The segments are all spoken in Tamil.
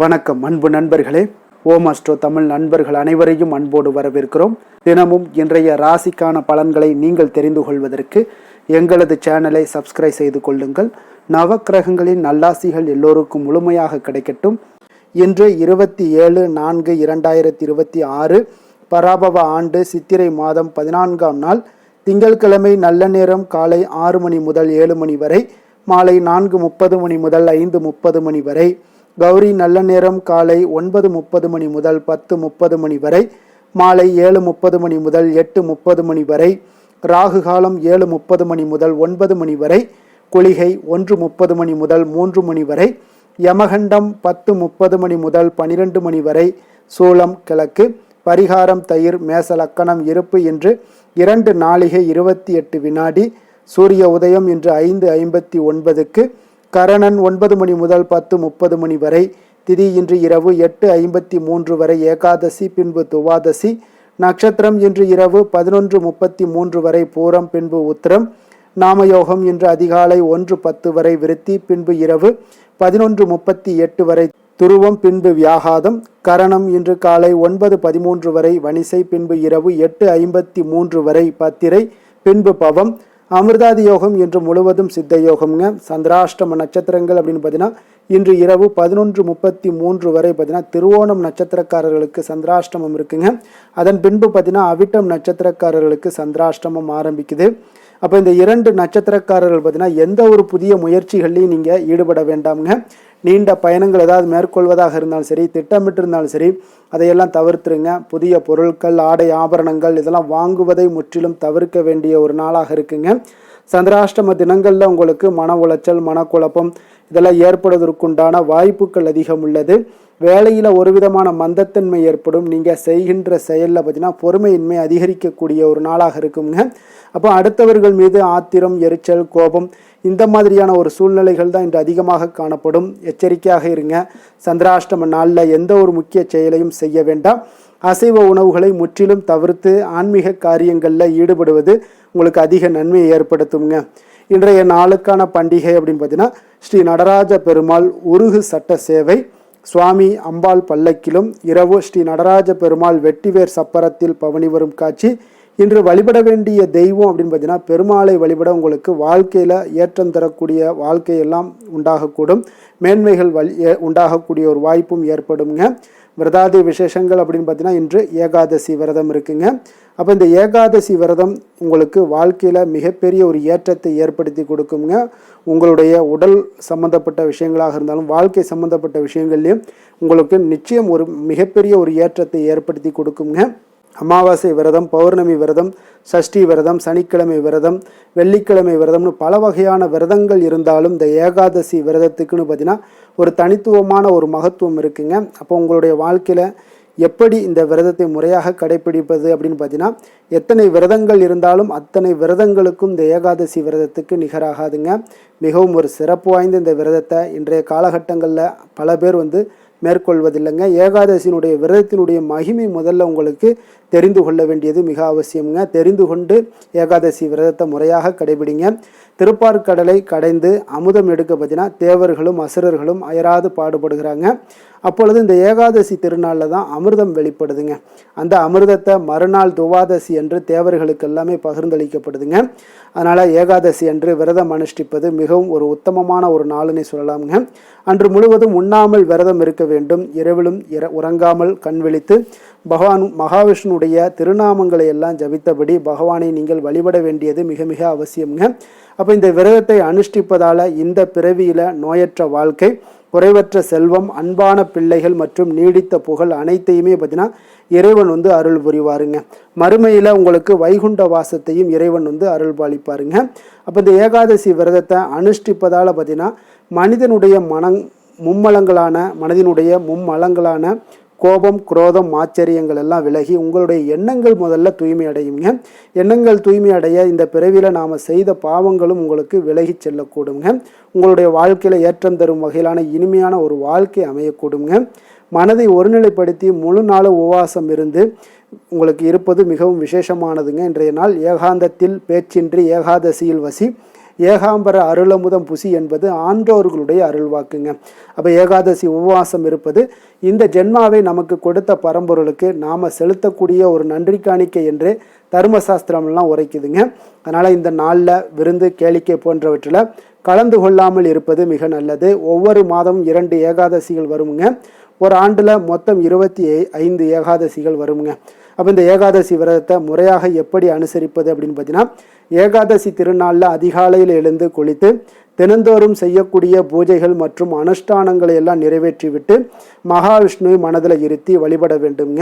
வணக்கம் அன்பு நண்பர்களே. ஓம் அஸ்ட்ரோ தமிழ் நண்பர்கள் அனைவரையும் அன்போடு வரவேற்கிறோம். தினமும் இன்றைய ராசிக்கான பலன்களை நீங்கள் தெரிந்து கொள்வதற்கு எங்களது சேனலை சப்ஸ்கிரைப் செய்து கொள்ளுங்கள். நவக்கிரகங்களின் நல்லாசிகள் எல்லோருக்கும் முழுமையாக கிடைக்கட்டும். இன்று 27/4/2026 பராபவ ஆண்டு சித்திரை மாதம் 14ஆம் நாள் திங்கட்கிழமை. நல்ல நேரம் காலை 6 மணி முதல் 7 மணி வரை, மாலை 4:30 மணி முதல் 5:30 மணி வரை. கௌரி நல்ல நேரம் காலை 9:30 மணி முதல் 10:30 மணி வரை, மாலை 7:30 மணி முதல் 8:30 மணி வரை. ராகு காலம் 7:30 மணி முதல் 9 மணி வரை. குளிகை 1:30 மணி முதல் 3 மணி வரை. யமகண்டம் 10:30 மணி முதல் 12 மணி வரை. சூலம் கிழக்கு. பரிகாரம் தயிர். மேச லக்கணம் இருப்பு இன்று 2 நாழிகை 28 வினாடி. சூரிய உதயம் இன்று 5:59க்கு. கரணன் 9 மணி முதல் 10:30 மணி வரை. திதி இன்று இரவு 8:53 வரை ஏகாதசி, பின்பு துவாதசி. நட்சத்திரம் இன்று இரவு 11:33 வரை பூரம், பின்பு உத்திரம். நாமயோகம் இன்று அதிகாலை 1:10 வரை விருத்தி, பின்பு இரவு 11:38 வரை துருவம், பின்பு வியாகாதம். கரணம் இன்று காலை 9:13 வரை வணிசை, பின்பு இரவு 8:53 வரை பத்திரை, பின்பு பவம். அமிர்தாதி யோகம் இன்று முழுவதும் சித்த யோகம்ங்க. சந்திராஷ்டம நட்சத்திரங்கள் அப்படின்னு பார்த்தீங்கன்னா இன்று இரவு 11:33 வரை பார்த்தீங்கன்னா திருவோணம் நட்சத்திரக்காரர்களுக்கு சந்திராஷ்டமம் இருக்குங்க. அதன் பின்பு பார்த்தீங்கன்னா அவிட்டம் நட்சத்திரக்காரர்களுக்கு சந்திராஷ்டமம் ஆரம்பிக்குது. அப்போ இந்த 2 நட்சத்திரக்காரர்கள் பார்த்தீங்கன்னா எந்த ஒரு புதிய முயற்சிகள்லையும் நீங்கள் ஈடுபட வேண்டாமுங்க. நீண்ட பயணங்கள் ஏதாவது மேற்கொள்வதாக இருந்தாலும் சரி, திட்டமிட்டு இருந்தாலும் சரி, அதையெல்லாம் தவிர்த்துருங்க. புதிய பொருட்கள், ஆடை ஆபரணங்கள் இதெல்லாம் வாங்குவதை முற்றிலும் தவிர்க்க வேண்டிய ஒரு நாளாக இருக்குங்க. சந்திராஷ்டம தினங்களில் உங்களுக்கு மன உளைச்சல், மனக்குழப்பம் இதெல்லாம் ஏற்படுவதற்குண்டான வாய்ப்புகள் அதிகம் உள்ளது. வேலையில் ஒரு விதமான மந்தத்தன்மை ஏற்படும். நீங்கள் செய்கின்ற செயலில் பார்த்தீங்கன்னா பொறுமையின்மை அதிகரிக்கக்கூடிய ஒரு நாளாக இருக்குங்க. அப்போ அடுத்தவர்கள் மீது ஆத்திரம், எரிச்சல், கோபம் இந்த மாதிரியான ஒரு சூழ்நிலைகள் தான் இன்று அதிகமாக காணப்படும். எச்சரிக்கையாக இருங்க. சந்திராஷ்டம நாளில் எந்த ஒரு முக்கிய செயலையும் செய்ய வேண்டாம். அசைவ உணவுகளை முற்றிலும் தவிர்த்து ஆன்மீக காரியங்களில் ஈடுபடுவது உங்களுக்கு அதிக நன்மையை ஏற்படுத்துங்க. இன்றைய நாளுக்கான பண்டிகை அப்படின்னு பார்த்தீங்கன்னா ஸ்ரீ நடராஜ பெருமாள் உருகு சட்ட சேவை. சுவாமி அம்பாள் பல்லக்கிலும் இரவு ஸ்ரீ நடராஜ பெருமாள் வெட்டிவேர் சப்பரத்தில் பவனி வரும் காட்சி. இன்று வழிபட வேண்டிய தெய்வம் அப்படின்னு பார்த்தீங்கன்னா பெருமாளை வழிபட உங்களுக்கு வாழ்க்கையில் ஏற்றம் தரக்கூடிய வாழ்க்கையெல்லாம் உண்டாகக்கூடும். மேன்மைகள் உண்டாகக்கூடிய ஒரு வாய்ப்பும் ஏற்படுங்க. விரதாதி விசேஷங்கள் அப்படின்னு பார்த்தீங்கன்னா இன்று ஏகாதசி விரதம் இருக்குங்க. அப்போ இந்த ஏகாதசி விரதம் உங்களுக்கு வாழ்க்கையில் மிகப்பெரிய ஒரு ஏற்றத்தை ஏற்படுத்தி கொடுக்குங்க. உங்களுடைய உடல் சம்பந்தப்பட்ட விஷயங்களாக இருந்தாலும் வாழ்க்கை சம்பந்தப்பட்ட விஷயங்கள்லையும் உங்களுக்கு நிச்சயம் ஒரு மிகப்பெரிய ஒரு ஏற்றத்தை ஏற்படுத்தி கொடுக்குங்க. அமாவாசை விரதம், பௌர்ணமி விரதம், சஷ்டி விரதம், சனிக்கிழமை விரதம், வெள்ளிக்கிழமை விரதம்னு பல வகையான விரதங்கள் இருந்தாலும் இந்த ஏகாதசி விரதத்துக்குன்னு பார்த்தீங்கன்னா ஒரு தனித்துவமான ஒரு மகத்துவம் இருக்குங்க. அப்போ உங்களுடைய வாழ்க்கையில் எப்படி இந்த விரதத்தை முறையாக கடைபிடிப்பது அப்படின்னு பார்த்தீங்கன்னா எத்தனை விரதங்கள் இருந்தாலும் அத்தனை விரதங்களுக்கும் இந்த ஏகாதசி விரதத்துக்கு நிகராகாதுங்க. மிகவும் ஒரு சிறப்பு வாய்ந்த இந்த விரதத்தை இன்றைய காலகட்டங்களில் பல பேர் மேற்கொள்வதில்லைங்க. ஏகாதசியினுடைய விரதத்தினுடைய மகிமை முதல்ல உங்களுக்கு தெரிந்து கொள்ள வேண்டியது மிக அவசியம்ங்க. தெரிந்து கொண்டு ஏகாதசி விரதத்தை முறையாக கடைபிடிங்க. திருப்பார்கடலை கடைந்து அமுதம் எடுக்க பார்த்தீங்கன்னா தேவர்களும் அசுரர்களும் அயராது பாடுபடுகிறாங்க. அப்பொழுது இந்த ஏகாதசி திருநாளில் தான் அமிர்தம் வெளிப்படுதுங்க. அந்த அமிர்தத்தை மறுநாள் துவாதசி என்று தேவர்களுக்கு எல்லாமே பகிர்ந்தளிக்கப்படுதுங்க. அதனால் ஏகாதசி அன்று விரதம் அனுஷ்டிப்பது மிகவும் ஒரு உத்தமமான ஒரு நாளுன்னு சொல்லலாமுங்க. அன்று முழுவதும் உண்ணாமல் விரதம் இருக்க வேண்டும். இரவிலும் உறங்காமல் கண் விழித்து பகவான் மகாவிஷ்ணுடைய திருநாமங்களை எல்லாம் ஜபித்தபடி பகவானை நீங்கள் வழிபட வேண்டியது மிக மிக அவசியம்ங்க. அப்போ இந்த விரதத்தை அனுஷ்டிப்பதால் இந்த பிறவியில் நோயற்ற வாழ்க்கை, குறைவற்ற செல்வம், அன்பான பிள்ளைகள் மற்றும் நீடித்த புகழ் அனைத்தையுமே பார்த்தீங்கன்னா இறைவன் அருள் புரிவாருங்க. மறுமையில் உங்களுக்கு வைகுண்ட வாசத்தையும் இறைவன் அருள் பாலிப்பாருங்க. அப்போ இந்த ஏகாதசி விரதத்தை அனுஷ்டிப்பதால் பார்த்தீங்கன்னா மனிதனுடைய மனதினுடைய மும்மலங்களான கோபம், குரோதம், ஆச்சரியங்கள் எல்லாம் விலகி உங்களுடைய எண்ணங்கள் முதல்ல தூய்மை அடையுங்க. எண்ணங்கள் தூய்மை அடைய இந்த பிறவியில் நாம் செய்த பாவங்களும் உங்களுக்கு விலகி செல்லக்கூடுங்க. உங்களுடைய வாழ்க்கையில் ஏற்றம் தரும் வகையிலான இனிமையான ஒரு வாழ்க்கை அமையக்கூடுங்க. மனதை ஒருநிலைப்படுத்தி முழு நாள் உபவாசம் இருந்து உங்களுக்கு இருப்பது மிகவும் விசேஷமானதுங்க. இன்றைய நாள் ஏகாந்தத்தில் பேச்சின்றி ஏகாதசியில் வசி, ஏகாம்பர அருளமுதம் புசி என்பது ஆன்றோர்களுடைய அருள்வாக்குங்க. அப்போ ஏகாதசி உபவாசம் இருப்பது இந்த ஜென்மாவை நமக்கு கொடுத்த பரம்பொருளுக்கு நாம் செலுத்தக்கூடிய ஒரு நன்றி காணிக்கை என்று தர்மசாஸ்திரம்லாம் உரைக்குதுங்க. அதனால் இந்த நாளில் விருந்து கேளிக்கை போன்றவற்றில் கலந்து கொள்ளாமல் இருப்பது மிக நல்லது. ஒவ்வொரு மாதமும் 2 ஏகாதசிகள் வருமுங்க. ஒரு ஆண்டில் மொத்தம் 25 ஏகாதசிகள் வருமுங்க. அப்போ இந்த ஏகாதசி விரதத்தை முறையாக எப்படி அனுசரிப்பது அப்படின்னு பார்த்தீங்கன்னா, ஏகாதசி திருநாளில் அதிகாலையில் எழுந்து குளித்து தினந்தோறும் செய்யக்கூடிய பூஜைகள் மற்றும் அனுஷ்டானங்களை எல்லாம் நிறைவேற்றிவிட்டு மகாவிஷ்ணுவை மனதில் இருத்தி வழிபட வேண்டுங்க.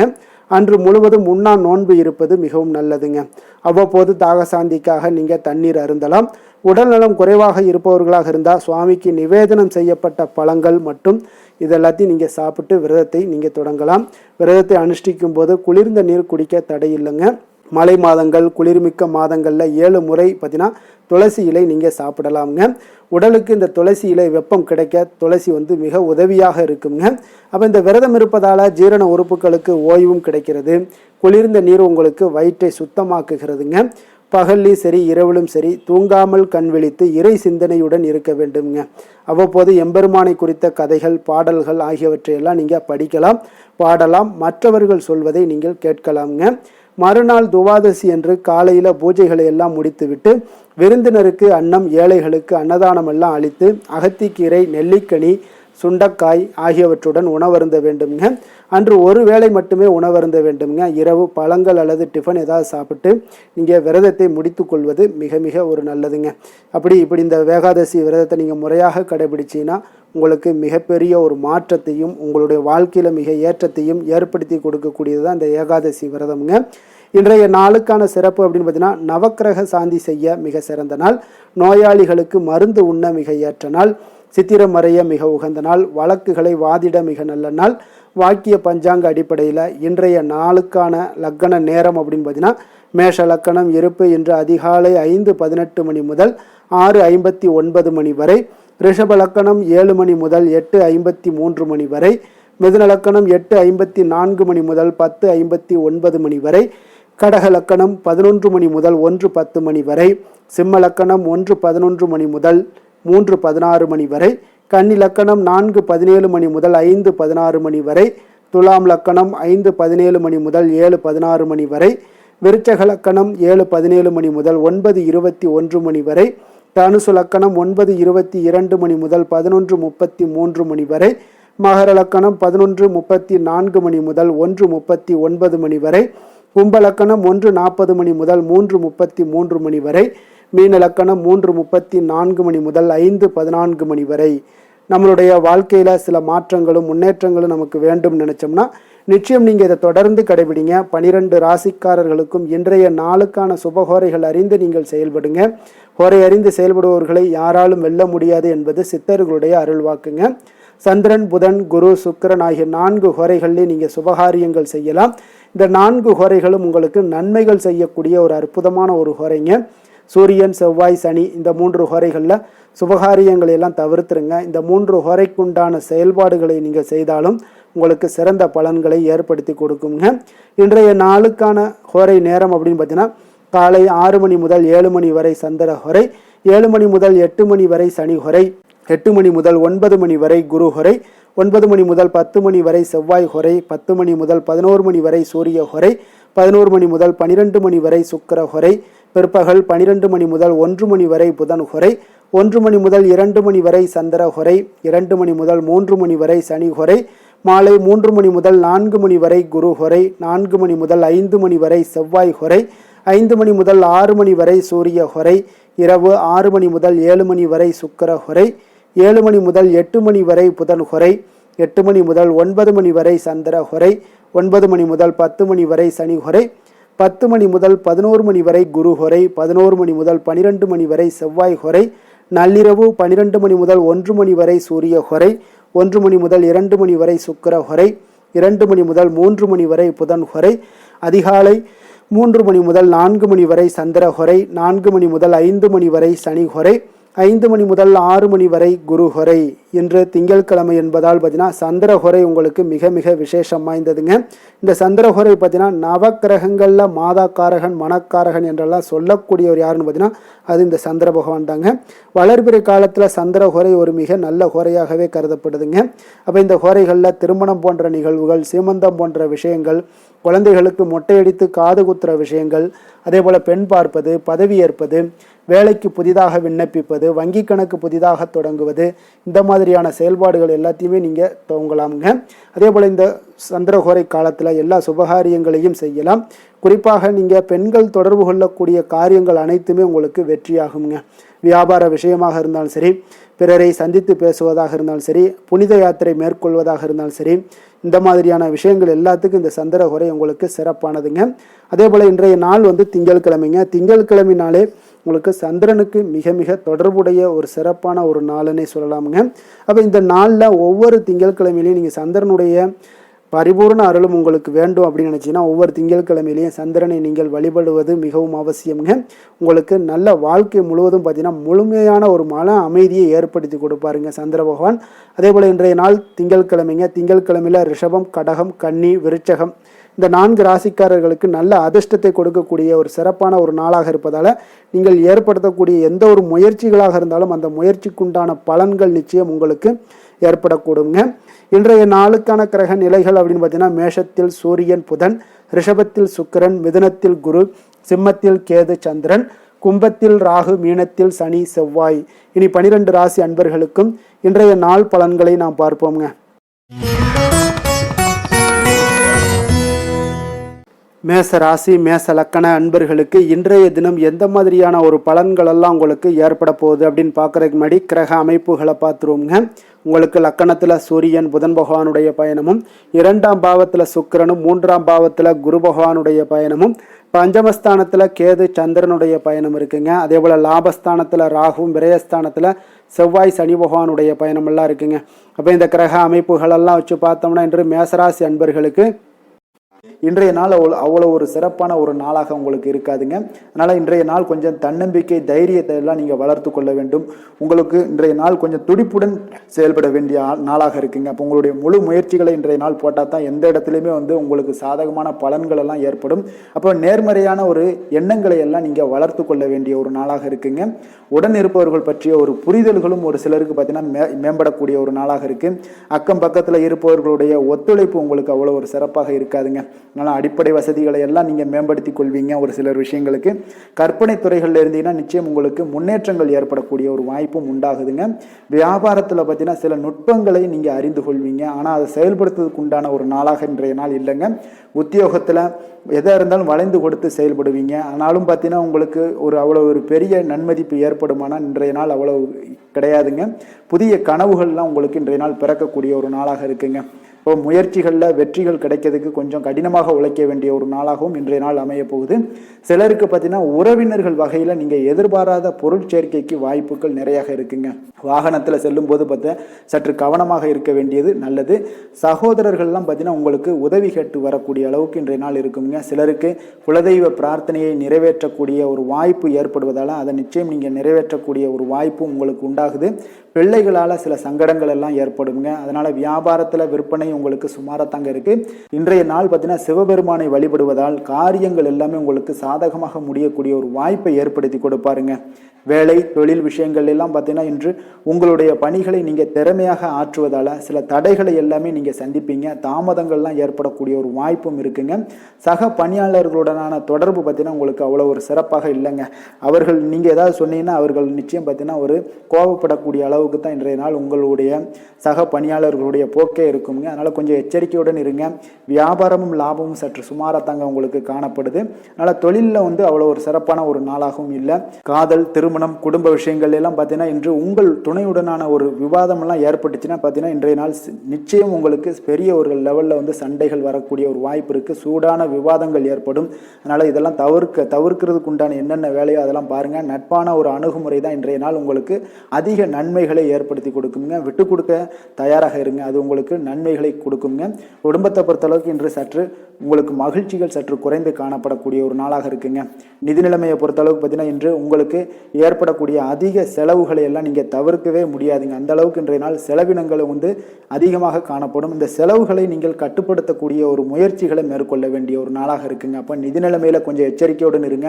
அன்று முழுவதும் உண்ணா நோன்பு இருப்பது மிகவும் நல்லதுங்க. அவ்வப்போது தாகசாந்திக்காக நீங்கள் தண்ணீர் அருந்தலாம். உடல்நலம் குறைவாக இருப்பவர்களாக இருந்தால் சுவாமிக்கு நிவேதனம் செய்யப்பட்ட பழங்கள் மற்றும் இதெல்லாத்தையும் நீங்கள் சாப்பிட்டு விரதத்தை நீங்கள் தொடங்கலாம். விரதத்தை அனுஷ்டிக்கும் போது குளிர்ந்த நீர் குடிக்க தடை இல்லைங்க. மழை மாதங்கள் குளிர்மிக்க மாதங்களில் 7 முறை பார்த்தீங்கன்னா துளசி இலை நீங்கள் சாப்பிடலாமுங்க. உடலுக்கு இந்த துளசி இலை வெப்பம் கிடைக்க துளசி மிக உதவியாக இருக்குங்க. அப்போ இந்த விரதம் இருப்பதால் ஜீரண உறுப்புகளுக்கு ஓய்வும் கிடைக்கிறது. குளிர்ந்த நீர் உங்களுக்கு வயிற்றை சுத்தமாக்குகிறதுங்க. பகல்லையும் சரி இரவிலும் சரி தூங்காமல் கண் விழித்து இறை சிந்தனையுடன் இருக்க வேண்டுங்க. அவ்வப்போது எம்பெருமானை குறித்த கதைகள் பாடல்கள் ஆகியவற்றையெல்லாம் நீங்கள் படிக்கலாம், பாடலாம். மற்றவர்கள் சொல்வதை நீங்கள் கேட்கலாமுங்க. மறுநாள் துவாதசி என்று காலையில் பூஜைகளை எல்லாம் முடித்துவிட்டு விருந்தினருக்கு அன்னம், ஏழைகளுக்கு அன்னதானம் எல்லாம் அளித்து அகத்திக்கீரை, நெல்லிக்கனி, சுண்டக்காய் ஆகியவற்றுடன் உணவருந்த வேண்டுங்க. அன்று ஒரு வேளை மட்டுமே உணவருந்த வேண்டுங்க. இரவு பழங்கள் அல்லது டிஃபன் ஏதாவது சாப்பிட்டு நீங்கள் விரதத்தை முடித்து கொள்வது மிக மிக ஒரு நல்லதுங்க. இப்படி இந்த ஏகாதசி விரதத்தை நீங்கள் முறையாக கடைபிடிச்சிங்கன்னா உங்களுக்கு மிகப்பெரிய ஒரு மாற்றத்தையும் உங்களுடைய வாழ்க்கையில் மிக ஏற்றத்தையும் ஏற்படுத்தி கொடுக்கக்கூடியது தான் இந்த ஏகாதசி விரதம்ங்க. இன்றைய நாளுக்கான சிறப்பு அப்படின்னு பார்த்தீங்கன்னா, நவக்கிரக சாந்தி செய்ய மிக சிறந்த நாள், நோயாளிகளுக்கு மருந்து உண்ண மிக ஏற்ற நாள், சித்திரம் வரைய மிக உகந்த நாள், வழக்குகளை வாதிட மிக நல்ல நாள். வாக்கிய பஞ்சாங்க அடிப்படையில் இன்றைய நாளுக்கான லக்கண நேரம் அப்படின்னு பார்த்தீங்கன்னா, மேஷ லக்கணம் இருப்பு இன்று அதிகாலை 5:18 மணி முதல் 6:59 மணி வரை, ரிஷப லக்கணம் 7 மணி முதல் 8:53 மணி வரை, மிதுன லக்கணம் 8:54 மணி முதல் 10:59 மணி வரை, கடக லக்கணம் 11 மணி முதல் 1:10 மணி வரை, சிம்ம லக்கணம் 1:11 மணி முதல் 3:16 மணி வரை, கன்னி லக்கணம் 4:17 மணி முதல் 5:16 மணி வரை, துலாம் லக்கணம் 5:17 மணி முதல் 7:16 மணி வரை, விருச்சக லக்கணம் 7:17 மணி முதல் 9:21 மணி வரை, தனுசு லக்கணம் 9:22 மணி முதல் 11:33 மணி வரை, மகர லக்கணம் 11:34 மணி முதல் 1:39 மணி வரை, கும்ப லக்கணம் 1:40 மணி முதல் 3:33 மணி வரை, மீன லக்கணம் 3:34 மணி முதல் 5:14 மணி வரை. நம்மளுடைய வாழ்க்கையில் சில மாற்றங்களும் முன்னேற்றங்களும் நமக்கு வேண்டும் நினைச்சோம்னா நிச்சயம் நீங்கள் இதை தொடர்ந்து கடைபிடிங்க. 12 ராசிக்காரர்களுக்கும் இன்றைய நாளுக்கான சுபஹோரைகள் அறிந்து நீங்கள் செயல்படுங்க. ஹோரை அறிந்து செயல்படுபவர்களை யாராலும் வெல்ல முடியாது என்பது சித்தர்களுடைய அருள்வாக்குங்க. சந்திரன், புதன், குரு, சுக்கிரன் ஆகிய 4 ஹோரைகளில் நீங்கள் சுபகாரியங்கள் செய்யலாம். இந்த 4 ஹோரைகளும் உங்களுக்கு நன்மைகள் செய்யக்கூடிய ஒரு அற்புதமான ஒரு ஹோரைங்க. சூரியன், செவ்வாய், சனி இந்த 3 ஹோரைகளில் சுபகாரியங்களை எல்லாம் தவிர்த்துருங்க. இந்த 3 ஹோரைக்குண்டான செயல்பாடுகளை நீங்கள் செய்தாலும் உங்களுக்கு சிறந்த பலன்களை ஏற்படுத்தி கொடுக்குங்க. இன்றைய நாளுக்கான ஹோரை நேரம் அப்படின்னு பார்த்தீங்கன்னா, காலை 6 மணி முதல் 7 மணி வரை சந்திர ஹோரை, 7 மணி முதல் 8 மணி வரை சனி ஹோரை, 8 மணி முதல் 9 மணி வரை குரு ஹோரை, 9 மணி முதல் 10 மணி வரை செவ்வாய் ஹோரை, 10 மணி முதல் 11 மணி வரை சூரிய ஹோரை, 11 மணி முதல் 12 மணி வரை சுக்கிர ஹோரை, பிற்பகல் 12 மணி முதல் 1 மணி வரை புதன் ஹோரை, 1 மணி முதல் 2 மணி வரை சந்திர ஹோரை, 2 மணி முதல் 3 மணி வரை சனி ஹோரை, மாலை 3 மணி முதல் 4 மணி வரை குரு ஹோரை, 4 மணி முதல் 5 மணி வரை செவ்வாய் ஹோரை, 5 மணி முதல் 6 மணி வரை சூரிய ஹோரை, இரவு 6 மணி முதல் 7 மணி வரை சுக்கிர ஹோரை, 7 மணி முதல் 8 மணி வரை புதன் ஹோரை, 8 மணி முதல் 9 மணி வரை சந்திர ஹோரை, 9 மணி முதல் 10 மணி வரை சனி ஹோரை, 10 மணி முதல் 11 மணி வரை குரு ஹோரை, 11 மணி முதல் 12 மணி வரை செவ்வாய் ஹோரை, நள்ளிரவு 12 மணி முதல் 1 மணி வரை சூரிய ஹோரை, 1 மணி முதல் 2 மணி வரை சுக்கிர ஹோரை, 2 மணி முதல் 3 மணி வரை புதன் ஹோரை, அதிகாலை 3 மணி முதல் 4 மணி வரை சந்திர ஹோரை, 4 மணி முதல் 5 மணி வரை சனி ஹோரை, 5 மணி முதல் 6 மணி வரை குரு ஹோரை. இன்று திங்கட்கிழமை என்பதால் பார்த்தீங்கன்னா சந்திரஹொரை உங்களுக்கு மிக மிக விசேஷம் வாய்ந்ததுங்க. இந்த சந்திரஹொரை பார்த்தீங்கன்னா நவக்கிரகங்களில் மாதாக்காரகன் மனக்காரகன் என்றெல்லாம் சொல்லக்கூடியவர் யாருன்னு பார்த்தீங்கன்னா அது இந்த சந்திர பகவான் தாங்க. வளர்பிறை காலத்தில் சந்திரஹொரை ஒரு மிக நல்ல ஹோரையாகவே கருதப்படுதுங்க. அப்போ இந்த ஹோரைகளில் திருமணம் போன்ற நிகழ்வுகள், சீமந்தம் போன்ற விஷயங்கள், குழந்தைகளுக்கு மொட்டையடித்து காது குத்துற விஷயங்கள், அதே போல் பெண் பார்ப்பது, பதவி ஏற்பது, வேலைக்கு புதிதாக விண்ணப்பிப்பது, வங்கி கணக்கு புதிதாக தொடங்குவது, இந்த மாதிரியான செயல்பாடுகள் எல்லாத்தையுமே நீங்கள் துவங்கலாமுங்க. அதே போல் இந்த சந்திரஹோரை காலத்தில் எல்லா சுபகாரியங்களையும் செய்யலாம். குறிப்பாக நீங்கள் பெண்கள் தொடர்பு கொள்ளக்கூடிய காரியங்கள் அனைத்துமே உங்களுக்கு வெற்றியாகுங்க. வியாபார விஷயமாக இருந்தாலும் சரி, பிறரை சந்தித்து பேசுவதாக இருந்தாலும் சரி, புனித யாத்திரை மேற்கொள்வதாக இருந்தாலும் சரி, இந்த மாதிரியான விஷயங்கள் எல்லாத்துக்கும் இந்த சந்திரஹோரை உங்களுக்கு சிறப்பானதுங்க. அதே போல் இன்றைய நாள் திங்கட்கிழமைங்க. திங்கட்கிழமைனாலே உங்களுக்கு சந்திரனுக்கு மிக மிக தொடர்புடைய ஒரு சிறப்பான ஒரு நாளுன்னே சொல்லலாமுங்க. அப்போ இந்த நாளில் ஒவ்வொரு திங்கட்கிழமையிலையும் நீங்கள் சந்திரனுடைய பரிபூர்ண அருளும் உங்களுக்கு வேண்டும் அப்படின்னு நினச்சிங்கன்னா ஒவ்வொரு திங்கட்கிழமையிலையும் சந்திரனை நீங்கள் வழிபடுவது மிகவும் அவசியம்ங்க. உங்களுக்கு நல்ல வாழ்க்கை முழுவதும் பார்த்தீங்கன்னா முழுமையான ஒரு மன அமைதியை ஏற்படுத்தி கொடுப்பாருங்க சந்திர பகவான். அதே போல் இன்றைய நாள் திங்கட்கிழமைங்க. திங்கட்கிழமையில் ரிஷபம், கடகம், கன்னி, விருச்சகம் இந்த 4 ராசிக்காரர்களுக்கு நல்ல அதிர்ஷ்டத்தை கொடுக்கக்கூடிய ஒரு சிறப்பான ஒரு நாளாக இருப்பதால் நீங்கள் ஏற்படுத்தக்கூடிய எந்த ஒரு முயற்சிகளாக இருந்தாலும் அந்த முயற்சிக்குண்டான பலன்கள் நிச்சயம் உங்களுக்கு ஏற்படக்கூடுங்க. இன்றைய நாளுக்கான கிரக நிலைகள் அப்படின்னு பார்த்தீங்கன்னா மேஷத்தில் சூரியன் புதன், ரிஷபத்தில் சுக்கிரன், மிதுனத்தில் குரு, சிம்மத்தில் கேது சந்திரன், கும்பத்தில் ராகு, மீனத்தில் சனி செவ்வாய். இனி 12 ராசி அன்பர்களுக்கும் இன்றைய நாள் பலன்களை நாம் பார்ப்போம்ங்க. மேச ராசி மேச லக்கண அன்பர்களுக்கு இன்றைய தினம் எந்த மாதிரியான ஒரு பலன்கள் எல்லாம் உங்களுக்கு ஏற்பட போகுது அப்படின்னு பார்க்கறதுக்கு முன்னாடி கிரக அமைப்புகளை பார்த்துருவோங்க. உங்களுக்கு லக்கணத்தில் சூரியன் புதன் பகவானுடைய பயணமும், 2ஆம் பாவத்தில் சுக்கிரனும், 3ஆம் பாவத்தில் குரு பகவானுடைய பயணமும், பஞ்சமஸ்தானத்தில் கேது சந்திரனுடைய பயணம் இருக்குங்க. அதே போல் லாபஸ்தானத்தில் ராகுவும், விரயஸ்தானத்தில் செவ்வாய் சனி பகவானுடைய பயணமெல்லாம் இருக்குங்க. அப்போ இந்த கிரக அமைப்புகளெல்லாம் வச்சு பார்த்தோம்னா இன்று மேசராசி அன்பர்களுக்கு இன்றைய நாள் அவ்வளோ ஒரு சிறப்பான ஒரு நாளாக உங்களுக்கு இருக்காதுங்க. அதனால் இன்றைய நாள் கொஞ்சம் தன்னம்பிக்கை, தைரியத்தை எல்லாம் நீங்கள் வளர்த்து கொள்ள வேண்டும். உங்களுக்கு இன்றைய நாள் கொஞ்சம் துடிப்புடன் செயல்பட வேண்டிய நாளாக இருக்குங்க. அப்போ உங்களுடைய முழு முயற்சிகளை இன்றைய நாள் போட்டால் தான் எந்த இடத்துலையுமே உங்களுக்கு சாதகமான பலன்கள் எல்லாம் ஏற்படும். அப்போ நேர்மறையான ஒரு எண்ணங்களை எல்லாம் நீங்கள் வளர்த்து கொள்ள வேண்டிய ஒரு நாளாக இருக்குங்க. உடன் இருப்பவர்கள் பற்றிய ஒரு புரிதல்களும் ஒரு சிலருக்கு பார்த்தீங்கன்னா மேம்படக்கூடிய ஒரு நாளாக இருக்குது. அக்கம் பக்கத்தில் இருப்பவர்களுடைய ஒத்துழைப்பு உங்களுக்கு அவ்வளோ ஒரு சிறப்பாக இருக்காதுங்க. அதனால் அடிப்படை வசதிகளை எல்லாம் நீங்கள் மேம்படுத்தி கொள்வீங்க. ஒரு சிலர் விஷயங்களுக்கு கற்பனை துறைகளில் இருந்தீங்கன்னா நிச்சயம் உங்களுக்கு முன்னேற்றங்கள் ஏற்படக்கூடிய ஒரு வாய்ப்பும் உண்டாகுதுங்க. வியாபாரத்தில் பார்த்தீங்கன்னா சில நுட்பங்களை நீங்கள் அறிந்து கொள்வீங்க. ஆனால் அதை செயல்படுத்துவதற்கு உண்டான ஒரு நாளாக இன்றைய நாள் இல்லைங்க. உத்தியோகத்தில் எதாக இருந்தாலும் வளைந்து கொடுத்து செயல்படுவீங்க. ஆனாலும் பார்த்தீங்கன்னா உங்களுக்கு அவ்வளோ ஒரு பெரிய நன்மதிப்பு ஏற்படுமானால் இன்றைய நாள் அவ்வளோ கிடையாதுங்க. புதிய கனவுகள்லாம் உங்களுக்கு இன்றைய நாள் பிறக்கக்கூடிய ஒரு நாளாக இருக்குங்க. இப்போ முயற்சிகளில் வெற்றிகள் கிடைக்கிறதுக்கு கொஞ்சம் கடினமாக உழைக்க வேண்டிய ஒரு நாளாகவும் இன்றைய நாள் அமைய போகுது. சிலருக்கு பார்த்தீங்கன்னா உறவினர்கள் வகையில் நீங்கள் எதிர்பாராத பொருள் சேர்க்கைக்கு வாய்ப்புகள் நிறையாக இருக்குங்க. வாகனத்தில் செல்லும் போது பார்த்தா சற்று கவனமாக இருக்க வேண்டியது நல்லது. சகோதரர்கள்லாம் பார்த்தீங்கன்னா உங்களுக்கு உதவி கேட்டு வரக்கூடிய அளவுக்கு இன்றைய நாள் இருக்குங்க. சிலருக்கு குலதெய்வ பிரார்த்தனையை நிறைவேற்றக்கூடிய ஒரு வாய்ப்பு ஏற்படுவதால் அதை நிச்சயம் நீங்கள் நிறைவேற்றக்கூடிய ஒரு வாய்ப்பு உங்களுக்கு உண்டாகுது. பிள்ளைகளால் சில சங்கடங்கள் எல்லாம் ஏற்படுங்க. அதனால் வியாபாரத்தில் விற்பனை உங்களுக்கு சுமாரத்தாங்க இருக்குது. இன்றைய நாள் பார்த்தீங்கன்னா சிவபெருமானை வழிபடுவதால் காரியங்கள் எல்லாமே உங்களுக்கு சாதகமாக முடியக்கூடிய ஒரு வாய்ப்பை ஏற்படுத்தி கொடுப்பாருங்க. வேலை தொழில் விஷயங்கள் எல்லாம் பார்த்தீங்கன்னா இன்று உங்களுடைய பணிகளை நீங்கள் திறமையாக ஆற்றுவதால் சில தடைகளை எல்லாமே நீங்கள் சந்திப்பீங்க. தாமதங்கள்லாம் ஏற்படக்கூடிய ஒரு வாய்ப்பும் இருக்குங்க. சக பணியாளர்களுடனான தொடர்பு பார்த்தீங்கன்னா உங்களுக்கு அவ்வளோ ஒரு சிறப்பாக இல்லைங்க. அவர்கள் நீங்கள் ஏதாவது சொன்னீங்கன்னா அவர்கள் நிச்சயம் பார்த்தீங்கன்னா ஒரு கோபப்படக்கூடிய அளவுக்கு தான் இன்றைய நாள் உங்களுடைய சக பணியாளர்களுடைய போக்கே இருக்குங்க. அதனால் கொஞ்சம் எச்சரிக்கையுடன் இருங்க. வியாபாரமும் லாபமும் சற்று சுமாரத்தாங்க உங்களுக்கு காணப்படுது. அதனால் தொழிலில் அவ்வளோ ஒரு சிறப்பான ஒரு நாளாகவும் இல்லை. காதல், திருமணம், குடும்ப விஷயங்கள் எல்லாம் பார்த்தீங்கன்னா இன்று உங்கள் துணையுடனான ஒரு விவாதம் எல்லாம் ஏற்பட்டுச்சுன்னா பார்த்தீங்கன்னா இன்றைய நாள் நிச்சயம் உங்களுக்கு பெரிய ஒரு லெவலில் சண்டைகள் வரக்கூடிய ஒரு வாய்ப்பு இருக்குது. சூடான விவாதங்கள் ஏற்படும். அதனால் இதெல்லாம் தவிர்க்கிறதுக்கு உண்டான என்னென்ன வேலையோ அதெல்லாம் பாருங்கள். நட்பான ஒரு அணுகுமுறை தான் இன்றைய நாள் உங்களுக்கு அதிக நன்மைகளை ஏற்படுத்தி கொடுக்குங்க. விட்டு கொடுக்க தயாராக இருங்க. அது உங்களுக்கு நன்மைகளை கொடுக்குங்க. குடும்பத்தை பொறுத்தளவுக்கு இன்று சற்று உங்களுக்கு மகிழ்ச்சிகள் சற்று குறைந்து காணப்படக்கூடிய ஒரு நாளாக இருக்குங்க. நிதி நிலைமையை பொறுத்தளவுக்கு பார்த்தீங்கன்னா இன்று உங்களுக்கு ஏற்படக்கூடிய அதிக செலவுகளை எல்லாம் நீங்கள் தவிர்க்கவே முடியாதுங்க. அந்த அளவுக்கு இன்றைய நாள் செலவினங்கள் அதிகமாக காணப்படும். இந்த செலவுகளை நீங்கள் கட்டுப்படுத்தக்கூடிய ஒரு முயற்சிகளை மேற்கொள்ள வேண்டிய ஒரு நாளாக இருக்குங்க. அப்போ நிதி நிலைமையில கொஞ்சம் எச்சரிக்கையுடன் இருங்க.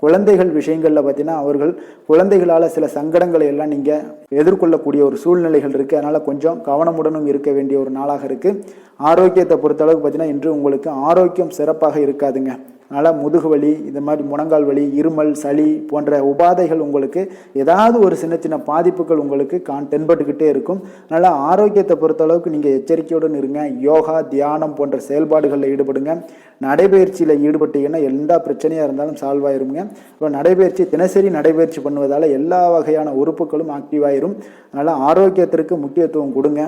குழந்தைகள் விஷயங்களில் பார்த்தீங்கன்னா அவர்கள் குழந்தைகளால் சில சங்கடங்களை எல்லாம் நீங்கள் எதிர்கொள்ளக்கூடிய ஒரு சூழ்நிலைகள் இருக்குது. அதனால் கொஞ்சம் கவனமுடனும் இருக்க வேண்டிய ஒரு நாளாக இருக்குது. ஆரோக்கியத்தை பொறுத்தளவுக்கு பார்த்தீங்கன்னா இன்று உங்களுக்கு ஆரோக்கியம் சிறப்பாக இருக்காதுங்க. அதனால் முதுகு வலி, இந்த மாதிரி முழங்கால் வலி, இருமல், சளி போன்ற உபாதைகள் உங்களுக்கு ஏதாவது ஒரு சின்ன சின்ன பாதிப்புகள் உங்களுக்கு தென்பட்டுக்கிட்டே இருக்கும். அதனால் ஆரோக்கியத்தை பொறுத்தளவுக்கு நீங்கள் எச்சரிக்கையுடன் இருங்க. யோகா, தியானம் போன்ற செயல்பாடுகளில் ஈடுபடுங்க. நடைபயிற்சியில் ஈடுபட்டீங்கன்னா எந்த பிரச்சனையாக இருந்தாலும் சால்வ் ஆயிருங்க. இப்போ நடைபயிற்சி தினசரி நடைபயிற்சி பண்ணுவதால் எல்லா வகையான உறுப்புகளும் ஆக்டிவ் ஆயிரும். அதனால் ஆரோக்கியத்திற்கு முக்கியத்துவம் கொடுங்க.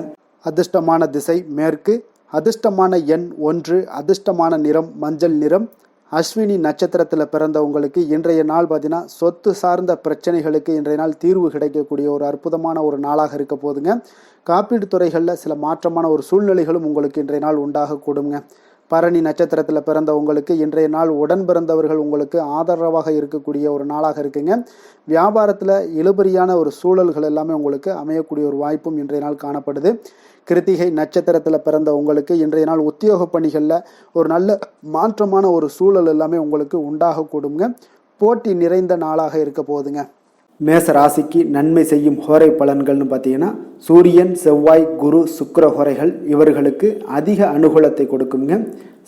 அதிர்ஷ்டமான திசை மேற்கு, அதிர்ஷ்டமான எண் 1, அதிர்ஷ்டமான நிறம் மஞ்சள் நிறம். அஸ்வினி நட்சத்திரத்தில் பிறந்தவங்களுக்கு இன்றைய நாள் பார்த்தீங்கன்னா சொத்து சார்ந்த பிரச்சனைகளுக்கு இன்றைய நாள் தீர்வு கிடைக்கக்கூடிய ஒரு அற்புதமான ஒரு நாளாக இருக்க போதுங்க. காப்பீடு துறைகளில் சில மாற்றமான ஒரு சூழ்நிலைகளும் உங்களுக்கு இன்றைய நாள் உண்டாகக்கூடுங்க. பரணி நட்சத்திரத்தில் பிறந்தவங்களுக்கு இன்றைய நாள் உடன் பிறந்தவர்கள் உங்களுக்கு ஆதரவாக இருக்கக்கூடிய ஒரு நாளாக இருக்குங்க. வியாபாரத்தில் இழுபறியான ஒரு சூழல்கள் எல்லாமே உங்களுக்கு அமையக்கூடிய ஒரு வாய்ப்பும் இன்றைய நாள் காணப்படுது. கிருத்திகை நட்சத்திரத்தில் பிறந்த உங்களுக்கு இன்றைய நாள் உத்தியோக பணிகளில் ஒரு நல்ல மாற்றமான ஒரு சூழல் எல்லாமே உங்களுக்கு உண்டாகக்கூடுங்க. போட்டி நிறைந்த நாளாக இருக்க போகுதுங்க. மேச ராசிக்கு நன்மை செய்யும் ஹோரை பலன்கள்னு பார்த்தீங்கன்னா சூரியன், செவ்வாய், குரு, சுக்கிர ஹோரைகள் இவர்களுக்கு அதிக அனுகூலத்தை கொடுக்குங்க.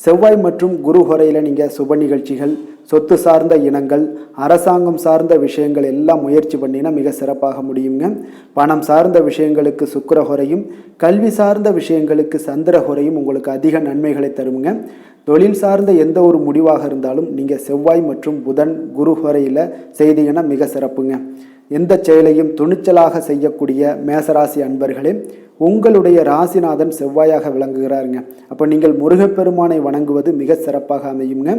செவ்வாய் மற்றும் குரு ஹோரையில் நீங்கள் சுப நிகழ்ச்சிகள், சொத்து சார்ந்த இனங்கள், அரசாங்கம் சார்ந்த விஷயங்கள் எல்லாம் முயற்சி பண்ணினா மிக சிறப்பாக முடியுங்க. பணம் சார்ந்த விஷயங்களுக்கு சுக்கிர ஹோரையும், கல்வி சார்ந்த விஷயங்களுக்கு சந்திர ஹோரையும் உங்களுக்கு அதிக நன்மைகளை தருங்க. தொழில் சார்ந்த எந்த ஒரு முடிவாக இருந்தாலும் நீங்கள் செவ்வாய் மற்றும் புதன், குரு ஹோரையில் செய்தீங்கன்னா மிக சிறப்புங்க. எந்த செயலையும் துணிச்சலாக செய்யக்கூடிய மேசராசி அன்பர்களே, உங்களுடைய ராசிநாதன் செவ்வாயாக விளங்குகிறாருங்க. அப்போ நீங்கள் முருகப்பெருமானை வணங்குவது மிக சிறப்பாக அமையுங்க.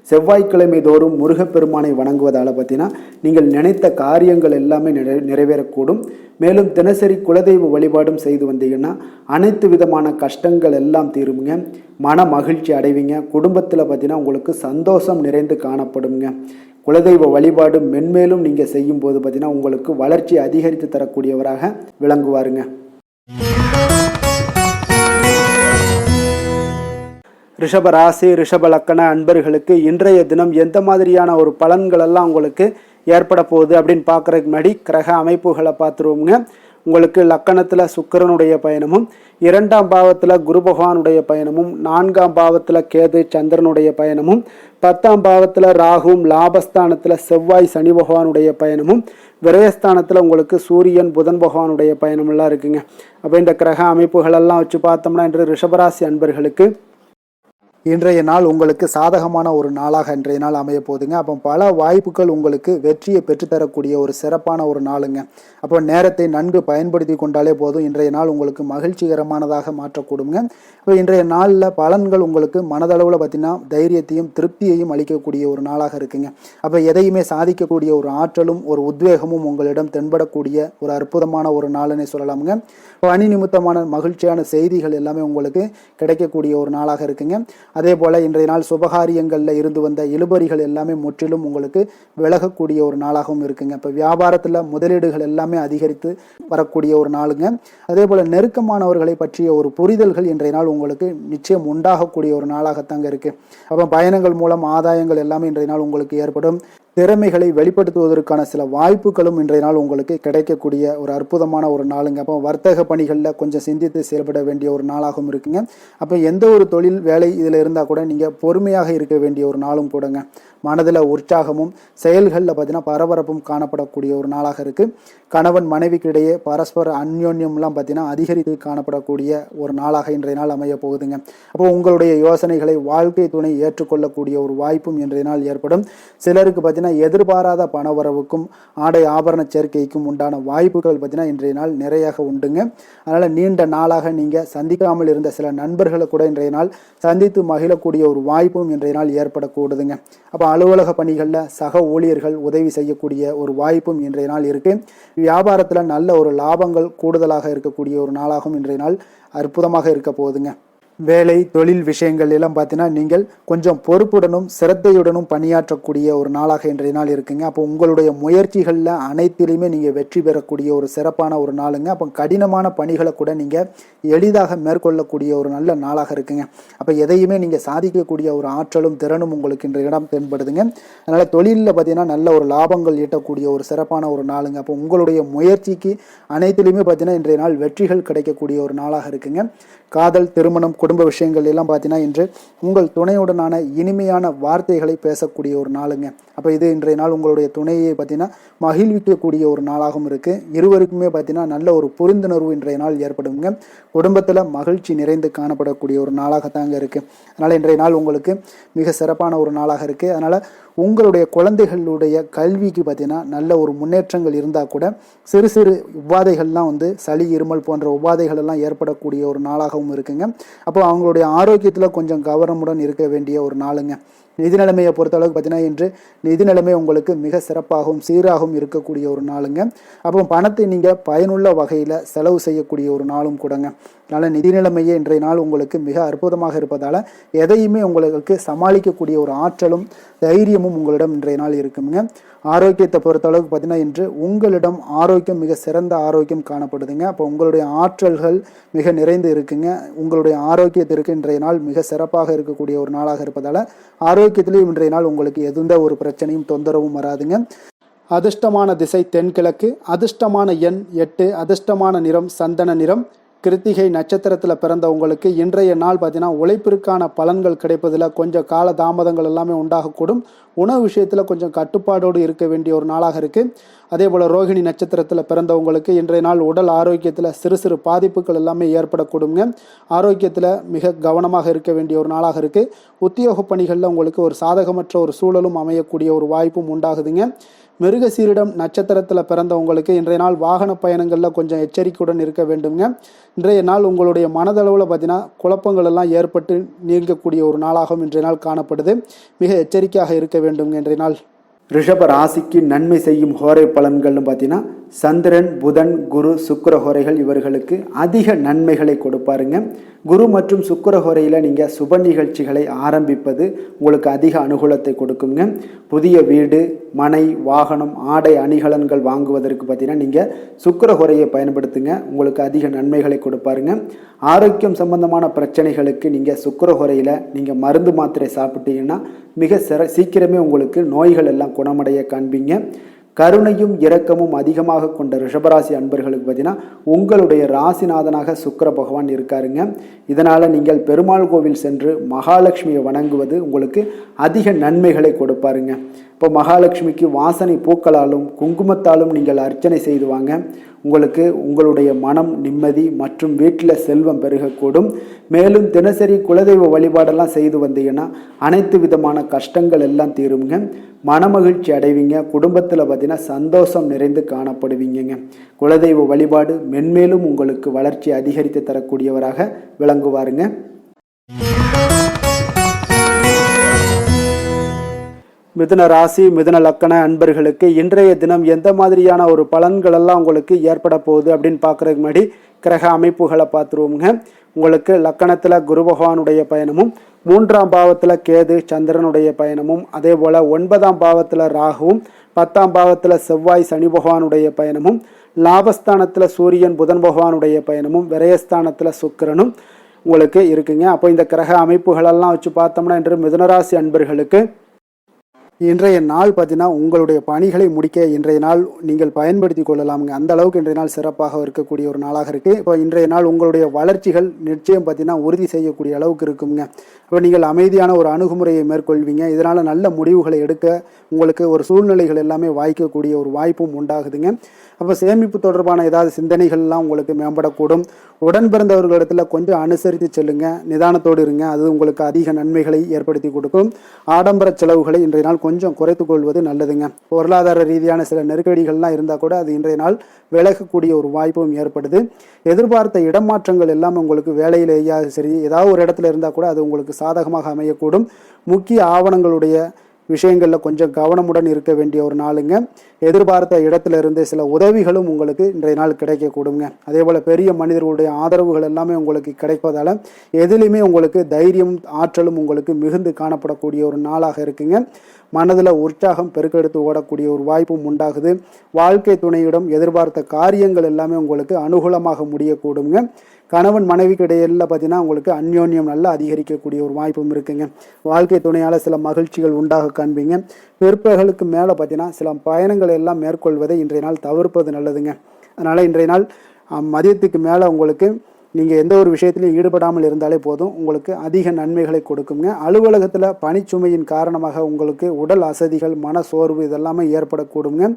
செவ்வாய்க்கிழமை தோறும் முருகப்பெருமானை வணங்குவதால் பார்த்தீங்கன்னா நீங்கள் நினைத்த காரியங்கள் எல்லாமே நிறைவேறக்கூடும். மேலும் தினசரி குலதெய்வ வழிபாடும் செய்து வந்தீங்கன்னா அனைத்து விதமான கஷ்டங்கள் எல்லாம் தீருங்க. மன மகிழ்ச்சி அடைவீங்க. குடும்பத்தில் பார்த்தீங்கன்னா உங்களுக்கு சந்தோஷம் நிறைந்து காணப்படுங்க. குலதெய்வ வழிபாடு மென்மேலும் நீங்கள் செய்யும்போது பார்த்தீங்கன்னா உங்களுக்கு வளர்ச்சி அதிகரித்து தரக்கூடியவராக விளங்குவாருங்க. ரிஷப ராசி, ரிஷப லக்கண அன்பர்களுக்கு இன்றைய தினம் எந்த மாதிரியான ஒரு பலன்கள் எல்லாம் உங்களுக்கு ஏற்பட போகுது அப்படின்னு பார்க்குறதுக்கு முன்னாடி கிரக அமைப்புகளை பார்த்துருவோங்க. உங்களுக்கு லக்கணத்தில் சுக்கிரனுடைய பயணமும், 2ஆம் பாவத்தில் குரு பகவானுடைய பயணமும், 4ஆம் பாவத்தில் கேது சந்திரனுடைய பயணமும், 10ஆம் பாவத்தில் ராகுவும், லாபஸ்தானத்தில் செவ்வாய் சனி பகவானுடைய பயணமும், விரயஸ்தானத்தில் உங்களுக்கு சூரியன் புதன் பகவானுடைய பயணமெல்லாம் இருக்குங்க. அப்போ இந்த கிரக அமைப்புகளெல்லாம் வச்சு பார்த்தோம்னா இன்று ரிஷபராசி அன்பர்களுக்கு இன்றைய நாள் உங்களுக்கு சாதகமான ஒரு நாளாக இன்றைய நாள் அமைய போகுதுங்க. அப்போ பல வாய்ப்புகள் உங்களுக்கு வெற்றியை பெற்றுத்தரக்கூடிய ஒரு சிறப்பான ஒரு நாளுங்க. அப்போ நேரத்தை நன்கு பயன்படுத்தி கொண்டாலே போதும். இன்றைய நாள் உங்களுக்கு மகிழ்ச்சிகரமானதாக மாற்றக்கூடுங்க. இப்போ இன்றைய நாளில் பலன்கள் உங்களுக்கு மனதளவில் பார்த்தீங்கன்னா தைரியத்தையும் திருப்தியையும் அளிக்கக்கூடிய ஒரு நாளாக இருக்குங்க. அப்போ எதையுமே சாதிக்கக்கூடிய ஒரு ஆற்றலும் ஒரு உத்வேகமும் உங்களிடம் தென்படக்கூடிய ஒரு அற்புதமான ஒரு நாளுன்னே சொல்லலாமுங்க. பணி நிமித்தமான மகிழ்ச்சியான செய்திகள் எல்லாமே உங்களுக்கு கிடைக்கக்கூடிய ஒரு நாளாக இருக்குங்க. அதே போல் இன்றைய நாள் சுபகாரியங்களில் இருந்து வந்த இழுபறிகள் எல்லாமே முற்றிலும் உங்களுக்கு விலகக்கூடிய ஒரு நாளாகவும் இருக்குங்க. இப்போ வியாபாரத்தில் முதலீடுகள் எல்லாமே அதிகரித்து வரக்கூடிய ஒரு நாளுங்க. அதே போல் நெருக்கமானவர்களை பற்றிய ஒரு புரிதல்கள் இன்றைய நாள் உங்களுக்கு நிச்சயம் உண்டாகக்கூடிய ஒரு நாளாகத்தாங்க இருக்குது. அப்போ பயணங்கள் மூலம் ஆதாயங்கள் எல்லாமே இன்றைய நாள் உங்களுக்கு ஏற்படும். திறமைகளை வெளிப்படுத்துவதற்கான சில வாய்ப்புகளும் இன்றைய நாள் உங்களுக்கு கிடைக்கக்கூடிய ஒரு அற்புதமான ஒரு நாளுங்க. அப்போ வர்த்தக பணிகளில் கொஞ்சம் சிந்தித்து செயல்பட வேண்டிய ஒரு நாளாகவும் இருக்குங்க. அப்போ எந்த ஒரு தொழில் வேலை இதில் இருந்தால் கூட நீங்கள் பொறுமையாக இருக்க வேண்டிய ஒரு நாளும் கூடங்க. மனதில் உற்சாகமும் செயல்களில் பார்த்தீங்கன்னா பரபரப்பும் காணப்படக்கூடிய ஒரு நாளாக இருக்குது. கணவன் மனைவிக்கு இடையே பரஸ்பர அந்யோன்யம்லாம் பார்த்தீங்கன்னா அதிகரித்து காணப்படக்கூடிய ஒரு நாளாக இன்றைய நாள் அமைய போகுதுங்க. அப்போ உங்களுடைய யோசனைகளை வாழ்க்கை துணை ஏற்றுக்கொள்ளக்கூடிய ஒரு வாய்ப்பும் இன்றைய நாள் ஏற்படும். சிலருக்கு பார்த்தீங்கன்னா எதிர்பாராத பணவரவுக்கும் ஆடை ஆபரண சேர்க்கைக்கும் உண்டான வாய்ப்புகள் பார்த்தீங்கன்னா இன்றைய நாள் நிறையாக உண்டுங்க. அதனால் நீண்ட நாளாக நீங்கள் சந்திக்காமல் இருந்த சில நண்பர்களை கூட இன்றைய நாள் சந்தித்து மகிழக்கூடிய ஒரு வாய்ப்பும் இன்றைய நாள் ஏற்படக்கூடுதுங்க. அப்போ அலுவலக பணிகளில் சக ஊழியர்கள் உதவி செய்யக்கூடிய ஒரு வாய்ப்பும் இன்றைய நாள் இருக்குது. வியாபாரத்தில் நல்ல ஒரு லாபங்கள் கூடுதலாக இருக்கக்கூடிய ஒரு நாளாகவும் இன்றைய நாள் அற்புதமாக இருக்க போகுதுங்க. வேலை தொழில் விஷயங்கள் எல்லாம் பார்த்தீங்கன்னா நீங்கள் கொஞ்சம் பொறுப்புடனும் சிரத்தையுடனும் பணியாற்றக்கூடிய ஒரு நாளாக இன்றைய நாள் இருக்குங்க. அப்போ உங்களுடைய முயற்சிகளில் அனைத்திலையுமே நீங்கள் வெற்றி பெறக்கூடிய ஒரு சிறப்பான ஒரு நாளுங்க. அப்போ கடினமான பணிகளை கூட நீங்கள் எளிதாக மேற்கொள்ளக்கூடிய ஒரு நல்ல நாளாக இருக்குங்க. அப்போ எதையுமே நீங்கள் சாதிக்கக்கூடிய ஒரு ஆற்றலும் திறனும் உங்களுக்கு இன்றைய இடம் தென்படுதுங்க. அதனால் தொழிலில் பார்த்தீங்கன்னா நல்ல ஒரு லாபங்கள் ஈட்டக்கூடிய ஒரு சிறப்பான ஒரு நாளுங்க. அப்போ உங்களுடைய முயற்சிக்கு அனைத்திலையுமே பார்த்தீங்கன்னா இன்றைய நாள் வெற்றிகள் கிடைக்கக்கூடிய ஒரு நாளாக இருக்குங்க. காதல், திருமணம், குடும்ப விஷயங்கள் எல்லாம் பார்த்தீங்கன்னா இன்று உங்கள் துணையுடனான இனிமையான வார்த்தைகளை பேசக்கூடிய ஒரு நாளுங்க. அப்போ இது இன்றைய நாள் உங்களுடைய துணையை பார்த்தீங்கன்னா மகிழ்விக்கக்கூடிய ஒரு நாளாகவும் இருக்குது. இருவருக்குமே பார்த்தீங்கன்னா நல்ல ஒரு புரிந்துணர்வு இன்றைய நாள் ஏற்படுங்க. குடும்பத்தில் மகிழ்ச்சி நிறைந்து காணப்படக்கூடிய ஒரு நாளாகத்தாங்க இருக்குது. அதனால் இன்றைய நாள் உங்களுக்கு மிக சிறப்பான ஒரு நாளாக இருக்குது. அதனால் உங்களுடைய குழந்தைகளுடைய கல்விக்கு பார்த்தீங்கன்னா நல்ல ஒரு முன்னேற்றங்கள் இருந்தால் கூட சிறு சிறு உபாதைகள்லாம் சளி, இருமல் போன்ற உபாதைகள் எல்லாம் ஏற்படக்கூடிய ஒரு நாளாகவும் இருக்குங்க. அப்போ அவங்களுடைய ஆரோக்கியத்தில் கொஞ்சம் கவனமுடன் இருக்க வேண்டிய ஒரு நாளுங்க. நிதி நிலைமையை பொறுத்தளவுக்கு பார்த்தீங்கன்னா இன்று நிதி நிலைமை உங்களுக்கு மிக சிறப்பாகவும் சீராகவும் இருக்கக்கூடிய ஒரு நாளுங்க. அப்போ பணத்தை நீங்கள் பயனுள்ள வகையில் செலவு செய்யக்கூடிய ஒரு நாளும் கூடங்க. அதனால் நிதி நிலைமையே இன்றைய நாள் உங்களுக்கு மிக அற்புதமாக இருப்பதால் எதையுமே உங்களுக்கு சமாளிக்கக்கூடிய ஒரு ஆற்றலும் தைரியமும் உங்களிடம் இன்றைய நாள் இருக்குங்க. ஆரோக்கியத்தை பொறுத்தளவுக்கு பார்த்தீங்கன்னா இன்று உங்களிடம் ஆரோக்கியம் மிக சிறந்த ஆரோக்கியம் காணப்படுதுங்க. அப்போ உங்களுடைய ஆற்றல்கள் மிக நிறைந்து இருக்குங்க. உங்களுடைய ஆரோக்கியத்திற்கு இன்றைய நாள் மிக சிறப்பாக இருக்கக்கூடிய ஒரு நாளாக இருப்பதால் ஆரோக்கியத்திலையும் இன்றைய நாள் உங்களுக்கு எந்த ஒரு பிரச்சனையும் தொந்தரவும் வராதுங்க. அதிர்ஷ்டமான திசை தென்கிழக்கு, அதிர்ஷ்டமான எண் 8, அதிர்ஷ்டமான நிறம் சந்தன நிறம். கிருத்திகை நட்சத்திரத்தில் பிறந்த உங்களுக்கு இன்றைய நாள் பார்த்தீங்கன்னா உழைப்பிற்கான பலன்கள் கிடைப்பதில் கொஞ்சம் கால தாமதங்கள் எல்லாமே உண்டாகக்கூடும். உணவு விஷயத்தில் கொஞ்சம் கட்டுப்பாடோடு இருக்க வேண்டிய ஒரு நாளாக இருக்குது. அதே போல் ரோகிணி நட்சத்திரத்தில் பிறந்தவங்களுக்கு இன்றைய நாள் உடல் ஆரோக்கியத்தில் சிறு சிறு பாதிப்புகள் எல்லாமே ஏற்படக்கூடுங்க. ஆரோக்கியத்தில் மிக கவனமாக இருக்க வேண்டிய ஒரு நாளாக இருக்குது. உத்தியோக பணிகளில் உங்களுக்கு ஒரு சாதகமற்ற ஒரு சூழலும் அமையக்கூடிய ஒரு வாய்ப்பும் உண்டாகுதுங்க. மிருகசீரிடம் நட்சத்திரத்தில் பிறந்தவங்களுக்கு இன்றைய நாள் வாகன பயணங்களில் கொஞ்சம் எச்சரிக்கையுடன் இருக்க வேண்டுங்க. இன்றைய நாள் உங்களுடைய மனதளவில் பார்த்தீங்கன்னா குழப்பங்கள் எல்லாம் ஏற்பட்டு நீங்கக்கூடிய ஒரு நாளாகவும் இன்றைய நாள் காணப்படுது. மிக எச்சரிக்கையாக இருக்க வேண்டுங்க இன்றைய நாள். ரிஷப ராசிக்கு நன்மை செய்யும் ஹோரை பலன்கள்னு பார்த்தீங்கன்னா சந்திரன், புதன், குரு, சுக்கிர ஹோரைகள் இவர்களுக்கு அதிக நன்மைகளை கொடுப்பாருங்க. குரு மற்றும் சுக்கிர ஹோரையில் நீங்கள் சுப நிகழ்ச்சிகளை ஆரம்பிப்பது உங்களுக்கு அதிக அனுகூலத்தை கொடுக்குங்க. புதிய வீடு, மனை, வாகனம், ஆடை அணிகலன்கள் வாங்குவதற்கு பார்த்தீங்கன்னா நீங்கள் சுக்கிர ஹோரையை பயன்படுத்துங்க. உங்களுக்கு அதிக நன்மைகளை கொடுப்பாருங்க. ஆரோக்கியம் சம்பந்தமான பிரச்சனைகளுக்கு நீங்கள் சுக்கிர ஹோரையில் நீங்கள் மருந்து மாத்திரை சாப்பிட்டீங்கன்னா மிக சீக்கிரமே உங்களுக்கு நோய்கள் எல்லாம் குணமடைய காண்பீங்க. கருணையும் இரக்கமும் அதிகமாக கொண்ட ரிஷபராசி அன்பர்களுக்கு பார்த்தீங்கன்னா உங்களுடைய ராசிநாதனாக சுக்கிர பகவான் இருக்காருங்க. இதனால் நீங்கள் பெருமாள் கோவில் சென்று மகாலட்சுமியை வணங்குவது உங்களுக்கு அதிக நன்மைகளை கொடுப்பாருங்க. இப்போ மகாலட்சுமிக்கு வாசனை பூக்களாலும் குங்குமத்தாலும் நீங்கள் அர்ச்சனை செய்து வாங்க. உங்களுக்கு உங்களுடைய மனம் நிம்மதி மற்றும் வீட்டில் செல்வம் பெருகக்கூடும். மேலும் தினசரி குலதெய்வ வழிபாடெல்லாம் செய்து வந்தீங்கன்னா அனைத்து விதமான கஷ்டங்கள் எல்லாம் தீருங்க. மனமகிழ்ச்சி அடைவீங்க. குடும்பத்தில் பார்த்தீங்கன்னா சந்தோஷம் நிறைந்து காணப்படுவீங்க. குலதெய்வ வழிபாடு மென்மேலும் உங்களுக்கு வளர்ச்சி அதிகரித்து தரக்கூடியவராக விளங்குவாருங்க. மிதுன ராசி, மிதுன லக்கண அன்பர்களுக்கு இன்றைய தினம் எந்த மாதிரியான ஒரு பலன்கள் எல்லாம் உங்களுக்கு ஏற்பட போகுது அப்படின்னு பார்க்குறதுக்கு முன்னாடி கிரக அமைப்புகளை பார்த்துருவோங்க. உங்களுக்கு லக்கணத்தில் குரு பகவானுடைய பயணமும், 3ஆம் பாவத்தில் கேது சந்திரனுடைய பயணமும், அதே போல் 9ஆம் பாவத்தில் ராகுவும், 10ஆம் பாவத்தில் செவ்வாய் சனி பகவானுடைய பயணமும், லாபஸ்தானத்தில் சூரியன் புதன் பகவானுடைய பயணமும், விரயஸ்தானத்தில் சுக்கிரனும் உங்களுக்கு இருக்குங்க. அப்போ இந்த கிரக அமைப்புகளெல்லாம் வச்சு பார்த்தோம்னா இன்று மிதுனராசி அன்பர்களுக்கு இன்றைய நாள் பார்த்தீங்கன்னா உங்களுடைய பணிகளை முடிக்க இன்றைய நாள் நீங்கள் பயன்படுத்தி கொள்ளலாமுங்க. அந்த அளவுக்கு இன்றைய நாள் சிறப்பாக இருக்கக்கூடிய ஒரு நாளாக இருக்குது. இப்போ இன்றைய நாள் உங்களுடைய வளர்ச்சிகள் நிச்சயம் பார்த்தீங்கன்னா உறுதி செய்யக்கூடிய அளவுக்கு இருக்குங்க. இப்போ நீங்கள் அமைதியான ஒரு அணுகுமுறையை மேற்கொள்வீங்க. இதனால் நல்ல முடிவுகளை எடுக்க உங்களுக்கு ஒரு சூழ்நிலைகள் எல்லாமே வாய்க்கக்கூடிய ஒரு வாய்ப்பும் உண்டாகுதுங்க. அப்போ சேமிப்பு தொடர்பான ஏதாவது சிந்தனைகள்லாம் உங்களுக்கு மேம்படக்கூடும். உடன் பிறந்தவர்களிடத்தில் கொஞ்சம் அனுசரித்து செல்லுங்க, நிதானத்தோடு இருங்க. அது உங்களுக்கு அதிக நன்மைகளை ஏற்படுத்தி கொடுக்கும். ஆடம்பர செலவுகளை இன்றைய நாள் கொஞ்சம் குறைத்துக் கொள்வது நல்லதுங்க. பொருளாதார ரீதியான சில நெருக்கடிகள்லாம் இருந்தால் கூட அது இன்றைய நாள் விலகக்கூடிய ஒரு வாய்ப்பும் ஏற்படுது. எதிர்பார்த்த இடமாற்றங்கள் எல்லாம் உங்களுக்கு வேலையிலேயே சரி ஏதாவது ஒரு இடத்துல இருந்தால் கூட அது உங்களுக்கு சாதகமாக அமையக்கூடும். முக்கிய ஆவணங்களுடைய விஷயங்களில் கொஞ்சம் கவனமுடன் இருக்க வேண்டிய ஒரு நாளுங்க. எதிர்பார்த்த இடத்துல இருந்து சில உதவிகளும் உங்களுக்கு இன்றைய நாள் கிடைக்கக்கூடுங்க. அதே போல் பெரிய மனிதர்களுடைய ஆதரவுகள் எல்லாமே உங்களுக்கு கிடைப்பதால் எதிலுமே உங்களுக்கு தைரியம் ஆற்றலும் உங்களுக்கு மிகுந்து காணப்படக்கூடிய ஒரு நாளாக இருக்குங்க. மனதில் உற்சாகம் பெருக்கெடுத்து ஓடக்கூடிய ஒரு வாய்ப்பும் உண்டாகுது. வாழ்க்கை துணையிடம் எதிர்பார்த்த காரியங்கள் எல்லாமே உங்களுக்கு அனுகூலமாக முடியக்கூடுங்க. கணவன் மனைவிக்கு இடையில பார்த்தீங்கன்னா உங்களுக்கு அந்யோன்யம் நல்லா அதிகரிக்கக்கூடிய ஒரு வாய்ப்பும் இருக்குங்க. வாழ்க்கை துணையால் சில மகிழ்ச்சிகள் உண்டாக காண்பீங்க. பிற்பகலுக்கு மேலே பார்த்தீங்கன்னா சில பயணங்களை எல்லாம் மேற்கொள்வதை இன்றைய நாள் தவிர்ப்பது நல்லதுங்க. அதனால் இன்றைய நாள் மதியத்துக்கு மேலே உங்களுக்கு நீங்கள் எந்த ஒரு விஷயத்திலையும் ஈடுபடாமல் இருந்தாலே போதும், உங்களுக்கு அதிக நன்மைகளை கொடுக்குங்க. அலுவலகத்தில் பணிச்சுமையின் காரணமாக உங்களுக்கு உடல் அசதிகள், மன சோர்வு இதெல்லாமே ஏற்படக்கூடுங்க.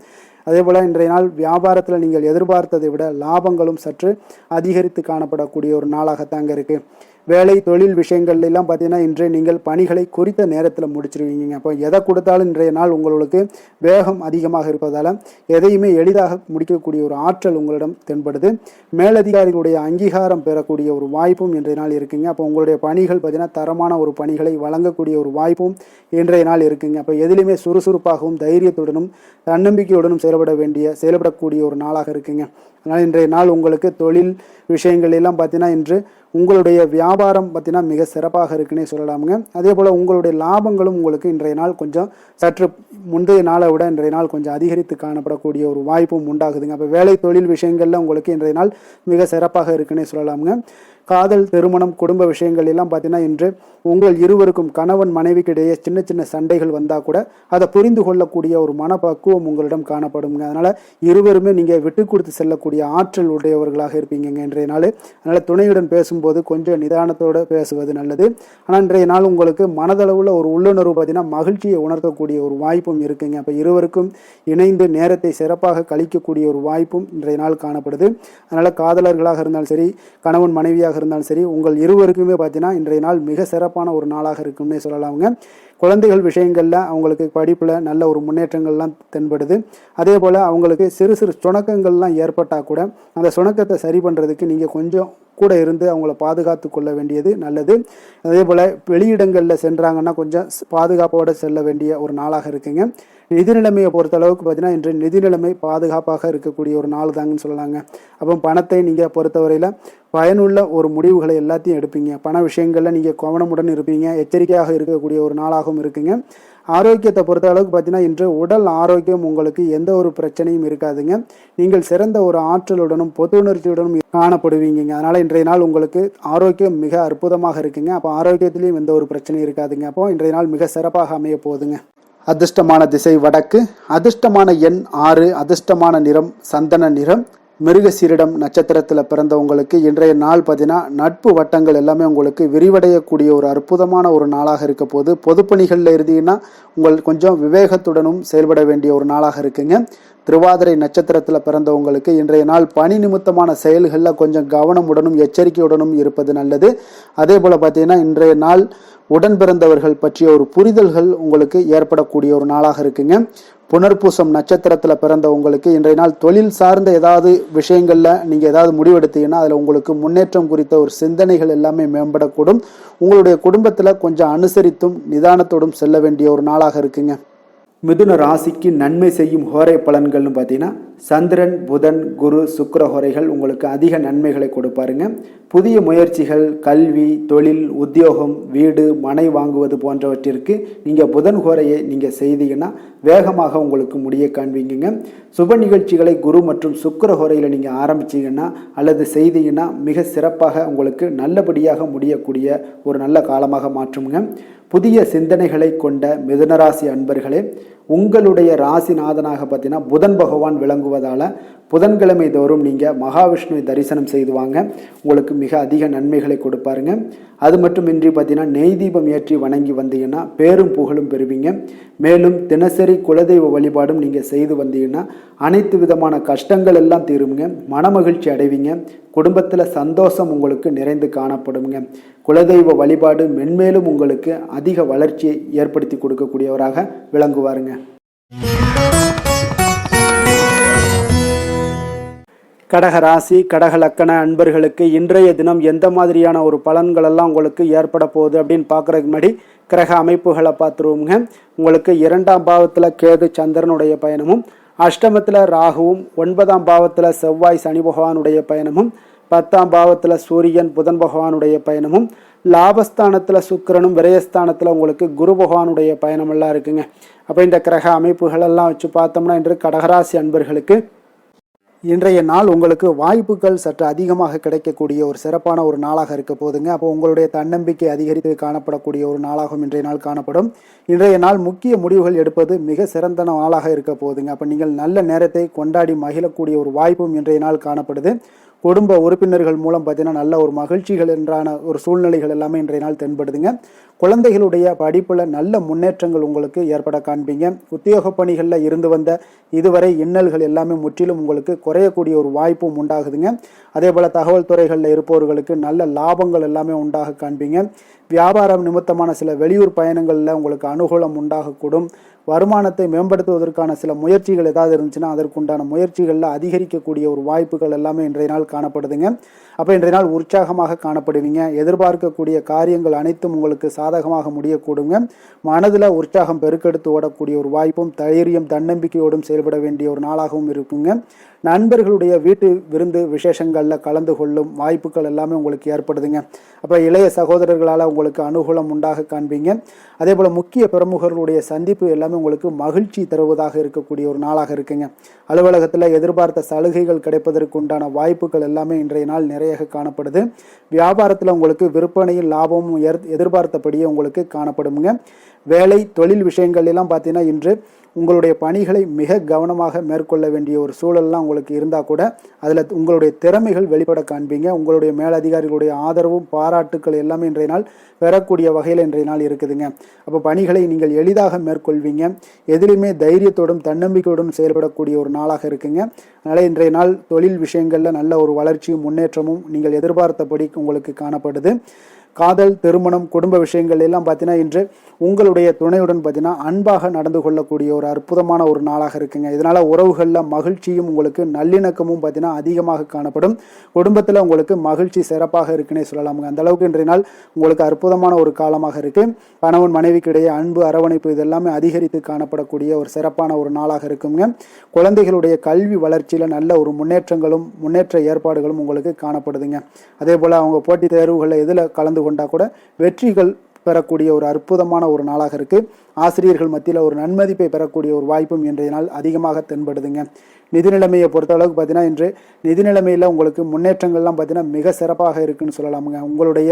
அதே போல் இன்றைய நாள் வியாபாரத்தில் நீங்கள் எதிர்பார்த்ததை விட லாபங்களும் சற்று அதிகரித்து காணப்படக்கூடிய ஒரு நாளாகத்தாங்க இருக்குது. வேலை தொழில் விஷயங்கள்ல எல்லாம் பார்த்தீங்கன்னா இன்று நீங்கள் பணிகளை குறித்த நேரத்தில் முடிச்சிருவீங்க. அப்போ எதை கொடுத்தாலும் இன்றைய நாள் உங்களுக்கு வேகம் அதிகமாக இருப்பதால் எதையுமே எளிதாக முடிக்கக்கூடிய ஒரு ஆற்றல் உங்களிடம் தென்படுது. மேலதிகாரிகளுடைய அங்கீகாரம் பெறக்கூடிய ஒரு வாய்ப்பும் இன்றைய நாள் இருக்குங்க. அப்போ உங்களுடைய பணிகள் பார்த்தீங்கன்னா தரமான ஒரு பணிகளை வழங்கக்கூடிய ஒரு வாய்ப்பும் இன்றைய நாள் இருக்குங்க. அப்போ எதிலுமே சுறுசுறுப்பாகவும் தைரியத்துடனும் தன்னம்பிக்கையுடனும் செயல்படக்கூடிய ஒரு நாளாக இருக்குங்க. அதனால் இன்றைய நாள் உங்களுக்கு தொழில் விஷயங்கள் எல்லாம் பார்த்தீங்கன்னா இன்று உங்களுடைய வியாபாரம் பார்த்தீங்கன்னா மிக சிறப்பாக இருக்குன்னே சொல்லலாமுங்க. அதே போல் உங்களுடைய லாபங்களும் உங்களுக்கு இன்றைய நாள் கொஞ்சம் சற்று முந்தைய நாளை விட இன்றைய நாள் கொஞ்சம் அதிகரித்து காணப்படக்கூடிய ஒரு வாய்ப்பும் உண்டாகுதுங்க. அப்போ வேலை தொழில் விஷயங்கள்ல உங்களுக்கு இன்றைய நாள் மிக சிறப்பாக இருக்குன்னே சொல்லலாமுங்க. காதல், திருமணம், குடும்ப விஷயங்கள் எல்லாம் பார்த்தீங்கன்னா இன்று உங்கள் இருவருக்கும் கணவன் மனைவிக்கு இடையே சின்ன சின்ன சண்டைகள் வந்தால் கூட அதை புரிந்து கொள்ளக்கூடிய ஒரு மனப்பக்குவம் உங்களிடம் காணப்படுங்க. அதனால் இருவருமே நீங்கள் விட்டு கொடுத்து செல்லக்கூடிய ஆற்றல் உடையவர்களாக இருப்பீங்க இன்றைய நாள். அதனால் துணையுடன் பேசும்போது கொஞ்சம் நிதானத்தோடு பேசுவது நல்லது. ஆனால் இன்றைய நாள் உங்களுக்கு மனதளவில் ஒரு உள்ளுணர்வு பார்த்தீங்கன்னா மகிழ்ச்சியை உணர்த்தக்கூடிய ஒரு வாய்ப்பும் இருக்குங்க. அப்போ இருவருக்கும் இணைந்து நேரத்தை சிறப்பாக கழிக்கக்கூடிய ஒரு வாய்ப்பும் இன்றைய நாள் காணப்படுது. அதனால் காதலர்களாக இருந்தாலும் சரி, கணவன் மனைவியாக இருந்தாலும் சரி, உங்கள் இருவருக்குமே பார்த்தீங்கன்னா இன்றைய நாள் மிக சிறப்பான ஒரு நாளாக இருக்கும்னே சொல்லலாமுங்க. குழந்தைகள் விஷயங்களில் அவங்களுக்கு படிப்பில் நல்ல ஒரு முன்னேற்றங்கள்லாம் தென்படுது. அதே போல் அவங்களுக்கு சிறு சிறு சுணக்கங்கள்லாம் ஏற்பட்டால் கூட அந்த சுணக்கத்தை சரி பண்ணுறதுக்கு நீங்கள் கொஞ்சம் கூட இருந்து அவங்கள பாதுகாத்து கொள்ள வேண்டியது நல்லது. அதே போல் வெளியிடங்களில் சென்றாங்கன்னா கொஞ்சம் பாதுகாப்போடு செல்ல வேண்டிய ஒரு நாளாக இருக்குங்க. நிதி நிலைமையை பொறுத்த அளவுக்கு பார்த்தீங்கன்னா இன்று நிதி நிலைமை பாதுகாப்பாக இருக்கக்கூடிய ஒரு நாள் தாங்கன்னு சொல்லலாங்க. அப்போ பணத்தை நீங்கள் பொறுத்தவரையில் பயனுள்ள ஒரு முடிவுகளை எல்லாத்தையும் எடுப்பீங்க. பண விஷயங்களில் நீங்கள் கவனமுடன் இருப்பீங்க. எச்சரிக்கையாக இருக்கக்கூடிய ஒரு நாளாகவும் இருக்குங்க. ஆரோக்கியத்தை பொறுத்த அளவுக்கு பார்த்தீங்கன்னா இன்று உடல் ஆரோக்கியம் உங்களுக்கு எந்த ஒரு பிரச்சனையும் இருக்காதுங்க. நீங்கள் சிறந்த ஒரு ஆற்றலுடனும் புத்துணர்ச்சியுடனும் காணப்படுவீங்க. அதனால் இன்றைய நாள் உங்களுக்கு ஆரோக்கியம் மிக அற்புதமாக இருக்குங்க. அப்போ ஆரோக்கியத்திலையும் எந்த ஒரு பிரச்சனையும் இருக்காதுங்க. அப்போ இன்றைய நாள் மிக சிறப்பாக அமைய போகுதுங்க. அதிர்ஷ்டமான திசை வடக்கு, அதிர்ஷ்டமான எண் 6, அதிர்ஷ்டமான நிறம் சந்தன நிறம். மிருகசீரிடம் நட்சத்திரத்தில் பிறந்தவங்களுக்கு இன்றைய நாள் பார்த்தீங்கன்னா நட்பு வட்டங்கள் எல்லாமே உங்களுக்கு விரிவடையக்கூடிய ஒரு அற்புதமான ஒரு நாளாக இருக்க போது. பொதுப்பணிகளில் இருந்தீங்கன்னா உங்கள் கொஞ்சம் விவேகத்துடனும் செயல்பட வேண்டிய ஒரு நாளாக இருக்குங்க. திருவாதிரை நட்சத்திரத்தில் பிறந்தவங்களுக்கு இன்றைய நாள் பணி நிமித்தமான செயல்களில் கொஞ்சம் கவனமுடனும் எச்சரிக்கையுடனும் இருப்பது நல்லது. அதே போல் பார்த்தீங்கன்னா இன்றைய நாள் உடன் பிறந்தவர்கள் பற்றிய ஒரு புரிதல்கள் உங்களுக்கு ஏற்படக்கூடிய ஒரு நாளாக இருக்குங்க. புனர்பூசம் நட்சத்திரத்தில் பிறந்த உங்களுக்கு இன்றைய நாள் தொழில் சார்ந்த ஏதாவது விஷயங்களில் நீங்கள் ஏதாவது முடிவெடுத்தீங்கன்னா அதில் உங்களுக்கு முன்னேற்றம் குறித்த ஒரு சிந்தனைகள் எல்லாமே மேம்படக்கூடும். உங்களுடைய குடும்பத்தில் கொஞ்சம் அனுசரித்தும் நிதானத்தோடும் செல்ல வேண்டிய ஒரு நாளாக இருக்குங்க. மிதுன ராசிக்கு நன்மை செய்யும் ஹோரை பலன்கள்னு பார்த்தீங்கன்னா சந்திரன், புதன், குரு, சுக்கிர ஹோரைகள் உங்களுக்கு அதிக நன்மைகளை கொடுப்பாருங்க. புதிய முயற்சிகள், கல்வி, தொழில், உத்தியோகம், வீடு, மனை வாங்குவது போன்றவற்றிற்கு நீங்கள் புதன் ஹோரையை நீங்கள் செய்தீங்கன்னா வேகமாக உங்களுக்கு முடிய காண்பீங்க. சுப நிகழ்ச்சிகளை குரு மற்றும் சுக்கிர ஹோரையில் நீங்கள் ஆரம்பிச்சிங்கன்னா அல்லது செய்தீங்கன்னா மிக சிறப்பாக உங்களுக்கு நல்லபடியாக முடியக்கூடிய ஒரு நல்ல காலமாக மாற்றுங்க. புதிய சிந்தனைகளை கொண்ட மிதுனராசி அன்பர்களே, உங்களுடைய ராசிநாதனாக பார்த்தீங்கன்னா புதன் பகவான் விளங்குவதால் புதன்கிழமை தோறும் நீங்கள் மகாவிஷ்ணுவை தரிசனம் செய்து வாங்க. உங்களுக்கு மிக அதிக நன்மைகளை கொடுப்பாருங்க. அது மட்டுமின்றி பார்த்தீங்கன்னா நெய் தீபம் ஏற்றி வணங்கி வந்தீங்கன்னா பேரும் புகழும் பெறுவீங்க. மேலும் தினசரி குலதெய்வ வழிபாடும் நீங்கள் செய்து வந்தீங்கன்னா அனைத்து விதமான கஷ்டங்கள் எல்லாம் தீருங்க. மனமகிழ்ச்சி அடைவீங்க. குடும்பத்தில் சந்தோஷம் உங்களுக்கு நிறைந்து காணப்படுங்க. குலதெய்வ வழிபாடு மென்மேலும் உங்களுக்கு அதிக வளர்ச்சியை ஏற்படுத்தி கொடுக்கக்கூடியவராக விளங்குவாருங்க. கடக ராசி, கடக லக்கண அன்பர்களுக்கு இன்றைய தினம் எந்த மாதிரியான ஒரு பலன்கள் எல்லாம் உங்களுக்கு ஏற்பட போகுது அப்படின்னு பார்க்குறதுக்கு முன்னாடி கிரக அமைப்புகளை பார்த்துருவோங்க. உங்களுக்கு 2ஆம் பாவத்தில் கேது சந்திரனுடைய பயணமும், அஷ்டமத்தில் ராகுவும், 9ஆம் பாவத்தில் செவ்வாய் சனி பகவானுடைய பயணமும், 10ஆம் பாவத்தில் சூரியன் புதன் பகவானுடைய பயணமும், லாபஸ்தானத்தில் சுக்கிரனும், விரயஸ்தானத்தில் உங்களுக்கு குரு பகவானுடைய பயணமெல்லாம் இருக்குங்க. அப்போ இந்த கிரக அமைப்புகளெல்லாம் வச்சு பார்த்தோம்னா இன்று கடகராசி அன்பர்களுக்கு இன்றைய நாள் உங்களுக்கு வாய்ப்புகள் சற்று அதிகமாக கிடைக்கக்கூடிய ஒரு சிறப்பான ஒரு நாளாக இருக்க போதுங்க. அப்போ உங்களுடைய தன்னம்பிக்கை அதிகரித்து காணப்படக்கூடிய ஒரு நாளாகவும் இன்றைய நாள் காணப்படும். இன்றைய நாள் முக்கிய முடிவுகள் எடுப்பது மிக சிறந்த நாளாக இருக்க போதுங்க. அப்போ நீங்கள் நல்ல நேரத்தை கொண்டாடி மகிழக்கூடிய ஒரு வாய்ப்பும் இன்றைய நாள் காணப்படுது. குடும்ப உறுப்பினர்கள் மூலம் பார்த்தீங்கன்னா நல்ல ஒரு மகிழ்ச்சிகள் என்றான ஒரு சூழ்நிலைகள் எல்லாமே இன்றைய நாள் தென்படுதுங்க. குழந்தைகளுடைய படிப்பில் நல்ல முன்னேற்றங்கள் உங்களுக்கு ஏற்பட காண்பீங்க. உத்தியோக பணிகளில் இருந்து வந்த இதுவரை இன்னல்கள் எல்லாமே முற்றிலும் உங்களுக்கு குறையக்கூடிய ஒரு வாய்ப்பும் உண்டாகுதுங்க. அதே போல் தகவல் துறைகளில் இருப்பவர்களுக்கு நல்ல லாபங்கள் எல்லாமே உண்டாக காண்பீங்க. வியாபாரம் நிமித்தமான சில வெளியூர் பயணங்களில் உங்களுக்கு அனுகூலம் உண்டாகக்கூடும். வருமானத்தை மேம்படுத்துவதற்கான சில முயற்சிகள் ஏதாவது இருந்துச்சுன்னா அதற்குண்டான முயற்சிகளில் அதிகரிக்கக்கூடிய ஒரு வாய்ப்புகள் எல்லாமே இன்றைய நாள் காணப்படுதுங்க. அப்போ இன்றைய நாள் உற்சாகமாக காணப்படுவீங்க. எதிர்பார்க்கக்கூடிய காரியங்கள் அனைத்தும் உங்களுக்கு சாதகமாக முடியக்கூடுங்க. மனதில் உற்சாகம் பெருக்கெடுத்து ஓடக்கூடிய ஒரு வாய்ப்பும், தைரியம் தன்னம்பிக்கையோடும் செயல்பட வேண்டிய ஒரு நாளாகவும் இருக்குங்க. நண்பர்களுடைய வீட்டு விருந்து விசேஷங்களில் கலந்து கொள்ளும் வாய்ப்புகள் எல்லாமே உங்களுக்கு ஏற்படுதுங்க. அப்போ இளைய சகோதரர்களால் உங்களுக்கு அனுகூலம் உண்டாக காண்பீங்க. அதே போல் முக்கிய பிரமுகர்களுடைய சந்திப்பு எல்லாமே உங்களுக்கு மகிழ்ச்சி தருவதாக இருக்கக்கூடிய ஒரு நாளாக இருக்குங்க. அலுவலகத்தில் எதிர்பார்த்த சலுகைகள் கிடைப்பதற்கு உண்டான வாய்ப்புகள் எல்லாமே இன்றைய நாள் நிறைய காணப்படுது. வியாபாரத்தில் உங்களுக்கு விற்பனையில் லாபமும் எதிர்பார்த்தபடியே உங்களுக்கு காணப்படுங்க. வேலை தொழில் விஷயங்கள் எல்லாம் பார்த்தீங்கன்னா இன்று உங்களுடைய பணிகளை மிக கவனமாக மேற்கொள்ள வேண்டிய ஒரு சூழல்லாம் உங்களுக்கு இருந்தால் கூட அதில் உங்களுடைய திறமைகள் வெளிப்பட காண்பீங்க. உங்களுடைய மேலதிகாரிகளுடைய ஆதரவும் பாராட்டுக்கள் எல்லாமே இன்றைய நாள் பெறக்கூடிய வகையில் இன்றைய நாள் இருக்குதுங்க. அப்போ பணிகளை நீங்கள் எளிதாக மேற்கொள்வீங்க. எதிலுமே தைரியத்தோடும் தன்னம்பிக்கையோடும் செயல்படக்கூடிய ஒரு நாளாக இருக்குங்க. அதனால் இன்றைய நாள் தொழில் விஷயங்களில் நல்ல ஒரு வளர்ச்சியும் முன்னேற்றமும் நீங்கள் எதிர்பார்த்தபடி உங்களுக்கு காணப்படுது. காதல், திருமணம், குடும்ப விஷயங்கள் எல்லாம் பார்த்தீங்கன்னா இன்று உங்களுடைய துணையுடன் பார்த்தீங்கன்னா அன்பாக நடந்து கொள்ளக்கூடிய ஒரு அற்புதமான ஒரு நாளாக இருக்குங்க. இதனால் உறவுகளில் மகிழ்ச்சியும் உங்களுக்கு நல்லிணக்கமும் பார்த்தீங்கன்னா அதிகமாக காணப்படும். குடும்பத்தில் உங்களுக்கு மகிழ்ச்சி சிறப்பாக இருக்குன்னே சொல்லலாமுங்க. அந்த அளவுக்கு இன்றைய நாள் உங்களுக்கு அற்புதமான ஒரு காலமாக இருக்குது. கணவன் மனைவிக்கிடையே அன்பு, அரவணைப்பு இதெல்லாமே அதிகரித்து காணப்படக்கூடிய ஒரு சிறப்பான ஒரு நாளாக இருக்குங்க. குழந்தைகளுடைய கல்வி வளர்ச்சியில் நல்ல ஒரு முன்னேற்ற ஏற்பாடுகளும் உங்களுக்கு காணப்படுதுங்க. அதே போல் அவங்க போட்டித் தேர்வுகளில் எதில் கலந்து கொண்டா கூட வெற்றிகள் பெறக்கூடிய ஒரு அற்புதமான ஒரு நாளாக இருக்கு. ஆசிரியர்கள் மத்தியில் ஒரு நன்மதிப்பை பெறக்கூடிய ஒரு வாய்ப்பும் இன்றைய நாள் அதிகமாக தென்படுதுங்க. நிதி நிலைமையை பொறுத்த அளவுக்கு பார்த்தீங்கன்னா இன்று நிதி நிலைமையில் உங்களுக்கு முன்னேற்றங்கள்லாம் பார்த்தீங்கன்னா மிக சிறப்பாக இருக்குன்னு சொல்லலாமுங்க. உங்களுடைய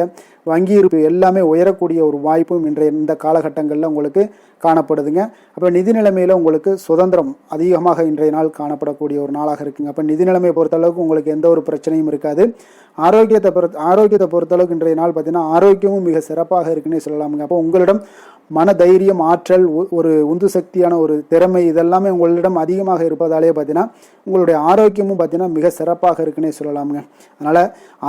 வங்கி இருப்பு எல்லாமே உயரக்கூடிய ஒரு வாய்ப்பும் இன்றைய இந்த காலகட்டங்களில் உங்களுக்கு காணப்படுதுங்க. அப்போ நிதி நிலைமையில் உங்களுக்கு சுதந்திரம் அதிகமாக இன்றைய நாள் காணப்படக்கூடிய ஒரு நாளாக இருக்குங்க. அப்போ நிதி நிலைமையை பொறுத்த அளவுக்கு உங்களுக்கு எந்த ஒரு பிரச்சனையும் இருக்காது. ஆரோக்கியத்தை பொறுத்தளவுக்கு இன்றைய நாள் பார்த்தீங்கன்னா ஆரோக்கியமும் மிக சிறப்பாக இருக்குன்னே சொல்லலாமுங்க. அப்போ உங்களிடம் மன தைரியம், ஆற்றல், ஒரு உந்து சக்தியான ஒரு திறமை இதெல்லாமே உங்களிடம் அதிகமாக இருப்பதாலே பார்த்தீங்கன்னா உங்களுடைய ஆரோக்கியமும் பார்த்தீங்கன்னா மிக சிறப்பாக இருக்குன்னே சொல்லலாமுங்க. அதனால்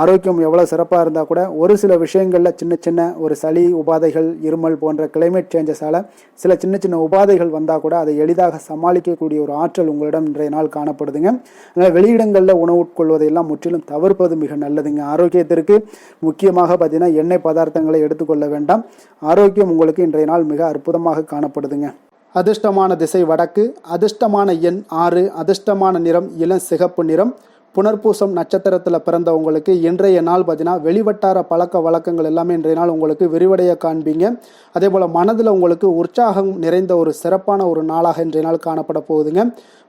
ஆரோக்கியம் எவ்வளோ சிறப்பாக இருந்தால் கூட ஒரு சில விஷயங்களில் சின்ன சின்ன ஒரு சளி உபாதைகள், இருமல் போன்ற கிளைமேட் சேஞ்சஸால் சில சின்ன சின்ன உபாதைகள் வந்தால் கூட அதை எளிதாக சமாளிக்கக்கூடிய ஒரு ஆற்றல் உங்களிடம் இன்றைய நாள் காணப்படுதுங்க. அதனால் வெளியிடங்களில் உணவு உட்கொள்வதையெல்லாம் முற்றிலும் தவிர்ப்பது மிக நல்லதுங்க. ஆரோக்கியத்திற்கு முக்கியமாக பார்த்தீங்கன்னா எண்ணெய் பதார்த்தங்களை எடுத்துக்கொள்ள வேண்டாம். ஆரோக்கியம் உங்களுக்கு இன்றைய நாள் மிக அற்புதமாக காணப்படுதுங்க. அதிர்ஷ்டமான திசை வடக்கு, அதிர்ஷ்டமான எண் 6, அதிர்ஷ்டமான நிறம் இளம் சிகப்பு நிறம். புனர்பூசம் நட்சத்திரத்தில் பிறந்தவங்களுக்கு இன்றைய நாள் பார்த்தீங்கன்னா வெளிவட்டார பழக்க வழக்கங்கள் எல்லாமே இன்றைய நாள் உங்களுக்கு விரிவடைய காண்பீங்க. அதே போல் மனதில் உங்களுக்கு உற்சாகம் நிறைந்த ஒரு சிறப்பான ஒரு நாளாக இன்றைய நாள் காணப்பட போகுதுங்க.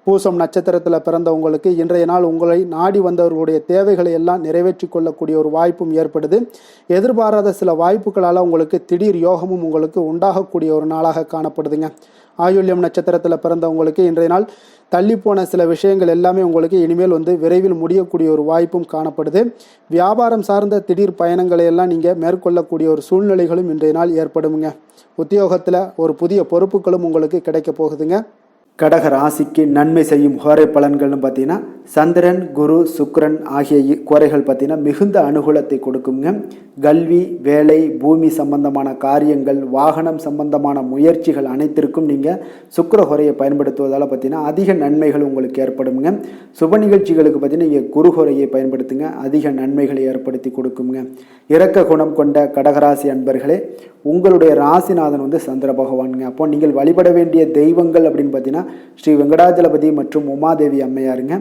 பூசம் நட்சத்திரத்தில் பிறந்தவங்களுக்கு இன்றைய நாள் உங்களை நாடி வந்தவர்களுடைய தேவைகளை எல்லாம் நிறைவேற்றி கொள்ளக்கூடிய ஒரு வாய்ப்பும் ஏற்படுது. எதிர்பாராத சில வாய்ப்புகளால் உங்களுக்கு திடீர் யோகமும் உங்களுக்கு உண்டாகக்கூடிய ஒரு நாளாக காணப்படுதுங்க. ஆயுள்யம் நட்சத்திரத்தில் பிறந்தவங்களுக்கு இன்றைய நாள் தள்ளிப்போன சில விஷயங்கள் எல்லாமே உங்களுக்கு இனிமேல் விரைவில் முடியக்கூடிய ஒரு வாய்ப்பும் காணப்படுது. வியாபாரம் சார்ந்த திடீர் பயணங்களை எல்லாம் நீங்கள் மேற்கொள்ளக்கூடிய ஒரு சூழ்நிலைகளும் இன்றைய நாள் ஏற்படுங்க. உத்தியோகத்தில் ஒரு புதிய பொறுப்புகளும் உங்களுக்கு கிடைக்க போகுதுங்க. கடக ராசிக்கு நன்மை செய்யும் ஹோரை பலன்கள்னு பார்த்தீங்கன்னா சந்திரன், குரு, சுக்கிரன் ஆகிய குறைகள் பார்த்தீங்கன்னா மிகுந்த அனுகூலத்தை கொடுக்குங்க. கல்வி, வேலை, பூமி சம்பந்தமான காரியங்கள், வாகனம் சம்பந்தமான முயற்சிகள் அனைத்திற்கும் நீங்கள் சுக்கிர குறையை பயன்படுத்துவதால் பார்த்தீங்கன்னா அதிக நன்மைகள் உங்களுக்கு ஏற்படுங்க. சுப நிகழ்ச்சிகளுக்கு பார்த்தீங்கன்னா நீங்கள் குரு குறையை பயன்படுத்துங்க, அதிக நன்மைகளை ஏற்படுத்தி கொடுக்குங்க. இரக்க குணம் கொண்ட கடகராசி அன்பர்களே, உங்களுடைய ராசிநாதன் சந்திர பகவானுங்க. அப்போ நீங்கள் வழிபட வேண்டிய தெய்வங்கள் அப்படின்னு பார்த்தீங்கன்னா ஸ்ரீ வெங்கடாஜலபதி மற்றும் உமாதேவி அம்மையாருங்க.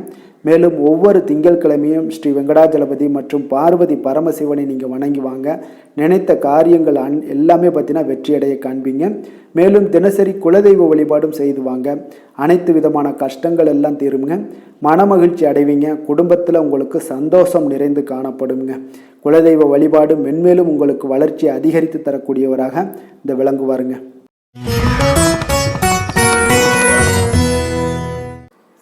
மேலும் ஒவ்வொரு திங்கட்கிழமையும் ஸ்ரீ வெங்கடாஜலபதி மற்றும் பார்வதி பரமசிவனை நீங்கள் வணங்கி வாங்க. நினைத்த காரியங்கள் எல்லாமே பார்த்தீங்கன்னா வெற்றியடைய காண்பீங்க. மேலும் தினசரி குலதெய்வ வழிபாடும் செய்து வாங்க. அனைத்து விதமான கஷ்டங்கள் எல்லாம் தீருங்க. மனமகிழ்ச்சி அடைவீங்க. குடும்பத்தில் உங்களுக்கு சந்தோஷம் நிறைந்து காணப்படுங்க. குலதெய்வ வழிபாடு மென்மேலும் உங்களுக்கு வளர்ச்சியை அதிகரித்து தரக்கூடியவராக இந்த விளங்குவாருங்க.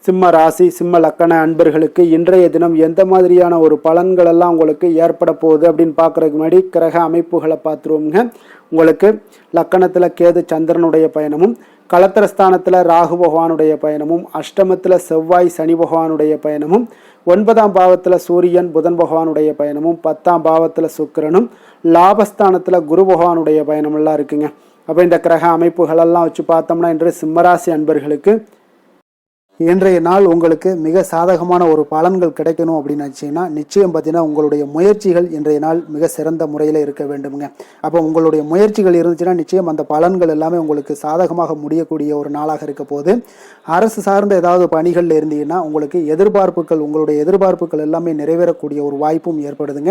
சிம்ம ராசி, சிம்ம லக்கண அன்பர்களுக்கு இன்றைய தினம் எந்த மாதிரியான ஒரு பலன்கள் எல்லாம் உங்களுக்கு ஏற்பட போகுது அப்படின்னு பார்க்குறதுக்கு முன்னாடி கிரக அமைப்புகளை பார்த்துருவோங்க. உங்களுக்கு லக்கணத்தில் கேது சந்திரனுடைய பயணமும், களத்திரஸ்தானத்தில் ராகு பகவானுடைய பயணமும், அஷ்டமத்தில் செவ்வாய் சனி பகவானுடைய பயணமும், 9ஆம் பாவத்தில் சூரியன் புதன் பகவானுடைய பயணமும், 10ஆம் பாவத்தில் சுக்கிரனும், லாபஸ்தானத்தில் குரு பகவானுடைய பயணமெல்லாம் இருக்குங்க. அப்போ இந்த கிரக அமைப்புகளெல்லாம் வச்சு பார்த்தோம்னா இன்று சிம்மராசி அன்பர்களுக்கு இன்றைய நாள் உங்களுக்கு மிக சாதகமான ஒரு பலன்கள் கிடைக்கணும் அப்படின்னு நினச்சிங்கன்னா நிச்சயம் பார்த்தீங்கன்னா உங்களுடைய முயற்சிகள் இன்றைய நாள் மிக சிறந்த முறையில் இருக்க வேண்டுமுங்க. அப்போ உங்களுடைய முயற்சிகள் இருந்துச்சுன்னா நிச்சயம் அந்த பலன்கள் எல்லாமே உங்களுக்கு சாதகமாக முடியக்கூடிய ஒரு நாளாக இருக்க போது. அரசு சார்ந்த ஏதாவது பணிகளில் இருந்தீங்கன்னா உங்களுக்கு உங்களுடைய எதிர்பார்ப்புகள் எல்லாமே நிறைவேறக்கூடிய ஒரு வாய்ப்பும் ஏற்படுதுங்க.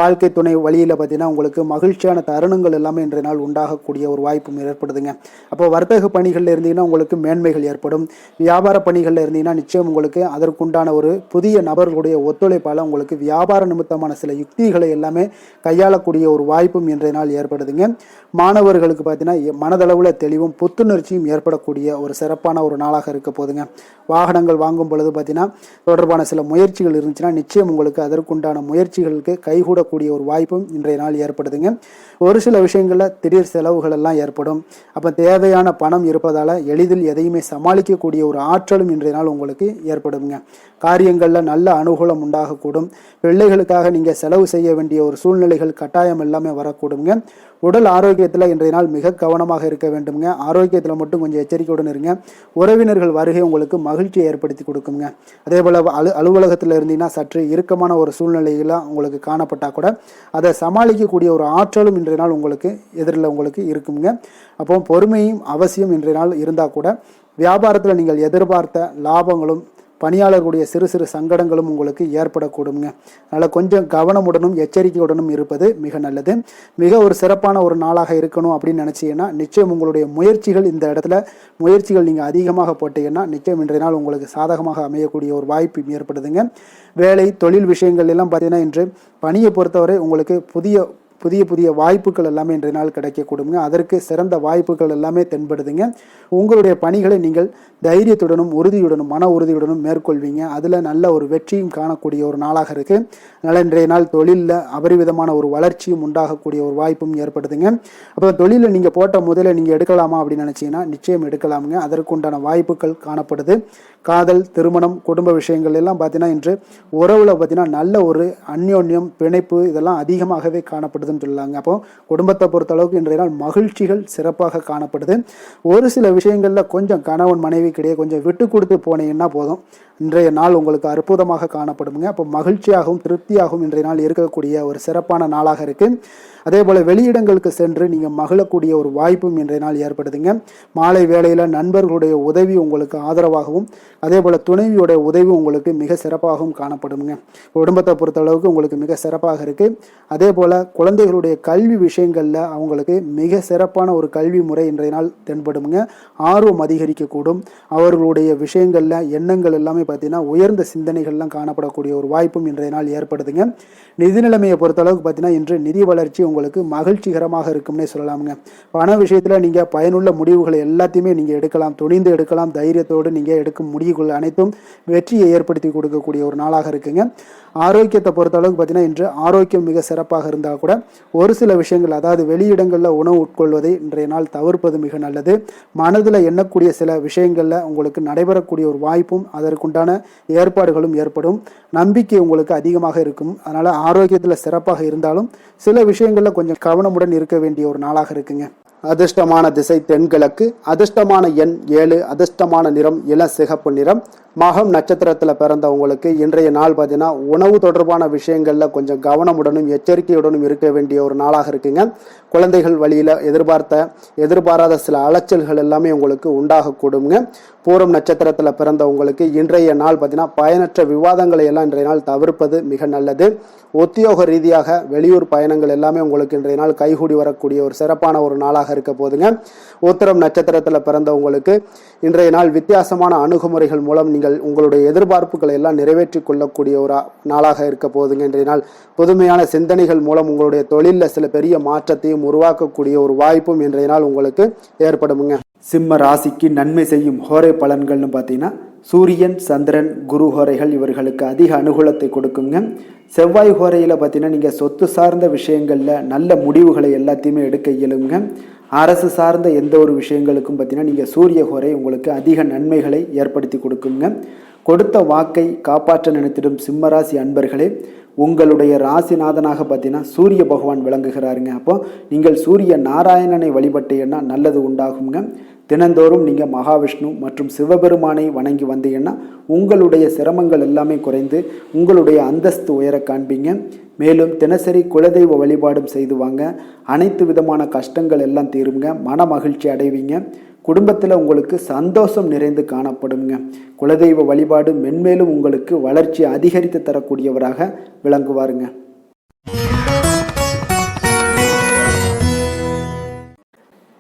வாழ்க்கை துணை வழியில் பார்த்தீங்கன்னா உங்களுக்கு மகிழ்ச்சியான தருணங்கள் எல்லாமே இன்றைய நாள் உண்டாகக்கூடிய ஒரு வாய்ப்பும் ஏற்படுதுங்க. அப்போ வர்த்தக பணிகளில் இருந்தீங்கன்னா உங்களுக்கு மேன்மைகள் ஏற்படும். வியாபார பணிகளில் இருந்தீங்கன்னா நிச்சயம் உங்களுக்கு அதற்குண்டான ஒரு புதிய நபர்களுடைய ஒத்துழைப்பால் உங்களுக்கு வியாபார நிமித்தமான சில யுக்திகளை எல்லாமே கையாளக்கூடிய ஒரு வாய்ப்பும் இன்றைய நாள் ஏற்படுதுங்க. மாணவர்களுக்கு பார்த்தீங்கன்னா மனதளவில் தெளிவும் புத்துணர்ச்சியும் ஏற்படக்கூடிய ஒரு சிறப்பான ஒரு நாளாக இருக்க போதுங்க. வாகனங்கள் வாங்கும் பொழுது பார்த்தீங்கன்னா தொடர்பான சில முயற்சிகள் இருந்துச்சுன்னா நிச்சயம் உங்களுக்கு அதற்குண்டான முயற்சிகளுக்கு கைகூடக்கூடிய ஒரு வாய்ப்பும் இன்றைய நாள் ஏற்படுதுங்க. ஒரு சில விஷயங்களில் திடீர் செலவுகள் எல்லாம் ஏற்படும். அப்போ தேவையான பணம் இருப்பதால் எளிதில் எதையுமே சமாளிக்கக்கூடிய ஒரு ஆற்றலும் இன்றைய நாள் உங்களுக்கு ஏற்படுங்க. காரியங்களில் நல்ல அனுகூலம் உண்டாகக்கூடும். பிள்ளைகளுக்காக நீங்கள் செலவு செய்ய வேண்டிய ஒரு சூழ்நிலைகள் கட்டாயம் எல்லாமே வரக்கூடுங்க. உடல் ஆரோக்கியத்தில் இன்றைய நாள் மிக கவனமாக இருக்க வேண்டுங்க. ஆரோக்கியத்தில் மட்டும் கொஞ்சம் எச்சரிக்கையுடன் இருங்க. உறவினர்கள் வருகை உங்களுக்கு மகிழ்ச்சியை ஏற்படுத்தி கொடுக்குங்க. அதே போல் அலுவலகத்தில் இருந்தீங்கன்னா சற்று இறுக்கமான ஒரு சூழ்நிலையில் உங்களுக்கு காணப்பட்டால் கூட அதை சமாளிக்கக்கூடிய ஒரு ஆற்றலும் இன்றைய நாள் உங்களுக்கு எதிரில் உங்களுக்கு இருக்குங்க. அப்போ பொறுமையும் அவசியம் இன்றைய நாள் இருந்தால் கூட வியாபாரத்தில் நீங்கள் எதிர்பார்த்த லாபங்களும் பணியாளர்களுடைய சிறு சிறு சங்கடங்களும் உங்களுக்கு ஏற்படக்கூடுங்க. அதனால் கொஞ்சம் கவனமுடனும் எச்சரிக்கையுடனும் இருப்பது மிக நல்லது. மிக ஒரு சிறப்பான ஒரு நாளாக இருக்கணும் அப்படின்னு நினச்சிங்கன்னா நிச்சயம் உங்களுடைய முயற்சிகள் இந்த இடத்துல நீங்கள் அதிகமாக போட்டீங்கன்னா நிச்சயம் இன்றைய நாள் உங்களுக்கு சாதகமாக அமையக்கூடிய ஒரு வாய்ப்பு ஏற்படுதுங்க. வேலை தொழில் விஷயங்கள் எல்லாம் பார்த்தீங்கன்னா இன்று பணியை பொறுத்தவரை உங்களுக்கு புதிய வாய்ப்புகள் எல்லாமே இன்றைய நாள் கிடைக்கக்கூடுங்க. அதற்கு சிறந்த வாய்ப்புகள் எல்லாமே தென்படுதுங்க. உங்களுடைய பணிகளை நீங்கள் தைரியத்துடனும் உறுதியுடனும் மன உறுதியுடனும் மேற்கொள்வீங்க. அதில் நல்ல ஒரு வெற்றியும் காணக்கூடிய ஒரு நாளாக இருக்குது. அதனால் இன்றைய நாள் தொழிலில் அபரிவிதமான ஒரு வளர்ச்சியும் உண்டாகக்கூடிய ஒரு வாய்ப்பும் ஏற்படுதுங்க. அப்போ தொழிலில் நீங்கள் போட்ட முதல்ல நீங்கள் எடுக்கலாமா அப்படின்னு நினச்சிங்கன்னா நிச்சயம் எடுக்கலாமுங்க. அதற்குண்டான வாய்ப்புகள் காணப்படுது. காதல், திருமணம், குடும்ப விஷயங்கள் எல்லாம் பார்த்தீங்கன்னா இன்று உறவில் பார்த்தீங்கன்னா நல்ல ஒரு அந்யோன்யம் பிணைப்பு இதெல்லாம் அதிகமாகவே காணப்படுதுன்னு சொல்லலாங்க. அப்போ குடும்பத்தை பொறுத்த அளவுக்கு இன்றைய நாள் மகிழ்ச்சிகள் சிறப்பாக காணப்படுது. ஒரு சில விஷயங்களில் கொஞ்சம் கணவன் மனைவி கிடையாது கொஞ்சம் விட்டு கொடுத்து போனீங்கன்னா போதும், இன்றைய நாள் உங்களுக்கு அற்புதமாக காணப்படுங்க. அப்போ மகிழ்ச்சியாகவும் திருப்தியாகவும் இன்றைய நாள் இருக்கக்கூடிய ஒரு சிறப்பான நாளாக இருக்குது. அதே போல் வெளியிடங்களுக்கு சென்று நீங்கள் மகிழக்கூடிய ஒரு வாய்ப்பும் இன்றைய நாள் ஏற்படுதுங்க. மாலை வேளையில் நண்பர்களுடைய உதவி உங்களுக்கு ஆதரவாகவும் அதே போல் துணைவியோடைய உதவி உங்களுக்கு மிக சிறப்பாகவும் காணப்படுங்க. குடும்பத்தை பொறுத்தளவுக்கு உங்களுக்கு மிக சிறப்பாக இருக்குது. அதே போல் குழந்தைகளுடைய கல்வி விஷயங்களில் அவங்களுக்கு மிக சிறப்பான ஒரு கல்வி முறை இன்றைய நாள் தென்படுங்க. ஆர்வம் அதிகரிக்கக்கூடும். அவர்களுடைய விஷயங்களில் எண்ணங்கள் எல்லாமே பார்த்தீங்கன்னா உயர்ந்த சிந்தனைகள்லாம் காணப்படக்கூடிய ஒரு வாய்ப்பும் இன்றைய நாள் ஏற்படுதுங்க. நிதி நிலைமையை பொறுத்தளவுக்கு பார்த்தீங்கன்னா இன்று நிதி வளர்ச்சி உங்களுக்கு மகிழ்ச்சிகரமாக இருக்கும்னே சொல்லலாமுங்க. பண விஷயத்தில் நீங்கள் பயனுள்ள முடிவுகளை எல்லாத்தையுமே நீங்கள் எடுக்கலாம், துணிந்து எடுக்கலாம். தைரியத்தோடு நீங்கள் எடுக்கும் முடிவுகள் அனைத்தும் வெற்றியை ஏற்படுத்தி கொடுக்கக்கூடிய ஒரு நாளாக இருக்குங்க. ஆரோக்கியத்தை பொறுத்த அளவுக்கு பார்த்தீங்கன்னா இன்று ஆரோக்கியம் மிக சிறப்பாக இருந்தால் கூட ஒரு சில விஷயங்கள், அதாவது வெளியிடங்களில் உணவு உட்கொள்வதை இன்றைய நாள் தவிர்ப்பது மிக நல்லது. மனதில் எண்ணக்கூடிய சில விஷயங்களில் உங்களுக்கு நடைபெறக்கூடிய ஒரு வாய்ப்பும் அதற்குண்டான ஏற்பாடுகளும் ஏற்படும். நம்பிக்கை உங்களுக்கு அதிகமாக இருக்கும். அதனால் ஆரோக்கியத்தில் சிறப்பாக இருந்தாலும் சில விஷயங்களில் கொஞ்சம் கவனமுடன் இருக்க வேண்டிய ஒரு நாளாக இருக்குங்க. அதிர்ஷ்டமான திசை தென்கிழக்கு, அதிர்ஷ்டமான எண் 7, அதிர்ஷ்டமான நிறம் இள சிகப்பு நிறம். மகம் நட்சத்திரத்தில் பிறந்தவங்களுக்கு இன்றைய நாள் பார்த்தீங்கன்னா உணவு தொடர்பான விஷயங்களில் கொஞ்சம் கவனமுடனும் எச்சரிக்கையுடனும் இருக்க வேண்டிய ஒரு நாளாக இருக்குங்க. குழந்தைகள் வழியில் எதிர்பாராத சில அலைச்சல்கள் எல்லாமே உங்களுக்கு உண்டாகக்கூடுங்க. பூரம் நட்சத்திரத்தில் பிறந்தவங்களுக்கு இன்றைய நாள் பார்த்தீங்கன்னா பயனற்ற விவாதங்களை எல்லாம் இன்றைய நாள் தவிர்ப்பது மிக நல்லது. உத்தியோக ரீதியாக வெளியூர் பயணங்கள் எல்லாமே உங்களுக்கு இன்றைய நாள் கைகூடி வரக்கூடிய ஒரு சிறப்பான ஒரு நாளாக இருக்க போதுங்க. உத்திரம் நட்சத்திரத்தில் பிறந்தவங்களுக்கு இன்றைய நாள் வித்தியாசமான அணுகுமுறைகள் மூலம் நீங்கள் உங்களுடைய எதிர்பார்ப்புகளை எல்லாம் நிறைவேற்றி கொள்ளக்கூடிய ஒரு நாளாக இருக்க போதுங்க. இன்றைய நாள் புதுமையான சிந்தனைகள் மூலம் உங்களுடைய தொழிலில் சில பெரிய மாற்றத்தையும் உருவாக்கக்கூடிய ஒரு வாய்ப்பும் இன்றைய நாள் உங்களுக்கு ஏற்படுமுங்க. சிம்ம ராசிக்கு நன்மை செய்யும் ஹோரை பலன்கள்னு பார்த்தீங்கன்னா சூரியன், சந்திரன், குரு ஹோரைகள் இவர்களுக்கு அதிக அனுகூலத்தை கொடுக்குங்க. செவ்வாய் ஹோரையில் பார்த்தீங்கன்னா நீங்கள் சொத்து சார்ந்த விஷயங்களில் நல்ல முடிவுகளை எல்லாத்தையுமே எடுக்க இயலுங்க. அரசு சார்ந்த எந்த ஒரு விஷயங்களுக்கும் பார்த்தீங்கன்னா நீங்கள் சூரிய ஹோரை உங்களுக்கு அதிக நன்மைகளை ஏற்படுத்தி கொடுக்குங்க. கொடுத்த வாக்கை காப்பாற்ற நினைத்திடும் சிம்மராசி அன்பர்களே, உங்களுடைய ராசிநாதனாக பார்த்தீங்கன்னா சூரிய பகவான் விளங்குகிறாருங்க. அப்போ நீங்கள் சூரிய நாராயணனை வழிபட்டீங்கன்னா நல்லது உண்டாகுங்க. தினந்தோறும் நீங்கள் மகாவிஷ்ணு மற்றும் சிவபெருமானை வணங்கி வந்தீங்கன்னா உங்களுடைய சிரமங்கள் எல்லாமே குறைந்து உங்களுடைய அந்தஸ்து உயர காண்பீங்க. மேலும் தினசரி குலதெய்வ வழிபாடும் செய்து வாங்க. அனைத்து விதமான கஷ்டங்கள் எல்லாம் தீருங்க. மன மகிழ்ச்சி அடைவீங்க. குடும்பத்தில் உங்களுக்கு சந்தோஷம் நிறைந்து காணப்படுங்க. குலதெய்வ வழிபாடு மென்மேலும் உங்களுக்கு வளர்ச்சி அதிகரித்து தரக்கூடியவராக விளங்குவாருங்க.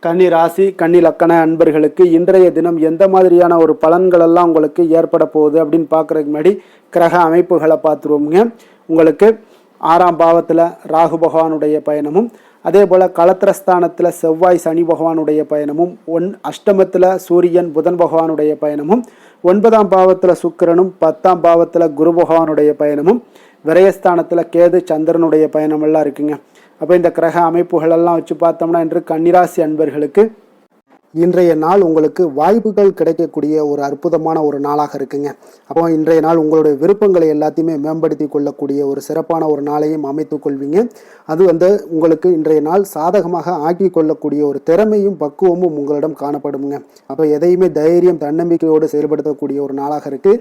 கன்னி ராசி, கன்னி லக்கண அன்பர்களுக்கு இன்றைய தினம் எந்த மாதிரியான ஒரு பலன்கள் எல்லாம் உங்களுக்கு ஏற்பட போகுது அப்படின்னு பார்க்குறதுக்கு முன்னாடி கிரக அமைப்புகளை பார்த்துருவோங்க. உங்களுக்கு 6ஆம் பாவத்தில் ராகு பகவானுடைய பயணமும், அதே போல் களத்திரஸ்தானத்தில் செவ்வாய் சனி பகவானுடைய பயணமும், அஷ்டமத்தில் சூரியன் புதன் பகவானுடைய பயணமும், 9ஆம் பாவத்தில் சுக்கிரனும், 10ஆம் பாவத்தில் குரு பகவானுடைய பயணமும், விரயஸ்தானத்தில் கேது சந்திரனுடைய பயணமெல்லாம் இருக்குங்க. அப்போ இந்த கிரக அமைப்புகளெல்லாம் வச்சு பார்த்தோம்னா இன்று கன்னிராசி அன்பர்களுக்கு இன்றைய நாள் உங்களுக்கு வாய்ப்புகள் கிடைக்கக்கூடிய ஒரு அற்புதமான ஒரு நாளாக இருக்குங்க. அப்போ இன்றைய நாள் உங்களுடைய விருப்பங்களை எல்லாத்தையுமே மேம்படுத்தி கொள்ளக்கூடிய ஒரு சிறப்பான ஒரு நாளையும் அமைத்து கொள்வீங்க. அது உங்களுக்கு இன்றைய நாள் சாதகமாக ஆக்கி கொள்ளக்கூடிய ஒரு திறமையும் பக்குவமும் உங்களிடம் காணப்படுங்க. அப்போ எதையுமே தைரியம் தன்னம்பிக்கையோடு செயல்படுத்தக்கூடிய ஒரு நாளாக இருக்கு.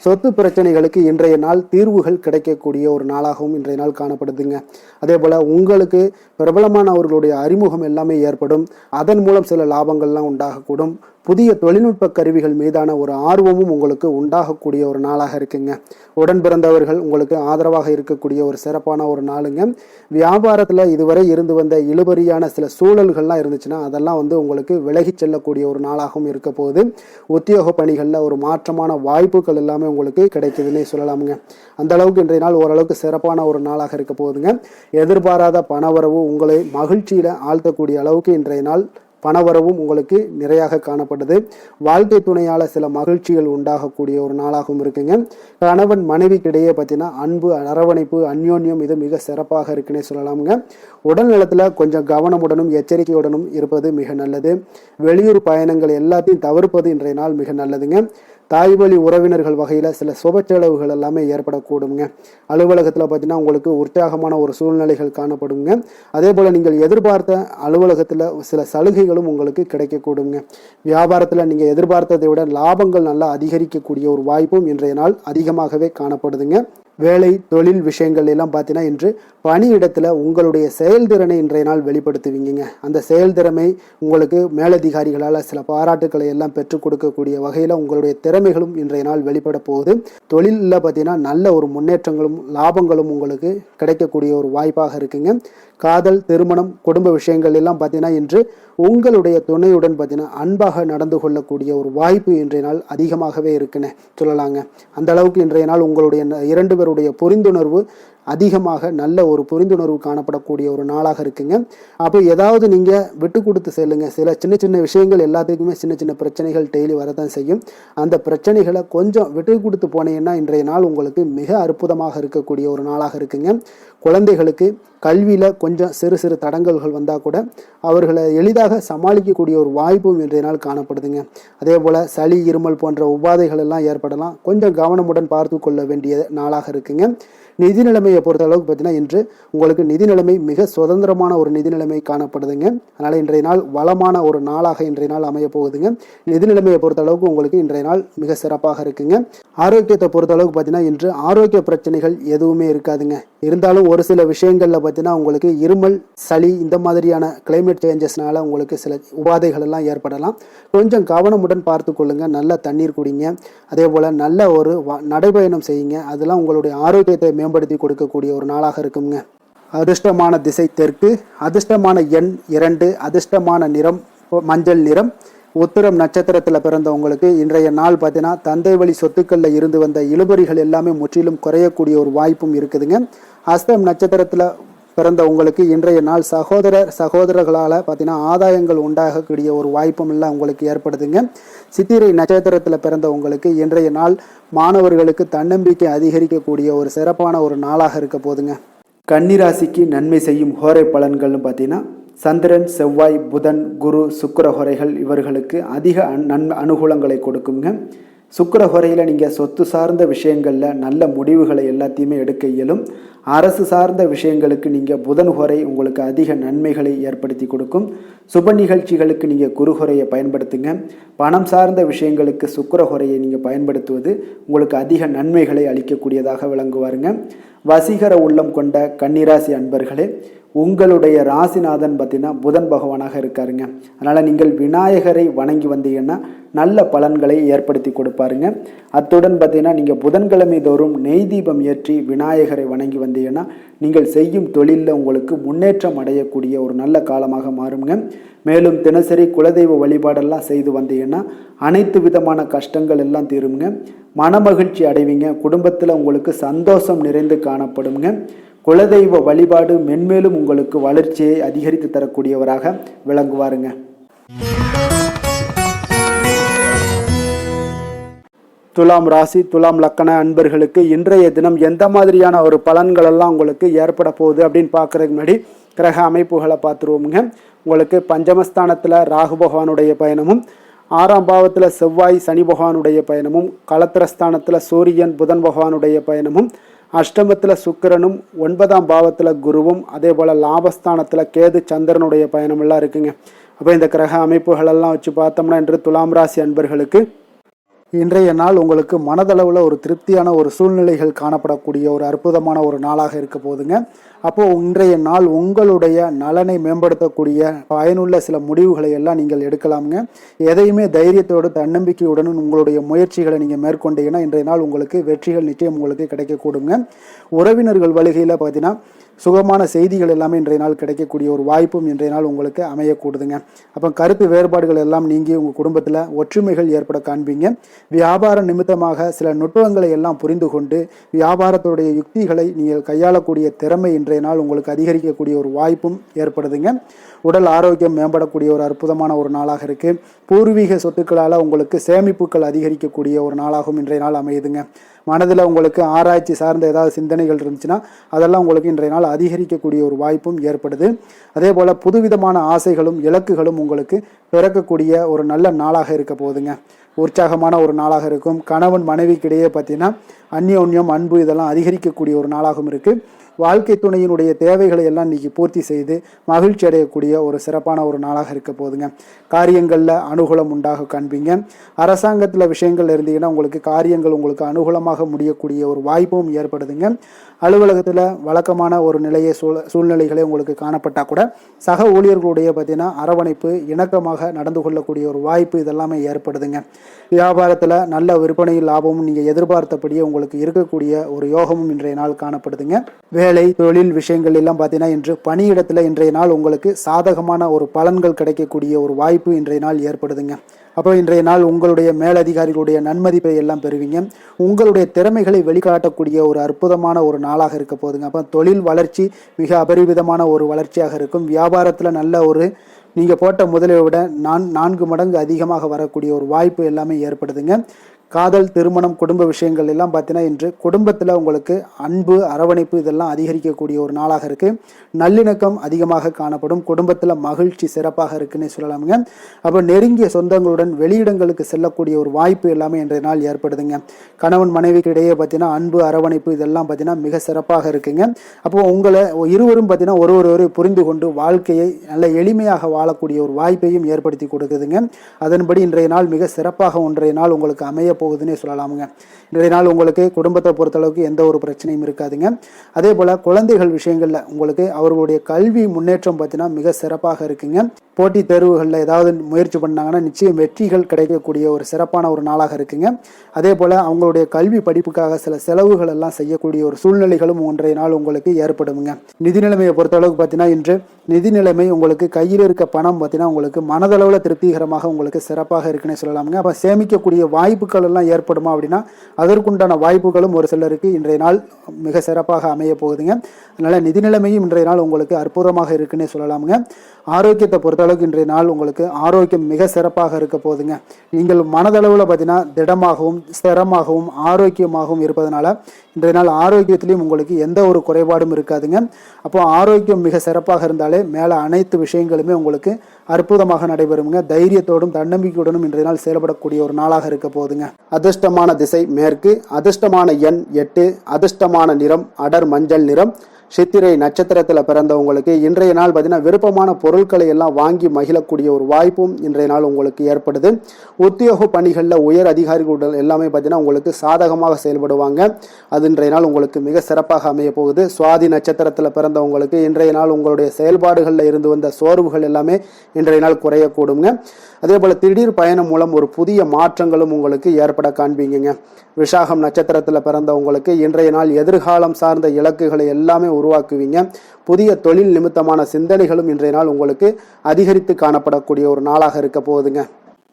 சொத்து பிரச்சனைகளுக்கு இன்றைய நாள் தீர்வுகள் கிடைக்கக்கூடிய ஒரு நாளாகவும் இன்றைய நாள் காணப்படுதுங்க. அதே போல் உங்களுக்கு பிரபலமானவர்களுடைய அறிமுகம் எல்லாமே ஏற்படும். அதன் மூலம் சில லாபங்கள்லாம் உண்டாகக்கூடும். புதிய தொழில்நுட்ப கருவிகள் மீதான ஒரு ஆர்வமும் உங்களுக்கு உண்டாகக்கூடிய ஒரு நாளாக இருக்குங்க. உடன் பிறந்தவர்கள் உங்களுக்கு ஆதரவாக இருக்கக்கூடிய ஒரு சிறப்பான ஒரு நாளுங்க. வியாபாரத்தில் இதுவரை இருந்து வந்த இழுபறியான சில சூழல்கள்லாம் இருந்துச்சுன்னா அதெல்லாம் உங்களுக்கு விலகி செல்லக்கூடிய ஒரு நாளாகவும் இருக்க போகுது. உத்தியோக பணிகளில் ஒரு மாற்றமான வாய்ப்புகள் எல்லாமே உங்களுக்கு கிடைக்குதுன்னே சொல்லலாமுங்க. அந்த அளவுக்கு இன்றைய நாள் ஓரளவுக்கு சிறப்பான ஒரு நாளாக இருக்க போகுதுங்க. எதிர்பாராத பணவரவு உங்களை மகிழ்ச்சியில் ஆழ்த்தக்கூடிய அளவுக்கு இன்றைய நாள் பணவரவும் உங்களுக்கு நிறையாக காணப்படுது. வாழ்க்கை துணையால் சில மகிழ்ச்சிகள் உண்டாகக்கூடிய ஒரு நாளாகவும் இருக்குங்க. கணவன் மனைவிக்கிடையே பார்த்தீங்கன்னா அன்பு, அரவணைப்பு, அந்யோன்யம் இது மிக சிறப்பாக இருக்குன்னே சொல்லலாமுங்க. உடல் நலத்தில் கொஞ்சம் கவனமுடனும் எச்சரிக்கையுடனும் இருப்பது மிக நல்லது. வெளியூர் பயணங்கள் எல்லாத்தையும் தவிர்ப்பது இன்றைய நாள் மிக நல்லதுங்க. தாய்வழி உறவினர்கள் வகையில் சில சுப செலவுகள் எல்லாமே ஏற்படக்கூடுங்க. அலுவலகத்தில் பார்த்தீங்கன்னா உங்களுக்கு உற்சாகமான ஒரு சூழ்நிலைகள் காணப்படுங்க. அதே போல் நீங்கள் எதிர்பார்த்த அலுவலகத்தில் சில சலுகைகளும் உங்களுக்கு கிடைக்கக்கூடுங்க. வியாபாரத்தில் நீங்கள் எதிர்பார்த்ததை விட லாபங்கள் நல்லா அதிகரிக்கக்கூடிய ஒரு வாய்ப்பும் இன்றைய நாள் அதிகமாகவே காணப்படுதுங்க. வேலை தொழில் விஷயங்கள் எல்லாம் பார்த்தீங்கன்னா இன்று பணியிடத்தில் உங்களுடைய செயல்திறனை இன்றைய நாள் வெளிப்படுத்துவீங்க. அந்த செயல்திறமை உங்களுக்கு மேலதிகாரிகளால் சில பாராட்டுக்களை எல்லாம் பெற்றுக் கொடுக்கக்கூடிய வகையில் உங்களுடைய திறமைகளும் இன்றைய நாள் வெளிப்பட போகுது. தொழிலில் பார்த்தீங்கன்னா நல்ல ஒரு முன்னேற்றங்களும் லாபங்களும் உங்களுக்கு கிடைக்கக்கூடிய ஒரு வாய்ப்பாக இருக்குங்க. காதல், திருமணம், குடும்ப விஷயங்கள் எல்லாம் பார்த்தீங்கன்னா இன்று உங்களுடைய துணையுடன் பார்த்தீங்கன்னா அன்பாக நடந்து கொள்ளக்கூடிய ஒரு வாய்ப்பு இன்றைய நாள் அதிகமாகவே இருக்குன்னு சொல்லலாங்க. அந்த அளவுக்கு இன்றைய நாள் உங்களுடைய 2 பேருடைய புரிந்துணர்வு அதிகமாக நல்ல ஒரு புரிந்துணர்வு காணப்படக்கூடிய ஒரு நாளாக இருக்குங்க. அப்போ ஏதாவது நீங்கள் விட்டு கொடுத்து செல்லுங்க. சில சின்ன சின்ன விஷயங்கள் எல்லாத்துக்குமே சின்ன சின்ன பிரச்சனைகள் டெய்லி வரதான் செய்யும். அந்த பிரச்சனைகளை கொஞ்சம் விட்டு கொடுத்து போனீங்கன்னா இன்றைய நாள் உங்களுக்கு மிக அற்புதமாக இருக்கக்கூடிய ஒரு நாளாக இருக்குங்க. குழந்தைகளுக்கு கல்வியில் கொஞ்சம் சிறு சிறு தடங்கல்கள் வந்தால் கூட அவர்களை எளிதாக சமாளிக்கக்கூடிய ஒரு வாய்ப்பும் இன்றைய நாள் காணப்படுதுங்க. அதே போல் சளி இருமல் போன்ற உபாதைகள் எல்லாம் ஏற்படலாம். கொஞ்சம் கவனமுடன் பார்த்து கொள்ள வேண்டிய நாளாக இருக்குங்க. நிதி நிலைமையை பொறுத்த அளவுக்கு பார்த்தீங்கன்னா இன்று உங்களுக்கு நிதி நிலைமை மிக சுதந்திரமான ஒரு நிதி நிலைமை காணப்படுதுங்க. அதனால் இன்றைய நாள் வளமான ஒரு நாளாக இன்றைய நாள் அமைய போகுதுங்க. நிதி நிலைமையை பொறுத்த அளவுக்கு உங்களுக்கு இன்றைய நாள் மிக சிறப்பாக இருக்குங்க. ஆரோக்கியத்தை பொறுத்த அளவுக்கு பார்த்தீங்கன்னா இன்று ஆரோக்கிய பிரச்சனைகள் எதுவுமே இருக்காதுங்க. இருந்தாலும் ஒரு சில விஷயங்களில் பார்த்தீங்கன்னா உங்களுக்கு இருமல் சளி இந்த மாதிரியான கிளைமேட் சேஞ்சஸ்னால உங்களுக்கு சில உபாதைகள் எல்லாம் ஏற்படலாம். கொஞ்சம் கவனமுடன் பார்த்து கொள்ளுங்க. நல்ல தண்ணீர் குடிங்க. அதே போல் நல்ல ஒரு நடைபயணம் செய்யுங்க. அதெல்லாம் உங்களுடைய ஆரோக்கியத்தை மேம்படுத்தி கொடுக்கக்கூடிய ஒரு நாளாக இருக்குங்க. அதிர்ஷ்டமான திசை தெற்கு, அதிர்ஷ்டமான எண் 2, அதிர்ஷ்டமான நிறம் மஞ்சள் நிறம். உத்திரம் நட்சத்திரத்தில் பிறந்தவங்களுக்கு இன்றைய நாள் பார்த்தீங்கன்னா தந்தை வழி சொத்துக்களில் இருந்து வந்த இழுபறிகள் எல்லாமே முற்றிலும் குறையக்கூடிய ஒரு வாய்ப்பும் இருக்குதுங்க. அஸ்தம் நட்சத்திரத்தில் பிறந்த உங்களுக்கு இன்றைய நாள் சகோதரர்களால் பார்த்தீங்கன்னா ஆதாயங்கள் உண்டாகக்கூடிய ஒரு வாய்ப்பும் எல்லாம் உங்களுக்கு ஏற்படுதுங்க. சித்திரை நட்சத்திரத்தில் பிறந்த உங்களுக்கு இன்றைய நாள் மாணவர்களுக்கு தன்னம்பிக்கை அதிகரிக்கக்கூடிய ஒரு சிறப்பான ஒரு நாளாக இருக்க போதுங்க. கன்னிராசிக்கு நன்மை செய்யும் ஹோரை பலன்கள்னு பார்த்தீங்கன்னா சந்திரன் செவ்வாய் புதன் குரு சுக்கிர ஹோரைகள் இவர்களுக்கு அதிக அனுகூலங்களை கொடுக்குங்க. சுக்கிர ஹோரையில் நீங்கள் சொத்து சார்ந்த விஷயங்களில் நல்ல முடிவுகளை எல்லாத்தையுமே எடுக்க இயலும். அரசு சார்ந்த விஷயங்களுக்கு நீங்கள் புதன் ஹோரை உங்களுக்கு அதிக நன்மைகளை ஏற்படுத்தி கொடுக்கும். சுப நிகழ்ச்சிகளுக்கு நீங்கள் குரு ஹோரையை பயன்படுத்துங்க. பணம் சார்ந்த விஷயங்களுக்கு சுக்கிர ஹோரையை நீங்கள் பயன்படுத்துவது உங்களுக்கு அதிக நன்மைகளை அளிக்கக்கூடியதாக விளங்குவாருங்க. வசீகர உள்ளம் கொண்ட கன்னிராசி அன்பர்களே, உங்களுடைய ராசிநாதன் பார்த்தீங்கன்னா புதன் பகவானாக இருக்காருங்க. அதனால் நீங்கள் விநாயகரை வணங்கி வந்தீங்கன்னா நல்ல பலன்களை ஏற்படுத்தி கொடுப்பாருங்க. அத்துடன் பார்த்தீங்கன்னா நீங்கள் புதன்கிழமை தோறும் நெய் தீபம் ஏற்றி விநாயகரை வணங்கி வந்தீங்கன்னா நீங்கள் செய்யும் தொழிலில் உங்களுக்கு முன்னேற்றம் அடையக்கூடிய ஒரு நல்ல காலமாக மாறுங்க. மேலும் தினசரி குலதெய்வ வழிபாடெல்லாம் செய்து வந்தீங்கன்னா அனைத்து விதமான கஷ்டங்கள் எல்லாம் தீருங்க. மனமகிழ்ச்சி அடைவீங்க. குடும்பத்தில் உங்களுக்கு சந்தோஷம் நிறைந்து காணப்படுங்க. குலதெய்வ வழிபாடு மென்மேலும் உங்களுக்கு வளர்ச்சியை அதிகரித்து தரக்கூடியவராக விளங்குவாருங்க. துலாம் ராசி துலாம் லக்கண அன்பர்களுக்கு இன்றைய தினம் எந்த மாதிரியான ஒரு பலன்கள் எல்லாம் உங்களுக்கு ஏற்பட போகுது அப்படின்னு பார்க்கறதுக்கு முன்னாடி கிரக அமைப்புகளை பார்த்துருவோமுங்க. உங்களுக்கு பஞ்சமஸ்தானத்தில் ராகு பகவானுடைய பயணமும், 6ஆம் பாவத்தில் செவ்வாய் சனி பகவானுடைய பயணமும், களத்திரஸ்தானத்தில் சூரியன் புதன் பகவானுடைய பயணமும், அஷ்டமத்தில் சுக்கிரனும், 9ஆம் பாவத்தில் குருவும், அதே போல் லாபஸ்தானத்தில் கேது சந்திரனுடைய பயணமெல்லாம் இருக்குங்க. அப்போ இந்த கிரக அமைப்புகளெல்லாம் வச்சு பார்த்தோம்னா இன்று துலாம் ராசி அன்பர்களுக்கு இன்றைய நாள் உங்களுக்கு மனதளவில் ஒரு திருப்தியான ஒரு சூழ்நிலைகள் காணப்படக்கூடிய ஒரு அற்புதமான ஒரு நாளாக இருக்க போதுங்க. அப்போது இன்றைய நாள் உங்களுடைய நலனை மேம்படுத்தக்கூடிய பயனுள்ள சில முடிவுகளை எல்லாம் நீங்கள் எடுக்கலாமுங்க. எதையுமே தைரியத்தோடு தன்னம்பிக்கையுடன் உங்களுடைய முயற்சிகளை நீங்கள் மேற்கொண்டீங்கன்னா இன்றைய நாள் உங்களுக்கு வெற்றிகள் நிச்சயம் உங்களுக்கு கிடைக்கக்கூடுங்க. உறவினர்கள் வழிகையில் பார்த்தீங்கன்னா சுகமான செய்திகள் எல்லாமே இன்றைய நாள் கிடைக்கக்கூடிய ஒரு வாய்ப்பும் இன்றைய நாள் உங்களுக்கு அமையக்கூடுதுங்க. அப்போ கருத்து வேறுபாடுகள் எல்லாம் நீங்கி உங்கள் குடும்பத்தில் ஒற்றுமைகள் ஏற்பட காண்பீங்க. வியாபார நிமித்தமாக சில நுட்பங்களை எல்லாம் புரிந்து கொண்டு வியாபாரத்துடைய யுக்திகளை நீங்கள் கையாளக்கூடிய திறமை இன்றைய நாள் உங்களுக்கு அதிகரிக்கக்கூடிய ஒரு வாய்ப்பும் ஏற்படுதுங்க. உடல் ஆரோக்கியம் மேம்படக்கூடிய ஒரு அற்புதமான ஒரு நாளாக இருக்குது. பூர்வீக சொத்துக்களால் உங்களுக்கு சேமிப்புகள் அதிகரிக்கக்கூடிய ஒரு நாளாகவும் இன்றைய நாள் அமையுதுங்க. மனதில் உங்களுக்கு ஆராய்ச்சி சார்ந்த ஏதாவது சிந்தனைகள் இருந்துச்சுன்னா அதெல்லாம் உங்களுக்கு இன்றைய நாள் அதிகரிக்கக்கூடிய ஒரு வாய்ப்பும் ஏற்படுது. அதே போல் புதுவிதமான ஆசைகளும் இலக்குகளும் உங்களுக்கு பிறக்கக்கூடிய ஒரு நல்ல நாளாக இருக்க போகுதுங்க. உற்சாகமான ஒரு நாளாக இருக்கும். கணவன் மனைவிக்கிடையே பார்த்தீங்கன்னா அந்யோன்யம் அன்பு இதெல்லாம் அதிகரிக்கக்கூடிய ஒரு நாளாகவும் இருக்குது. வாழ்க்கை துணையினுடைய தேவைகளை எல்லாம் இன்றைக்கி பூர்த்தி செய்து மகிழ்ச்சி அடையக்கூடிய ஒரு சிறப்பான ஒரு நாளாக இருக்க போதுங்க. காரியங்களில் அனுகூலம் உண்டாக காண்பீங்க. அரசாங்கத்தில் விஷயங்கள் இருந்தீங்கன்னா உங்களுக்கு காரியங்கள் உங்களுக்கு அனுகூலமாக முடியக்கூடிய ஒரு வாய்ப்பும் ஏற்படுதுங்க. அலுவலகத்தில் வழக்கமான ஒரு சூழ்நிலைகளே உங்களுக்கு காணப்பட்டால் கூட சக ஊழியர்களுடைய பார்த்தீங்கன்னா அரவணைப்பு இணக்கமாக நடந்து கொள்ளக்கூடிய ஒரு வாய்ப்பு இதெல்லாமே ஏற்படுதுங்க. வியாபாரத்தில் நல்ல விற்பனையில் லாபமும் நீங்கள் எதிர்பார்த்தபடியே உங்களுக்கு இருக்கக்கூடிய ஒரு யோகமும் இன்றைய நாள் காணப்படுதுங்க. வேலை தொழில் விஷயங்கள் எல்லாம் பார்த்தீங்கன்னா இன்று பணியிடத்தில் இன்றைய நாள் உங்களுக்கு சாதகமான ஒரு பலன்கள் கிடைக்கக்கூடிய ஒரு வாய்ப்பு இன்றைய நாள் ஏற்படுதுங்க. அப்போ இன்றைய நாள் உங்களுடைய மேலதிகாரிகளுடைய நன்மதிப்பை எல்லாம் பெறுவீங்க. உங்களுடைய திறமைகளை வெளிக்காட்டக்கூடிய ஒரு அற்புதமான ஒரு நாளாக இருக்க போகுதுங்க. அப்போ தொழில் வளர்ச்சி மிக அபரிவிதமான ஒரு வளர்ச்சியாக இருக்கும். வியாபாரத்தில் நல்ல ஒரு நீங்கள் போட்ட முதலை விட 4 மடங்கு அதிகமாக வரக்கூடிய ஒரு வாய்ப்பு எல்லாமே ஏற்படுதுங்க. காதல், திருமணம், குடும்ப விஷயங்கள் எல்லாம் பார்த்தீங்கன்னா இன்று குடும்பத்தில் உங்களுக்கு அன்பு, அரவணைப்பு இதெல்லாம் அதிகரிக்கக்கூடிய ஒரு நாளாக இருக்குது. நல்லிணக்கம் அதிகமாக காணப்படும். குடும்பத்தில் மகிழ்ச்சி சிறப்பாக இருக்குன்னு சொல்லலாமுங்க. அப்போ நெருங்கிய சொந்தங்களுடன் வெளியிடங்களுக்கு செல்லக்கூடிய ஒரு வாய்ப்பு எல்லாமே இன்றைய நாள் ஏற்படுதுங்க. கணவன் மனைவிக்கு இடையே பார்த்தீங்கன்னா அன்பு, அரவணைப்பு இதெல்லாம் பார்த்தீங்கன்னா மிக சிறப்பாக இருக்குங்க. அப்போ உங்களை இருவரும் பார்த்தீங்கன்னா ஒருவரை புரிந்து கொண்டு வாழ்க்கையை நல்ல எளிமையாக வாழக்கூடிய ஒரு வாய்ப்பையும் ஏற்படுத்தி கொடுக்குதுங்க. அதன்படி இன்றைய நாள் மிக சிறப்பாக ஒன்றைய நாள் உங்களுக்கு அமைய போகுதுன்னே சொல்லலாமுங்க. இன்றைய நாள் உங்களுக்கு குடும்பத்தை பொறுத்தளவுக்கு எந்த ஒரு பிரச்சனையும் இருக்காதுங்க. அதே போல குழந்தைகள் விஷயங்கள்ல உங்களுக்கு அவர்களுடைய கல்வி முன்னேற்றம் பார்த்தீங்கன்னா மிக சிறப்பாக இருக்குங்க. போட்டித் தேர்வுகளில் ஏதாவது முயற்சி பண்ணாங்கன்னா நிச்சயம் வெற்றிகள் கிடைக்கக்கூடிய ஒரு சிறப்பான ஒரு நாளாக இருக்குங்க. அதே போல அவங்களுடைய கல்வி படிப்புக்காக சில செலவுகள் எல்லாம் செய்யக்கூடிய ஒரு சூழ்நிலைகளும் ஒன்றைய நாள் உங்களுக்கு ஏற்படுங்க. நிதி நிலைமையை பொறுத்தளவுக்கு பார்த்தீங்கன்னா இன்று நிதி நிலைமை உங்களுக்கு கையில் இருக்க பணம் பார்த்தீங்கன்னா உங்களுக்கு மனதளவில் திருப்திகரமாக உங்களுக்கு சிறப்பாக இருக்குன்னு சொல்லலாமுங்க. அப்போ சேமிக்கக்கூடிய வாய்ப்புகள் எல்லாம் ஏற்படுமா அப்படின்னா அதற்குண்டான வாய்ப்புகளும் ஒரு சிலருக்கு இன்றைய நாள் மிக சிறப்பாக அமைய போகுதுங்க. அதனால நிதி நிலைமையும் இன்றைய நாள் உங்களுக்கு அற்புதமாக இருக்குன்னே சொல்லலாமுங்க. ஆரோக்கியத்தை பொறுத்தளவுக்கு இன்றைய நாள் உங்களுக்கு ஆரோக்கியம் மிக சிறப்பாக இருக்க போகுதுங்க. நீங்கள் மனதளவில் பார்த்தீங்கன்னா திடமாகவும் ஸ்திரமாகவும் ஆரோக்கியமாகவும் இருப்பதனால இன்றைய நாள் ஆரோக்கியத்திலையும் உங்களுக்கு எந்த ஒரு குறைபாடும் இருக்காதுங்க. அப்போ ஆரோக்கியம் மிக சிறப்பாக இருந்தாலே மேலே அனைத்து விஷயங்களுமே உங்களுக்கு அற்புதமாக நடைபெறுங்க. தைரியத்தோடும் தன்னம்பிக்கையுடனும் இன்றைய நாள் செயல்படக்கூடிய ஒரு நாளாக இருக்க போகுதுங்க. அதிர்ஷ்டமான திசை மேற்கு, அதிர்ஷ்டமான எண் 8, அதிர்ஷ்டமான நிறம் அடர் மஞ்சள் நிறம். சித்திரை நட்சத்திரத்தில் பிறந்தவங்களுக்கு இன்றைய நாள் பார்த்தீங்கன்னா விருப்பமான பொருட்களை எல்லாம் வாங்கி மகிழக்கூடிய ஒரு வாய்ப்பும் இன்றைய நாள் உங்களுக்கு ஏற்படுது. உத்தியோக பணிகளில் உயர் அதிகாரிகளுடன் எல்லாமே பார்த்தீங்கன்னா உங்களுக்கு சாதகமாக செயல்படுவாங்க. அது இன்றைய நாள் உங்களுக்கு மிக சிறப்பாக அமைய போகுது. சுவாதி நட்சத்திரத்தில் பிறந்தவங்களுக்கு இன்றைய நாள் உங்களுடைய செயல்பாடுகளில் இருந்து வந்த சோர்வுகள் எல்லாமே இன்றைய நாள் குறையக்கூடுங்க. அதே போல் திடீர் பயணம் மூலம் ஒரு புதிய மாற்றங்களும் உங்களுக்கு ஏற்பட காண்பீங்க. விசாகம் நட்சத்திரத்தில் பிறந்தவங்களுக்கு இன்றைய நாள் எதிர்காலம் சார்ந்த இலக்குகளை எல்லாமே உருவாக்குவீங்க. புதிய தொழில் நிமித்தமான சிந்தனைகளும் இன்றைய நாள் உங்களுக்கு அதிகரித்து காணப்படக்கூடிய ஒரு நாளாக இருக்க போகுதுங்க.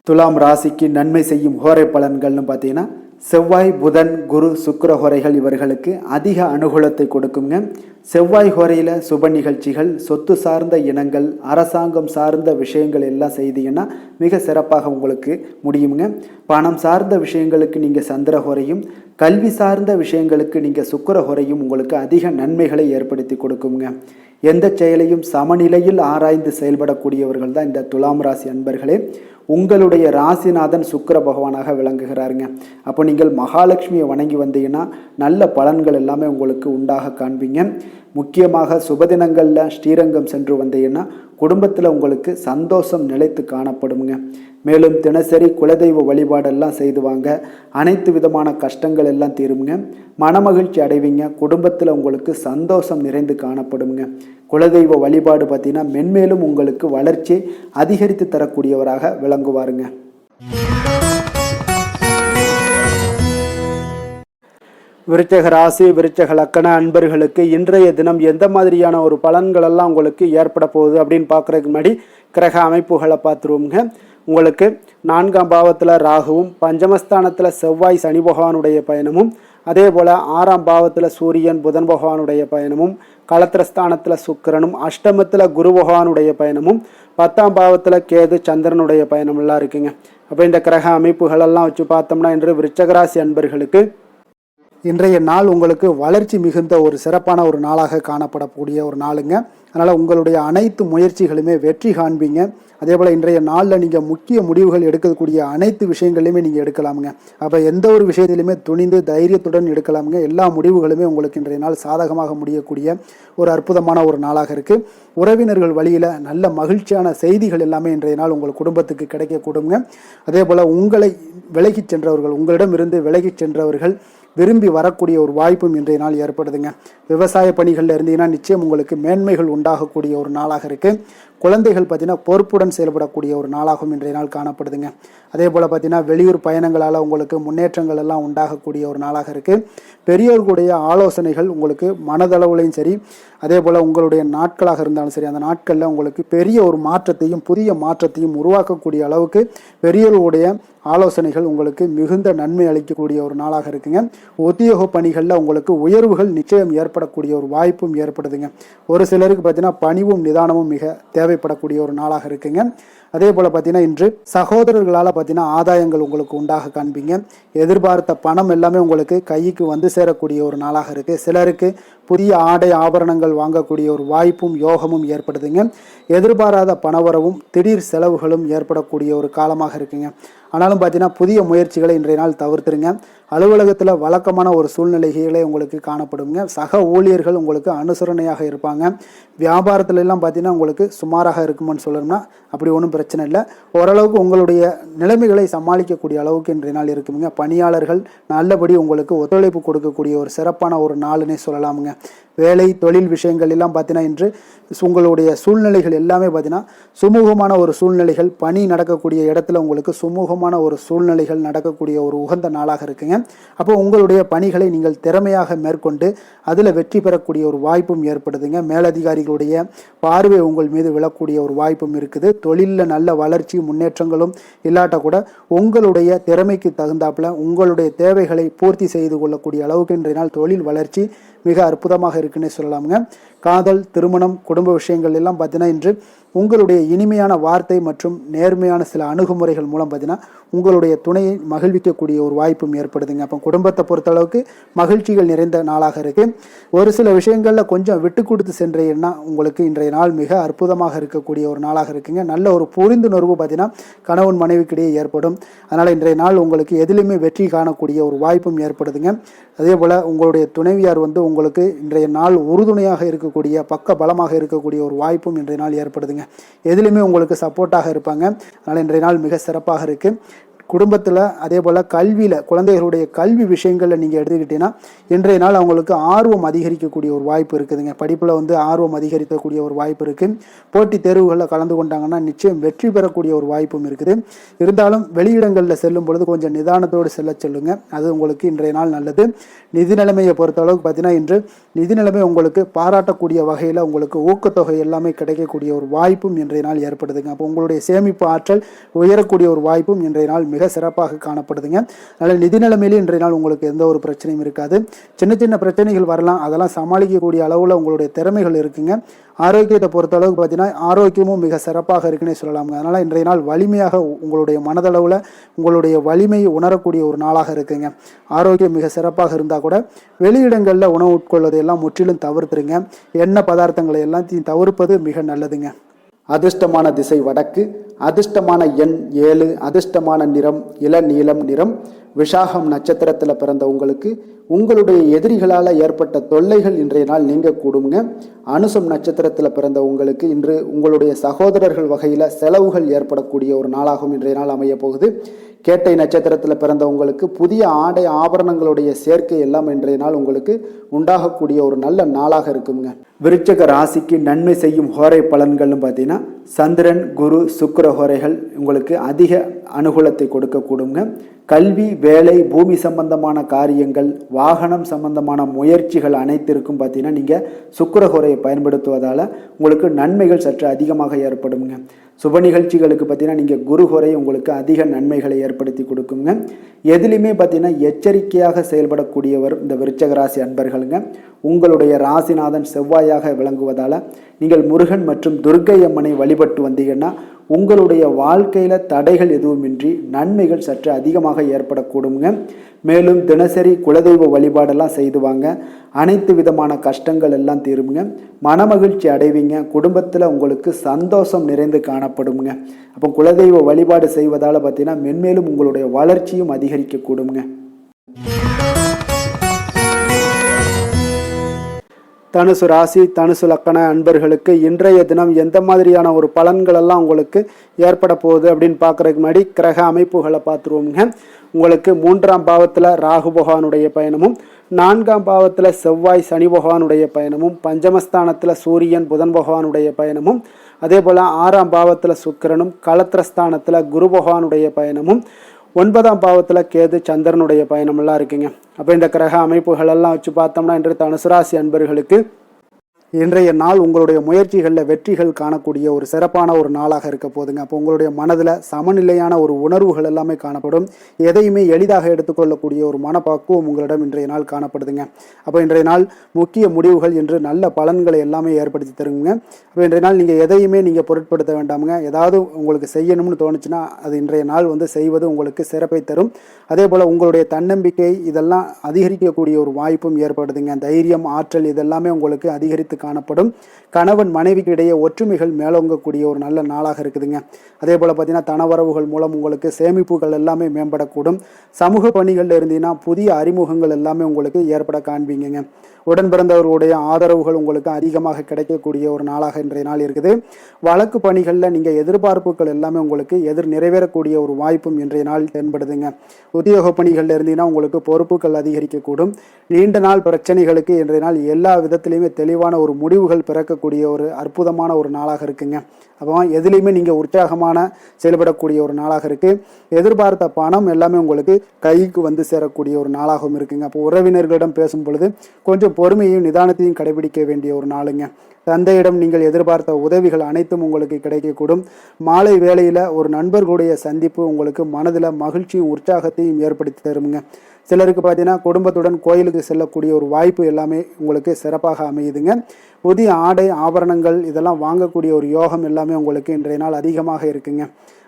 துலாம் ராசிக்கு நன்மை செய்யும் ஹோரை பலன்கள்னு பார்த்தீங்கன்னா செவ்வாய், புதன், குரு, சுக்கிர ஹோரைகள் இவர்களுக்கு அதிக அனுகூலத்தை கொடுக்குங்க. செவ்வாய் ஹோரையில் சுப நிகழ்ச்சிகள், சொத்து சார்ந்த இனங்கள், அரசாங்கம் சார்ந்த விஷயங்கள் எல்லாம் செய்தீங்கன்னா மிக சிறப்பாக உங்களுக்கு முடியுங்க. பணம் சார்ந்த விஷயங்களுக்கு நீங்கள் சந்திர ஹோரையும், கல்வி சார்ந்த விஷயங்களுக்கு நீங்கள் சுக்கிர ஹோரையும் உங்களுக்கு அதிக நன்மைகளை ஏற்படுத்தி கொடுக்குங்க. எந்த செயலையும் சமநிலையில் ஆராய்ந்து செயல்படக்கூடியவர்கள் தான் இந்த துலாம் ராசி அன்பர்களே. உங்களுடைய ராசிநாதன் சுக்கிர பகவானாக விளங்குகிறாருங்க. அப்போ நீங்கள் மகாலட்சுமியை வணங்கி வந்தீங்கன்னா நல்ல பலன்கள் எல்லாமே உங்களுக்கு உண்டாக காண்பீங்க. முக்கியமாக சுபதினங்களில் ஸ்ரீரங்கம் சென்று வந்தீங்கன்னா குடும்பத்தில் உங்களுக்கு சந்தோஷம் நிலைத்து காணப்படுங்க. மேலும் தினசரி குலதெய்வ வழிபாடெல்லாம் செய்து வாங்க. அனைத்து விதமான கஷ்டங்கள் எல்லாம் தீருங்க. மனமகிழ்ச்சி அடைவீங்க. குடும்பத்தில் உங்களுக்கு சந்தோஷம் நிறைந்து காணப்படுங்க. குலதெய்வ வழிபாடு பார்த்தீங்கன்னா மென்மேலும் உங்களுக்கு வளர்ச்சி அதிகரித்து தரக்கூடியவராக விளங்குவாருங்க. விருச்சக ராசி, விருச்சக லக்கண அன்பர்களுக்கு இன்றைய தினம் எந்த மாதிரியான ஒரு பலன்கள் எல்லாம் உங்களுக்கு ஏற்பட போகுது அப்படின்னு பார்க்குறதுக்கு முன்னாடி கிரக அமைப்புகளை பார்த்துருவோங்க. உங்களுக்கு 4ஆம் பாவத்தில் ராகுவும், பஞ்சமஸ்தானத்தில் செவ்வாய் சனி பகவானுடைய பயணமும், அதே போல் 6ஆம் பாவத்தில் சூரியன் புதன் பகவானுடைய பயணமும், களத்திரஸ்தானத்தில் சுக்கிரனும், அஷ்டமத்தில் குரு பகவானுடைய பயணமும், 10ஆம் பாவத்தில் கேது சந்திரனுடைய பயணமெல்லாம் இருக்குங்க. அப்போ இந்த கிரக அமைப்புகளெல்லாம் வச்சு பார்த்தோம்னா இன்று விருச்சகராசி அன்பர்களுக்கு இன்றைய நாள் உங்களுக்கு வளர்ச்சி மிகுந்த ஒரு சிறப்பான ஒரு நாளாக காணப்படக்கூடிய ஒரு நாளுங்க. அதனால் உங்களுடைய அனைத்து முயற்சிகளுமே வெற்றி காண்பீங்க. அதே போல் இன்றைய நாளில் நீங்கள் முக்கிய முடிவுகள் எடுக்கக்கூடிய அனைத்து விஷயங்களையுமே நீங்கள் எடுக்கலாமுங்க. அப்போ எந்த ஒரு விஷயத்திலுமே துணிந்து தைரியத்துடன் எடுக்கலாமுங்க. எல்லா முடிவுகளுமே உங்களுக்கு இன்றைய நாள் சாதகமாக முடியக்கூடிய ஒரு அற்புதமான ஒரு நாளாக இருக்குது. உறவினர்கள் வழியில் நல்ல மகிழ்ச்சியான செய்திகள் எல்லாமே இன்றைய நாள் உங்கள் குடும்பத்துக்கு கிடைக்கக்கூடுங்க. அதே போல் உங்களை விலகிச் சென்றவர்கள், உங்களிடமிருந்து விலகிச் சென்றவர்கள் விரும்பி வரக்கூடிய ஒரு வாய்ப்பும் இன்றைய நாள் ஏற்படுதுங்க. விவசாய பணிகளில் இருந்தீங்கன்னா நிச்சயம் உங்களுக்கு மேன்மைகள் உண்டாகக்கூடிய ஒரு நாளாக இருக்குது. குழந்தைகள் பார்த்தீங்கன்னா பொறுப்புடன் செயல்படக்கூடிய ஒரு நாளாகவும் இன்றைய நாள் காணப்படுதுங்க. அதே போல் பார்த்தீங்கன்னா வெளியூர் பயணங்களால் உங்களுக்கு முன்னேற்றங்கள் எல்லாம் உண்டாகக்கூடிய ஒரு நாளாக இருக்குது. பெரியோர்களுடைய ஆலோசனைகள் உங்களுக்கு மனதளவுலையும் சரி, அதே போல் உங்களுடைய நாட்களாக இருந்தாலும் சரி, அந்த நாட்களில் உங்களுக்கு பெரிய ஒரு மாற்றத்தையும் புதிய மாற்றத்தையும் உருவாக்கக்கூடிய அளவுக்கு பெரியோர்களுடைய ஆலோசனைகள் உங்களுக்கு மிகுந்த நன்மை அளிக்கக்கூடிய ஒரு நாளாக இருக்குங்க. உத்தியோக பணிகளில் உங்களுக்கு உயர்வுகள் நிச்சயம் ஏற்படக்கூடிய ஒரு வாய்ப்பும் ஏற்படுதுங்க. ஒரு சிலருக்கு பார்த்தீங்கன்னா பணிவும் நிதானமும் மிக தேவைப்படக்கூடிய ஒரு நாளாக இருக்குங்க. அதே போல் பார்த்தீங்கன்னா இன்று சகோதரர்களால் பார்த்தீங்கன்னா ஆதாயங்கள் உங்களுக்கு உண்டாக காண்பீங்க. எதிர்பார்த்த பணம் எல்லாமே உங்களுக்கு கைக்கு வந்து சேரக்கூடிய ஒரு நாளாக இருக்குது. சிலருக்கு புதிய ஆடை ஆபரணங்கள் வாங்கக்கூடிய ஒரு வாய்ப்பும் யோகமும் ஏற்படுதுங்க. எதிர்பாராத பணவரவும் திடீர் செலவுகளும் ஏற்படக்கூடிய ஒரு காலமாக இருக்குங்க. ஆனாலும் பார்த்தீங்கன்னா புதிய முயற்சிகளை இன்றைய நாள் தவிர்த்துருங்க. அலுவலகத்தில் வழக்கமான ஒரு சூழ்நிலைகளே உங்களுக்கு காணப்படுங்க. சக ஊழியர்கள் உங்களுக்கு அனுசரணையாக இருப்பாங்க. வியாபாரத்துல எல்லாம் பார்த்தீங்கன்னா உங்களுக்கு சுமாராக இருக்குமென்னு சொல்லணும்னா அப்படி ஒன்றும் பிரச்சனை இல்லை. ஓரளவுக்கு உங்களுடைய நிலைமைகளை சமாளிக்கக்கூடிய அளவுக்கு இன்றைய நாள் இருக்குங்க. பணியாளர்கள் நல்லபடி உங்களுக்கு ஒத்துழைப்பு கொடுக்கக்கூடிய ஒரு சிறப்பான ஒரு நாளுன்னே சொல்லலாமுங்க. வேலை தொழில் விஷயங்கள் எல்லாம் பார்த்தீங்கன்னா இன்று உங்களுடைய சூழ்நிலைகள் எல்லாமே பார்த்தீங்கன்னா சுமூகமான ஒரு சூழ்நிலைகள், பணி நடக்கக்கூடிய இடத்துல உங்களுக்கு சுமூகமான ஒரு சூழ்நிலைகள் நடக்கக்கூடிய ஒரு உகந்த நாளாக இருக்குங்க. அப்போ உங்களுடைய பணிகளை நீங்கள் திறமையாக மேற்கொண்டு அதில் வெற்றி பெறக்கூடிய ஒரு வாய்ப்பும் ஏற்படுதுங்க. மேலதிகாரிகளுடைய பார்வை உங்கள் மீது விழக்கூடிய ஒரு வாய்ப்பும் இருக்குது. தொழிலில் நல்ல வளர்ச்சி முன்னேற்றங்களும் இல்லாட்ட கூட உங்களுடைய திறமைக்கு தகுந்தாப்புல உங்களுடைய தேவைகளை பூர்த்தி செய்து கொள்ளக்கூடிய அளவுக்கு இன்றைய நாள் தொழில் வளர்ச்சி மிக அற்புதமாக இருக்குன்னே சொல்லலாமுங்க. காதல், திருமணம், குடும்ப விஷயங்கள் எல்லாம் பார்த்தீங்கன்னா இன்று உங்களுடைய இனிமையான வார்த்தை மற்றும் நேர்மையான சில அணுகுமுறைகள் மூலம் பார்த்தீங்கன்னா உங்களுடைய துணையை மகிழ்விக்கக்கூடிய ஒரு வாய்ப்பும் ஏற்படுதுங்க. அப்போ குடும்பத்தை பொறுத்தளவுக்கு மகிழ்ச்சிகள் நிறைந்த நாளாக இருக்குது. ஒரு சில விஷயங்களில் கொஞ்சம் விட்டு கொடுத்து சென்றீங்கன்னா உங்களுக்கு இன்றைய நாள் மிக அற்புதமாக இருக்கக்கூடிய ஒரு நாளாக இருக்குங்க. நல்ல ஒரு புரிந்துணர்வு பார்த்தீங்கன்னா கணவன் மனைவிக்கிடையே ஏற்படும். அதனால் இன்றைய நாள் உங்களுக்கு எதிலுமே வெற்றி காணக்கூடிய ஒரு வாய்ப்பும் ஏற்படுதுங்க. அதே போல் உங்களுடைய துணைவியார் உங்களுக்கு இன்றைய நாள் உறுதுணையாக இருக்கக்கூடிய பக்க பலமாக இருக்கக்கூடிய ஒரு வாய்ப்பும் இன்றைய நாள் ஏற்படுதுங்க. எதிலுமே உங்களுக்கு சப்போர்ட்டாக இருப்பாங்க. அதனால் இன்றைய நாள் மிக சிறப்பாக இருக்குது. குடும்பத்தில் அதே போல் கல்வியில் குழந்தைகளுடைய கல்வி விஷயங்களில் நீங்கள் எடுத்துக்கிட்டீங்கன்னா இன்றைய நாள் அவங்களுக்கு ஆர்வம் அதிகரிக்கக்கூடிய ஒரு வாய்ப்பு இருக்குதுங்க. படிப்பில் ஆர்வம் அதிகரிக்கக்கூடிய ஒரு வாய்ப்பு இருக்குது. போட்டித் தேர்வுகளில் கலந்து கொண்டாங்கன்னா நிச்சயம் வெற்றி பெறக்கூடிய ஒரு வாய்ப்பும் இருக்குது. இருந்தாலும் வெளியிடங்களில் செல்லும் பொழுது கொஞ்சம் நிதானத்தோடு செல்ல சொல்லுங்கள். அது உங்களுக்கு இன்றைய நாள் நல்லது. நிதி நிலைமையை பொறுத்த அளவுக்கு பார்த்தீங்கன்னா இன்று நிதி நிலைமை உங்களுக்கு பாராட்டக்கூடிய வகையில் உங்களுக்கு ஊக்கத்தொகை எல்லாமே கிடைக்கக்கூடிய ஒரு வாய்ப்பும் இன்றைய நாள் ஏற்படுதுங்க. அப்போ உங்களுடைய சேமிப்பு ஆற்றல் உயரக்கூடிய ஒரு வாய்ப்பும் இன்றைய நாள் மிக சிறப்பாக காணப்படுதுங்க. அதனால் நிதி நிலைமையிலே இன்றைய நாள் உங்களுக்கு எந்த ஒரு பிரச்சனையும் இருக்காது. சின்ன சின்ன பிரச்சனைகள் வரலாம், அதெல்லாம் சமாளிக்கக்கூடிய அளவில் உங்களுடைய திறமைகள் இருக்குங்க. ஆரோக்கியத்தை பொறுத்த அளவுக்கு பார்த்தீங்கன்னா ஆரோக்கியமும் மிக சிறப்பாக இருக்குன்னே சொல்லலாமுங்க. அதனால் இன்றைய நாள் வலிமையாக உங்களுடைய மனதளவில் உங்களுடைய வலிமையை உணரக்கூடிய ஒரு நாளாக இருக்குங்க. ஆரோக்கியம் மிக சிறப்பாக இருந்தால் கூட வெளியிடங்களில் உணவு உட்கொள்வதை எல்லாம் முற்றிலும் தவிர்த்துருங்க. எண்ணெய் பதார்த்தங்களை எல்லாத்தையும் தவிர்ப்பது மிக நல்லதுங்க. அதிர்ஷ்டமான திசை வடக்கு, அதிர்ஷ்டமான எண் 7, அதிர்ஷ்டமான நிறம் இளநீலம் நிறம். விஷாகம் நட்சத்திரத்தில் பிறந்த உங்களுக்கு உங்களுடைய எதிரிகளால் ஏற்பட்ட தொல்லைகள் இன்றைய நாள் நீங்க கூடுங்க. அனுசம் நட்சத்திரத்தில் பிறந்த உங்களுக்கு இன்று உங்களுடைய சகோதரர்கள் வகையில் செலவுகள் ஏற்படக்கூடிய ஒரு நாளாகவும் இன்றைய நாள் அமைய போகுது. கேட்டை நட்சத்திரத்தில் பிறந்த உங்களுக்கு புதிய ஆடை ஆபரணங்களுடைய சேர்க்கை எல்லாம் இன்றைய நாள் உங்களுக்கு உண்டாகக்கூடிய ஒரு நல்ல நாளாக இருக்குங்க. விருச்சக ராசிக்கு நன்மை செய்யும் ஹோரை பலன்கள்னு பார்த்தீங்கன்னா சந்திரன், குரு, சுக்கிர ஹோரைகள் உங்களுக்கு அதிக அனுகூலத்தை கொடுக்கக்கூடுங்க. கல்வி, வேலை, பூமி சம்பந்தமான காரியங்கள், வாகனம் சம்பந்தமான முயற்சிகள் அனைத்திற்கும் பார்த்தீங்கன்னா நீங்கள் சுக்கிர ஹோரையை பயன்படுத்துவதால் உங்களுக்கு நன்மைகள் சற்று அதிகமாக ஏற்படுங்க. சுப நிகழ்ச்சிகளுக்கு பார்த்தீங்கன்னா நீங்கள் குரு ஹோரை உங்களுக்கு அதிக நன்மைகளை ஏற்படுத்தி கொடுக்குங்க. எதுலையுமே பார்த்தீங்கன்னா எச்சரிக்கையாக செயல்படக்கூடியவர் இந்த விருச்சக ராசி அன்பர்களுங்க. உங்களுடைய ராசிநாதன் செவ்வாயாக விளங்குவதால் நீங்கள் முருகன் மற்றும் துர்க்கை அம்மனை வழிபட்டு வந்தீங்கன்னா உங்களுடைய வாழ்க்கையில் தடைகள் எதுவுமின்றி நன்மைகள் சற்று அதிகமாக ஏற்படக்கூடுங்க. மேலும் தினசரி குலதெய்வ வழிபாடெல்லாம் செய்து வாங்க. அனைத்து விதமான கஷ்டங்கள் எல்லாம் தீருங்க. மனமகிழ்ச்சி அடைவீங்க. குடும்பத்தில் உங்களுக்கு சந்தோஷம் நிறைந்து காணப்படுங்க. அப்போ குலதெய்வ வழிபாடு செய்வதால் பார்த்தீங்கன்னா மென்மேலும் உங்களுடைய வளர்ச்சியும் அதிகரிக்க கூடுங்க. தனுசு ராசி, தனுசு லக்கண அன்பர்களுக்கு இன்றைய தினம் எந்த மாதிரியான ஒரு பலன்கள் எல்லாம் உங்களுக்கு ஏற்பட போகுது அப்படின்னு பார்க்குறதுக்கு முன்னாடி கிரக அமைப்புகளை பார்த்துருவோங்க. உங்களுக்கு 3ஆம் பாவத்தில் ராகு பகவானுடைய பயணமும், 4ஆம் பாவத்தில் செவ்வாய் சனி பகவானுடைய பயணமும், பஞ்சமஸ்தானத்தில் சூரியன் புதன் பகவானுடைய பயணமும், அதே போல் 6ஆம் பாவத்தில் சுக்கிரனும் களத்திரஸ்தானத்தில் குரு பகவானுடைய பயணமும் 9ஆம் பாவத்தில் கேது சந்திரனுடைய பயணமெல்லாம் இருக்குங்க. அப்போ இந்த கிரக அமைப்புகள் எல்லாம் வச்சு பார்த்தோம்னா இன்று தனுசு ராசி அன்பர்களுக்கு இன்றைய நாள் உங்களுடைய முயற்சிகளில் வெற்றிகள் காணக்கூடிய ஒரு சிறப்பான ஒரு நாளாக இருக்க போதுங்க. அப்போ உங்களுடைய மனதில் சமநிலையான ஒரு உணர்வுகள் எல்லாமே காணப்படும். எதையுமே எளிதாக எடுத்துக்கொள்ளக்கூடிய ஒரு மனப்பக்குவம் உங்களிடம் இன்றைய நாள் காணப்படுதுங்க. அப்போ இன்றைய நாள் முக்கிய முடிவுகள் என்று நல்ல பலன்களை எல்லாமே ஏற்படுத்தி தருங்க. அப்போ இன்றைய நாள் நீங்கள் எதையுமே நீங்கள் பொருட்படுத்த வேண்டாமுங்க. ஏதாவது உங்களுக்கு செய்யணும்னு தோணுச்சுன்னா அது இன்றைய நாள் செய்வது உங்களுக்கு சிறப்பை தரும். அதே போல் உங்களுடைய தன்னம்பிக்கை இதெல்லாம் அதிகரிக்கக்கூடிய ஒரு வாய்ப்பும் ஏற்படுதுங்க. தைரியம், ஆற்றல் இதெல்லாமே உங்களுக்கு அதிகரித்து காணப்படும். கணவன் மனைவிக்கு இடையே ஒற்றுமைகள் மேலோங்கக்கூடிய ஒரு நல்ல நாளாக இருக்குதுங்க. அதே போல் பார்த்தீங்கன்னா தனவரவுகள் மூலம் உங்களுக்கு சேமிப்புகள் எல்லாமே மேம்படக்கூடும். சமூக பணிகளில் இருந்தீங்கன்னா புதிய அறிமுகங்கள் எல்லாமே உங்களுக்கு ஏற்பட காண்பீங்க. உடன் பிறந்தவர்களுடைய ஆதரவுகள் உங்களுக்கு அதிகமாக கிடைக்கக்கூடிய ஒரு நாளாக இன்றைய நாள் இருக்குது. வழக்கு பணிகளில் நீங்கள் எதிர்பார்ப்புகள் எல்லாமே உங்களுக்கு நிறைவேறக்கூடிய ஒரு வாய்ப்பும் இன்றைய நாள் தென்படுதுங்க. உத்தியோக பணிகளில் இருந்தீங்கன்னா உங்களுக்கு பொறுப்புகள் அதிகரிக்கக்கூடும். நீண்ட நாள் பிரச்சனைகளுக்கு இன்றைய நாள் எல்லா விதத்திலையுமே தெளிவான ஒரு முடிவுகள் பிறக்கக்கூடிய ஒரு அற்புதமான ஒரு நாளாக இருக்குங்க. அப்போ எதுலேயுமே நீங்கள் உற்சாகமான செயல்படக்கூடிய ஒரு நாளாக இருக்குது. எதிர்பார்த்த பணம் எல்லாமே உங்களுக்கு கைக்கு சேரக்கூடிய ஒரு நாளாகவும் இருக்குங்க. அப்போ உறவினர்களிடம் பேசும் பொழுது கொஞ்சம் பொறுமையையும் நிதானத்தையும் கடைபிடிக்க வேண்டிய ஒரு நாளுங்க. தந்தையிடம் நீங்கள் எதிர்பார்த்த உதவிகள் அனைத்தும் உங்களுக்கு கிடைக்கக்கூடும். மாலை வேளையில் ஒரு நண்பர்களுடைய சந்திப்பு உங்களுக்கு மனதில் மகிழ்ச்சியும் உற்சாகத்தையும் ஏற்படுத்தி தருமுங்க. சிலருக்கு பார்த்தீங்கன்னா குடும்பத்துடன் கோயிலுக்கு செல்லக்கூடிய ஒரு வாய்ப்பு எல்லாமே உங்களுக்கு சிறப்பாக அமையுதுங்க. புதிய ஆடை ஆபரணங்கள் இதெல்லாம் வாங்கக்கூடிய ஒரு யோகம் எல்லாமே உங்களுக்கு இன்றைய நாள் அதிகமாக இருக்குங்க.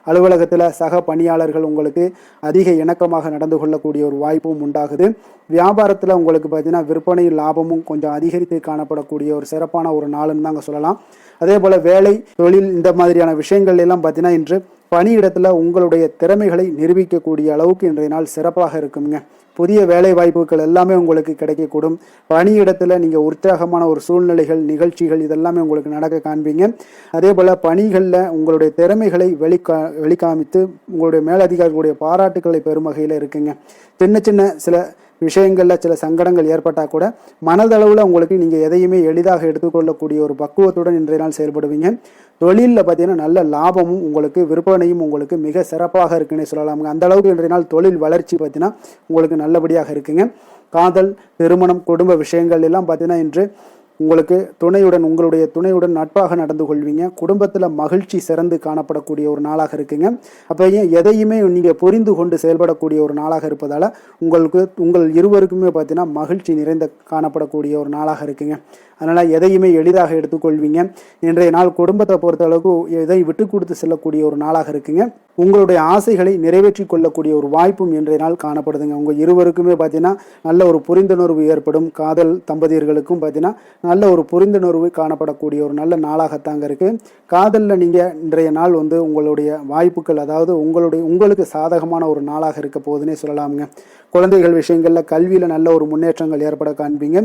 அலுவலகத்தில் சக பணியாளர்கள் உங்களுக்கு அதிக இணக்கமாக நடந்து கொள்ளக்கூடிய ஒரு வாய்ப்பும் உண்டாகுது. வியாபாரத்தில் உங்களுக்கு பார்த்தீங்கன்னா விற்பனை லாபமும் கொஞ்சம் அதிகரித்து காணப்படக்கூடிய ஒரு சிறப்பான ஒரு நாளுன்னு தாங்க சொல்லலாம். அதே போல் வேலை, தொழில் இந்த மாதிரியான விஷயங்கள் எல்லாம் பார்த்தீங்கன்னா இன்று பணியிடத்தில் உங்களுடைய திறமைகளை நிரூபிக்கக்கூடிய அளவுக்கு இன்றைய நாள் சிறப்பாக இருக்குங்க. புதிய வேலை வாய்ப்புகள் எல்லாமே உங்களுக்கு கிடைக்கக்கூடும். பணியிடத்தில் நீங்கள் உற்சாகமான ஒரு சூழ்நிலைகள், நிகழ்ச்சிகள் இதெல்லாமே உங்களுக்கு நடக்க காண்பீங்க. அதே போல் பணிகளில் உங்களுடைய திறமைகளை வெளிக்காமித்து உங்களுடைய மேலதிகாரிகளுடைய பாராட்டுக்களை பெறும் வகையில் இருக்குங்க. சின்ன சின்ன சில விஷயங்களில் சில சங்கடங்கள் ஏற்பட்டால் கூட மனதளவில் உங்களுக்கு நீங்கள் எதையுமே எளிதாக எடுத்துக்கொள்ளக்கூடிய ஒரு பக்குவத்துடன் இன்றைய நாள் செயல்படுவீங்க. தொழிலில் பார்த்தீங்கன்னா நல்ல லாபமும் உங்களுக்கு விற்பனையும் உங்களுக்கு மிக சிறப்பாக இருக்குன்னு சொல்லலாமுங்க. அந்த அளவுக்கு இன்றைய நாள் தொழில் வளர்ச்சி பார்த்தீங்கன்னா உங்களுக்கு நல்லபடியாக இருக்குங்க. காதல், திருமணம், குடும்ப விஷயங்கள் எல்லாம் பார்த்தீங்கன்னா இன்று உங்களுக்கு உங்களுடைய துணையுடன் நட்பாக நடந்து கொள்வீங்க. குடும்பத்தில் மகிழ்ச்சி சிறந்து காணப்படக்கூடிய ஒரு நாளாக இருக்குங்க. அப்போ எதையுமே நீங்கள் புரிந்து கொண்டு செயல்படக்கூடிய ஒரு நாளாக இருப்பதால் உங்கள் இருவருக்குமே பார்த்தீங்கன்னா மகிழ்ச்சி நிறைந்த காணப்படக்கூடிய ஒரு நாளாக இருக்குங்க. அதனால் எதையுமே எளிதாக எடுத்துக்கொள்வீங்க. இன்றைய நாள் குடும்பத்தை பொறுத்த அளவுக்கு எதை விட்டு கொடுத்து செல்லக்கூடிய ஒரு நாளாக இருக்குங்க. உங்களுடைய ஆசைகளை நிறைவேற்றி கொள்ளக்கூடிய ஒரு வாய்ப்பும் இன்றைய நாள் காணப்படுதுங்க. உங்கள் இருவருக்குமே பார்த்தீங்கன்னா நல்ல ஒரு புரிந்துணர்வு ஏற்படும். காதல் தம்பதியர்களுக்கும் பார்த்தீங்கன்னா நல்ல ஒரு புரிந்துணர்வு காணப்படக்கூடிய ஒரு நல்ல நாளாகத்தாங்க இருக்குது. காதலில் நீங்கள் இன்றைய நாள் உங்களுடைய வாய்ப்புகள், அதாவது உங்களுக்கு சாதகமான ஒரு நாளாக இருக்க போகுதுன்னே சொல்லலாமுங்க. குழந்தைகள் விஷயங்களில் கல்வியில் நல்ல ஒரு முன்னேற்றங்கள் ஏற்பட காண்பீங்க.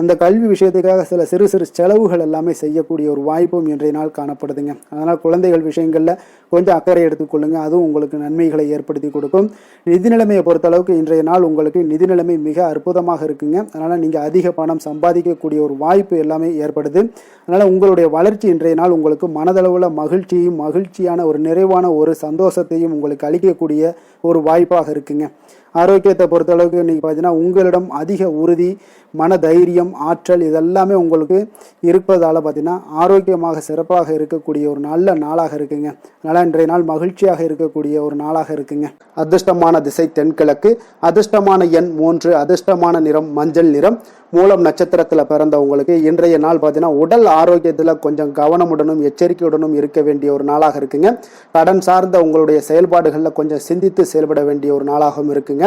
அந்த கல்வி விஷயத்துக்காக சில சிறு சிறு செலவுகள் எல்லாமே செய்யக்கூடிய ஒரு வாய்ப்பும் இன்றைய நாள் காணப்படுதுங்க. அதனால் குழந்தைகள் விஷயங்களில் கொஞ்சம் அக்கறை எடுத்துக்கொள்ளுங்க. அதுவும் உங்களுக்கு நன்மைகளை ஏற்படுத்தி கொடுக்கும். நிதி நிலைமையை பொறுத்தளவுக்கு இன்றைய நாள் உங்களுக்கு நிதி நிலைமை மிக அற்புதமாக இருக்குங்க. அதனால் நீங்கள் அதிக பணம் சம்பாதிக்கக்கூடிய ஒரு வாய்ப்பு எல்லாமே ஏற்படுது. அதனால் உங்களுடைய வளர்ச்சி இன்றைய நாள் உங்களுக்கு மனதளவில் மகிழ்ச்சியான ஒரு நிறைவான ஒரு சந்தோஷத்தையும் உங்களுக்கு அளிக்கக்கூடிய ஒரு வாய்ப்பாக இருக்குங்க. ஆரோக்கியத்தை பொறுத்தளவுக்கு இன்றைக்கி பார்த்தீங்கன்னா உங்களிடம் அதிக உறுதி, மன தைரியம், ஆற்றல் இதெல்லாமே உங்களுக்கு இருப்பதால் பார்த்தீங்கன்னா ஆரோக்கியமாக சிறப்பாக இருக்கக்கூடிய ஒரு நல்ல நாளாக இருக்குங்க. அதனால் இன்றைய நாள் மகிழ்ச்சியாக இருக்கக்கூடிய ஒரு நாளாக இருக்குங்க. அதிர்ஷ்டமான திசை தென்கிழக்கு, அதிர்ஷ்டமான எண் 3, அதிர்ஷ்டமான நிறம் மஞ்சள் நிறம். மூலம் நட்சத்திரத்தில் பிறந்தவங்களுக்கு இன்றைய நாள் பார்த்தீங்கன்னா உடல் ஆரோக்கியத்தில் கொஞ்சம் கவனமுடனும் எச்சரிக்கையுடனும் இருக்க வேண்டிய ஒரு நாளாக இருக்குங்க. கடன் சார்ந்த உங்களுடைய செயல்பாடுகளில் கொஞ்சம் சிந்தித்து செயல்பட வேண்டிய ஒரு நாளாகவும் இருக்குங்க.